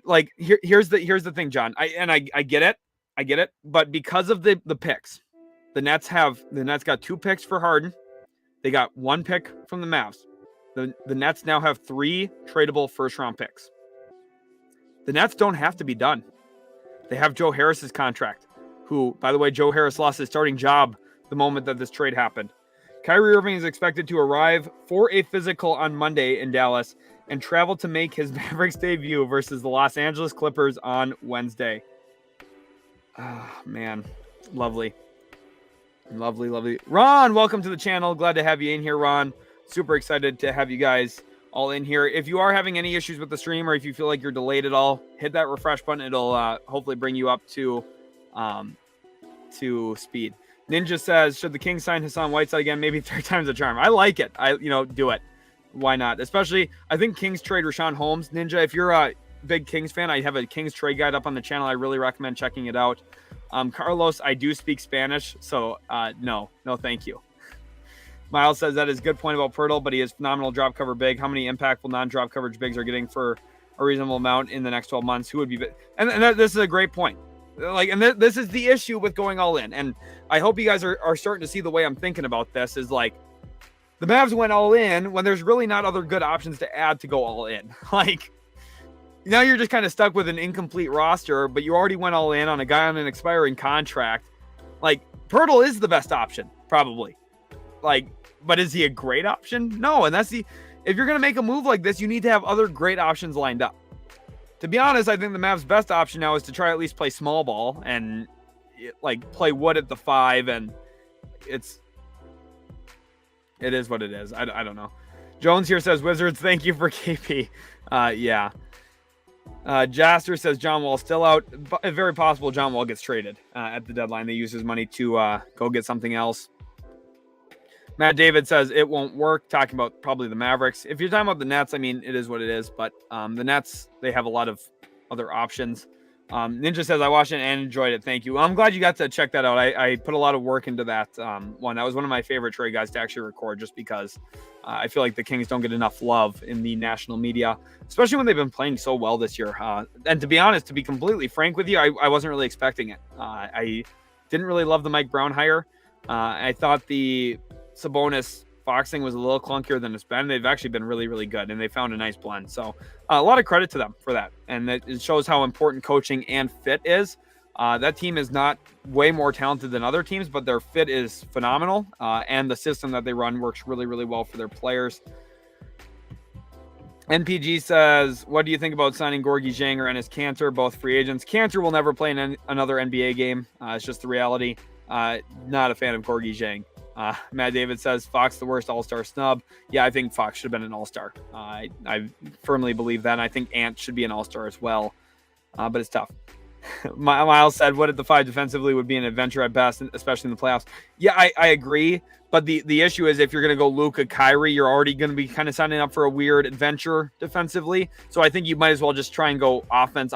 Like, here's the thing, John. I get it. I get it. But because of the picks, the Nets got 2 picks for Harden. They got 1 pick from the Mavs. The Nets now have 3 tradable first-round picks. The Nets don't have to be done. They have Joe Harris's contract, who, by the way, Joe Harris lost his starting job the moment that this trade happened. Kyrie Irving is expected to arrive for a physical on Monday in Dallas and travel to make his Mavericks debut versus the Los Angeles Clippers on Wednesday. Ah, man. Lovely. Lovely, lovely. Ron, welcome to the channel. Glad to have you in here, Ron. Super excited to have you guys all in here. If you are having any issues with the stream, or if you feel like you're delayed at all, hit that refresh button. It'll hopefully bring you up to speed. Ninja says, should the Kings sign Hassan Whiteside again? Maybe 3rd time's a charm. I like it. Do it. Why not? Especially, I think Kings trade Rashawn Holmes. Ninja, if you're a big Kings fan, I have a Kings trade guide up on the channel. I really recommend checking it out. Carlos, I do speak Spanish, so no, thank you. Miles says that is a good point about Pirtle, but he is phenomenal drop cover big. How many impactful non-drop coverage bigs are getting for a reasonable amount in the next 12 months? Who would be big? And this is a great point. This is the issue with going all in. And I hope you guys are starting to see the way I'm thinking about this is like, the Mavs went all in when there's really not other good options to add to go all in. Like, now you're just kind of stuck with an incomplete roster, but you already went all in on a guy on an expiring contract. Like, Pirtle is the best option, probably. Like, but is he a great option? No. And if you're going to make a move like this, you need to have other great options lined up. To be honest, I think the Mavs' best option now is to try at least play small ball and like play Wood at the 5. And it is what it is. I don't know. Jones here says, Wizards, thank you for KP. Yeah. Jaster says John Wall's still out. Very possible John Wall gets traded at the deadline. They use his money to go get something else. Matt David says it won't work, talking about probably the Mavericks. If you're talking about the Nets, I mean, it is what it is. But the Nets, they have a lot of other options. Ninja says, I watched it and enjoyed it. Thank you. Well, I'm glad you got to check that out. I put a lot of work into that one. That was one of my favorite trade guys to actually record, just because I feel like the Kings don't get enough love in the national media, especially when they've been playing so well this year. And to be honest, to be completely frank with you, I wasn't really expecting it. I didn't really love the Mike Brown hire. I thought the Sabonis Fox thing was a little clunkier than it's been. They've actually been really, really good, and they found a nice blend. So a lot of credit to them for that. And it shows how important coaching and fit is. That team is not way more talented than other teams, but their fit is phenomenal. And the system that they run works really, really well for their players. NPG says, what do you think about signing Gorgie Zhang or Enes Kanter, both free agents? Kanter will never play in another NBA game. It's just the reality. Not a fan of Gorgie Zhang. Matt David says, Fox the worst all-star snub. Yeah, I think Fox should have been an all-star. I firmly believe that. And I think Ant should be an all-star as well. But it's tough. Miles said, what if the five defensively would be an adventure at best, especially in the playoffs? Yeah, I agree. But the issue is, if you're going to go Luka, Kyrie, you're already going to be kind of signing up for a weird adventure defensively. So I think you might as well just try and go offense,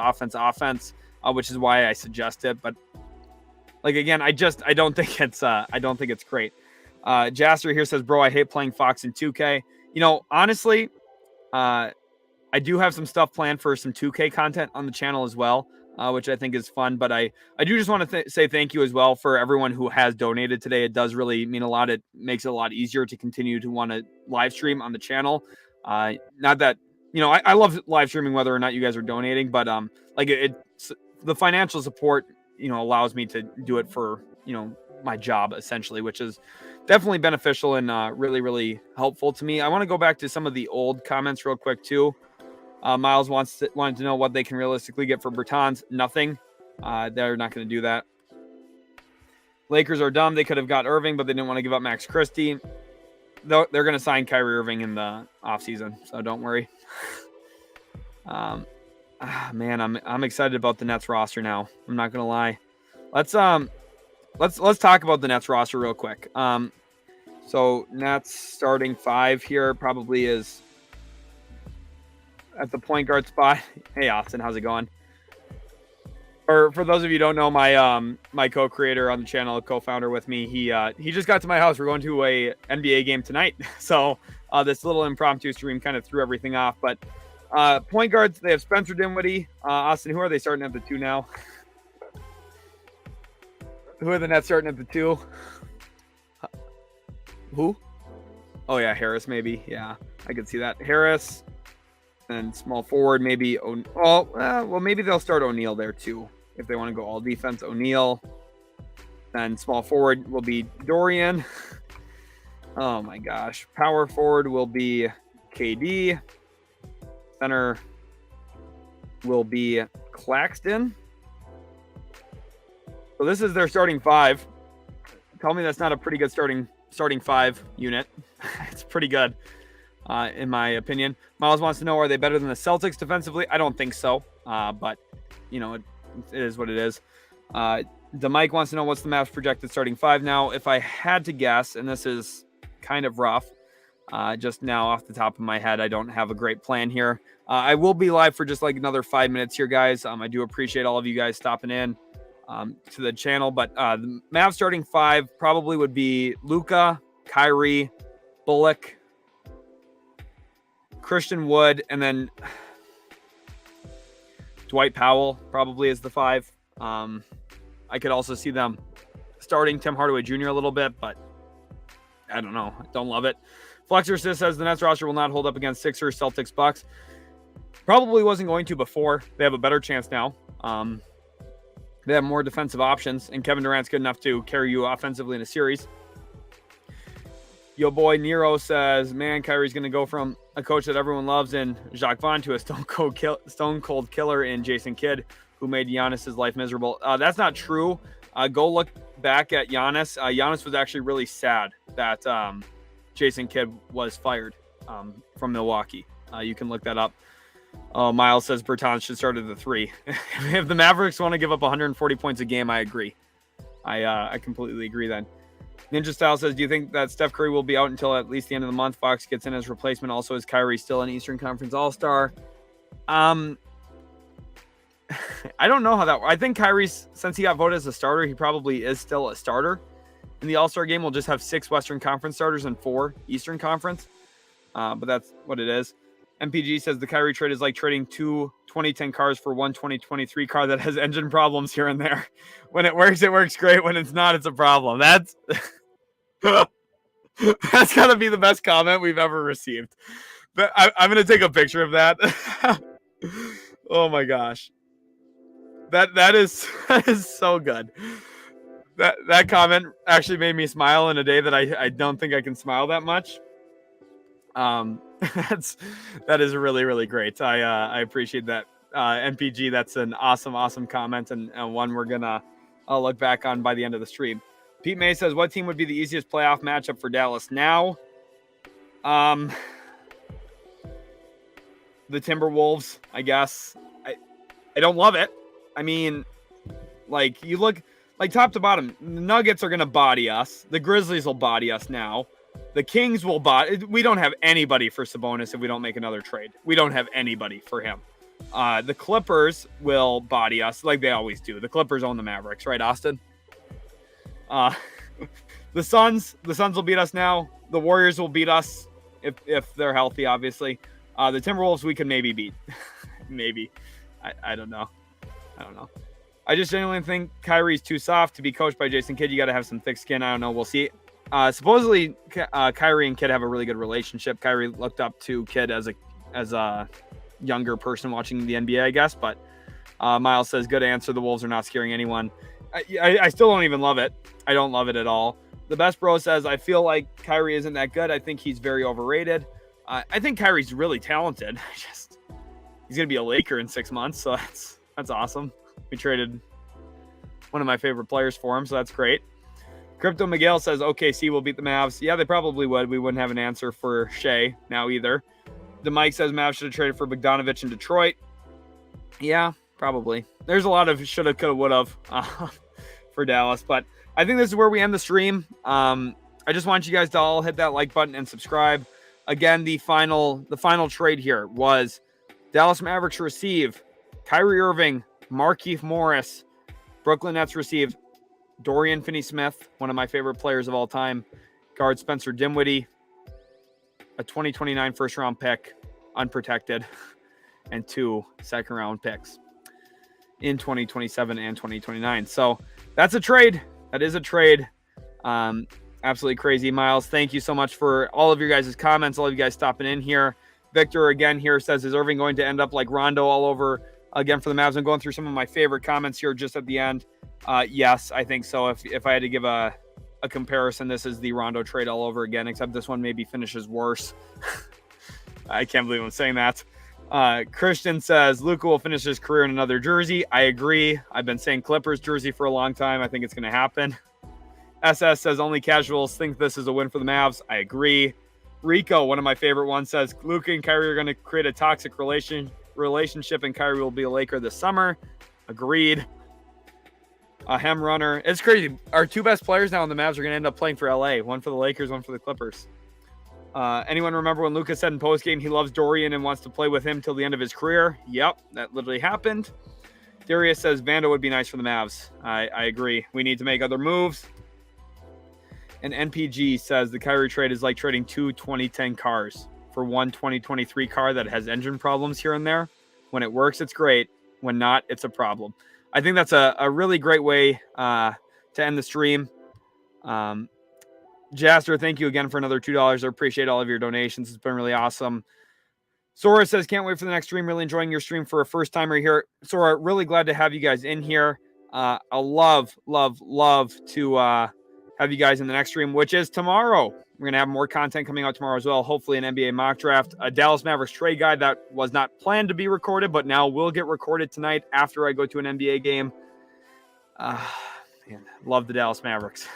which is why I suggest it. But like, again, I don't think it's great. Jasser here says, bro, I hate playing Fox in 2K. You know, honestly, I do have some stuff planned for some 2K content on the channel as well, which I think is fun. But I do just want to say thank you as well for everyone who has donated today. It does really mean a lot. It makes it a lot easier to continue to want to live stream on the channel. Not that, you know, I love live streaming whether or not you guys are donating, but the financial support, you know, allows me to do it for, you know, my job essentially, which is definitely beneficial and really, really helpful to me. I want to go back to some of the old comments real quick too. Miles wanted to know what they can realistically get for Bertans. Nothing. They're not going to do that. Lakers are dumb. They could have got Irving, but they didn't want to give up Max Christie. They're going to sign Kyrie Irving in the offseason, so don't worry. Man, I'm excited about the Nets roster now. I'm not going to lie. Let's talk about the Nets roster real quick. So Nets starting five here probably is at the point guard spot. Hey, Austin, how's it going? Or for those of you who don't know, my co-creator on the channel, co-founder with me, he just got to my house. We're going to a NBA game tonight. So this little impromptu stream kind of threw everything off. But point guards, they have Spencer Dinwiddie. Austin, who are they starting at the two now? Who are the Nets starting at the two? Who? Oh, yeah, Harris maybe. Yeah, I could see that. Harris. And small forward, maybe. Well, maybe they'll start O'Neal there too. If they want to go all defense, O'Neal. Then small forward will be Dorian. Oh my gosh. Power forward will be KD. Center will be Claxton. So this is their starting five. Tell me that's not a pretty good starting five unit. It's pretty good. In my opinion. Miles wants to know, are they better than the Celtics defensively? I don't think so. But, you know, it is what it is. Mike wants to know, what's the Mavs projected starting five now? If I had to guess, and this is kind of rough, just now off the top of my head, I don't have a great plan here. I will be live for just like another 5 minutes here, guys. I do appreciate all of you guys stopping in to the channel. But the Mavs starting five probably would be Luka, Kyrie, Bullock, Christian Wood, and then Dwight Powell probably is the five. I could also see them starting Tim Hardaway Jr. a little bit, but I don't know. I don't love it. Flexer says the Nets roster will not hold up against Sixers, Celtics, Bucks. Probably wasn't going to before. They have a better chance now. They have more defensive options, and Kevin Durant's good enough to carry you offensively in a series. Yo boy Nero says, man, Kyrie's going to go from a coach that everyone loves in Jacques Vaughn to a stone cold killer in Jason Kidd, who made Giannis's life miserable. That's not true. Go look back at Giannis. Giannis was actually really sad that Jason Kidd was fired from Milwaukee. You can look that up. Miles says Bertans should start at the three. If the Mavericks want to give up 140 points a game, I agree. I completely agree then. Ninja Style says, do you think that Steph Curry will be out until at least the end of the month? Fox gets in as replacement. Also, is Kyrie still an Eastern Conference All-Star? I don't know how that works. I think Kyrie's, since he got voted as a starter, he probably is still a starter. In the All-Star game, we'll just have 6 Western Conference starters and 4 Eastern Conference. But that's what it is. MPG says the Kyrie trade is like trading 2 2010 cars for one 2023 car that has engine problems here and there. When it works great. When it's not, it's a problem. That's that's got to be the best comment we've ever received. But I'm going to take a picture of that. Oh my gosh. That is so good. That comment actually made me smile in a day that I don't think I can smile that much. That is really, really great. I appreciate that. MPG, that's an awesome comment and one we're gonna look back on by the end of the stream. Pete May says, what team would be the easiest playoff matchup for Dallas now? The Timberwolves, I guess. I don't love it. I mean, like, you look like top to bottom, the Nuggets are gonna body us. The Grizzlies will body us now. The Kings will body. We don't have anybody for Sabonis if we don't make another trade. We don't have anybody for him. The Clippers will body us like they always do. The Clippers own the Mavericks, right, Austin? The Suns will beat us now. The Warriors will beat us if they're healthy, obviously. The Timberwolves we can maybe beat. Maybe. I don't know. I just genuinely think Kyrie's too soft to be coached by Jason Kidd. You got to have some thick skin. I don't know. We'll see. Supposedly, Kyrie and Kidd have a really good relationship. Kyrie looked up to Kidd as a younger person watching the NBA, I guess. But Miles says, good answer. The Wolves are not scaring anyone. I still don't even love it. I don't love it at all. The Best Bro says, I feel like Kyrie isn't that good. I think he's very overrated. I think Kyrie's really talented. He's going to be a Laker in 6 months, so that's awesome. We traded one of my favorite players for him, so that's great. Crypto Miguel says OKC will beat the Mavs. Yeah, they probably would. We wouldn't have an answer for Shea now either. The Mike says Mavs should have traded for Bogdanovich in Detroit. Yeah, probably. There's a lot of shoulda, coulda, woulda for Dallas, but I think this is where we end the stream. I just want you guys to all hit that like button and subscribe. Again, the final trade here was Dallas Mavericks receive Kyrie Irving, Markieff Morris. Brooklyn Nets received Dorian Finney-Smith, one of my favorite players of all time. Guard Spencer Dinwiddie, a 2029 first-round pick, unprotected, and 2 second-round picks in 2027 and 2029. So that's a trade. That is a trade. Absolutely crazy. Miles, thank you so much for all of your guys' comments, all of you guys stopping in here. Victor again here says, is Irving going to end up like Rondo all over again for the Mavs? I'm going through some of my favorite comments here just at the end. Yes, I think so. If I had to give a comparison, this is the Rondo trade all over again, except this one maybe finishes worse. I can't believe I'm saying that. Christian says Luka will finish his career in another jersey. I agree. I've been saying Clippers jersey for a long time. I think it's going to happen. SS says only casuals think this is a win for the Mavs. I agree. Rico, one of my favorite ones, says Luka and Kyrie are going to create a toxic relationship and Kyrie will be a Laker this summer. Agreed. Hem Runner. It's crazy. Our 2 best players now in the Mavs are going to end up playing for LA. One for the Lakers, one for the Clippers. Anyone remember when Luka said in postgame he loves Dorian and wants to play with him till the end of his career? Yep, that literally happened. Darius says Vando would be nice for the Mavs. I agree. We need to make other moves. And NPG says the Kyrie trade is like trading 2 2010 cars for one 2023 car that has engine problems here and there. When it works, it's great. When not, it's a problem. I think that's a really great way to end the stream. Jaster, thank you again for another $2. I appreciate all of your donations. It's been really awesome. Sora says, can't wait for the next stream. Really enjoying your stream for a first timer here. Sora, really glad to have you guys in here. I'll love to have you guys in the next stream, which is tomorrow. We're going to have more content coming out tomorrow as well. Hopefully an NBA mock draft, a Dallas Mavericks trade guide that was not planned to be recorded, but now will get recorded tonight after I go to an NBA game. Man, love the Dallas Mavericks.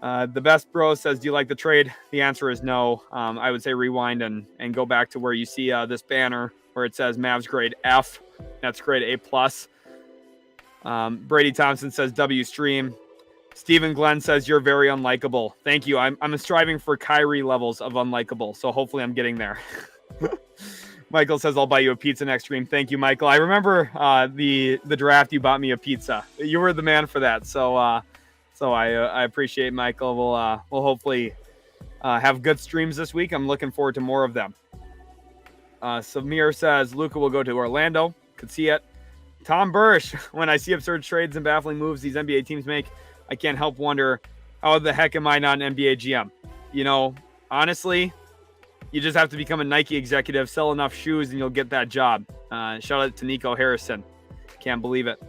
The Best Bro says, do you like the trade? The answer is no. I would say rewind and go back to where you see this banner where it says Mavs grade F. That's grade A+. Brady Thompson says W stream. Stephen Glenn says you're very unlikable. Thank you. I'm striving for Kyrie levels of unlikable, so hopefully I'm getting there. Michael says I'll buy you a pizza next stream. Thank you, Michael. I remember the draft. You bought me a pizza. You were the man for that. So I appreciate Michael. We'll hopefully have good streams this week. I'm looking forward to more of them. Samir says Luka will go to Orlando. Could see it. Tom Bursch, when I see absurd trades and baffling moves these NBA teams make, I can't help wonder, how the heck am I not an NBA GM? You know, honestly, you just have to become a Nike executive, sell enough shoes, and you'll get that job. Shout out to Nico Harrison. Can't believe it.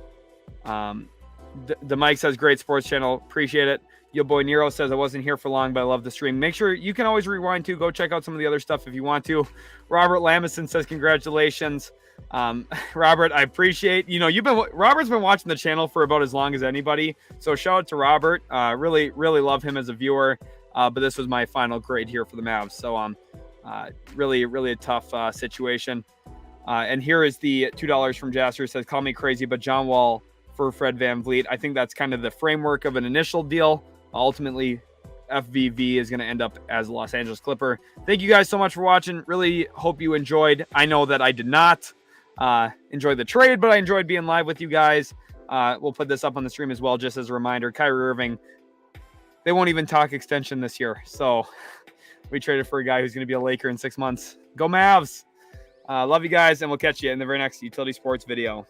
The Mike says, great sports channel. Appreciate it. Yo boy Nero says, I wasn't here for long, but I love the stream. Make sure you can always rewind too. Go check out some of the other stuff if you want to. Robert Lamison says, congratulations. Robert, I appreciate, Robert's been watching the channel for about as long as anybody. So shout out to Robert. Really, really love him as a viewer. But this was my final grade here for the Mavs. So, really, really a tough situation. And here is the $2 from Jasper. Says, call me crazy, but John Wall for Fred VanVleet. I think that's kind of the framework of an initial deal. Ultimately, FVV is going to end up as a Los Angeles Clipper. Thank you guys so much for watching. Really hope you enjoyed. I know that I did not enjoy the trade, but I enjoyed being live with you guys. We'll put this up on the stream as well, just as a reminder. Kyrie Irving, they won't even talk extension this year. So we traded for a guy who's going to be a Laker in 6 months. Go Mavs. Love you guys, and we'll catch you in the very next Utility Sports video.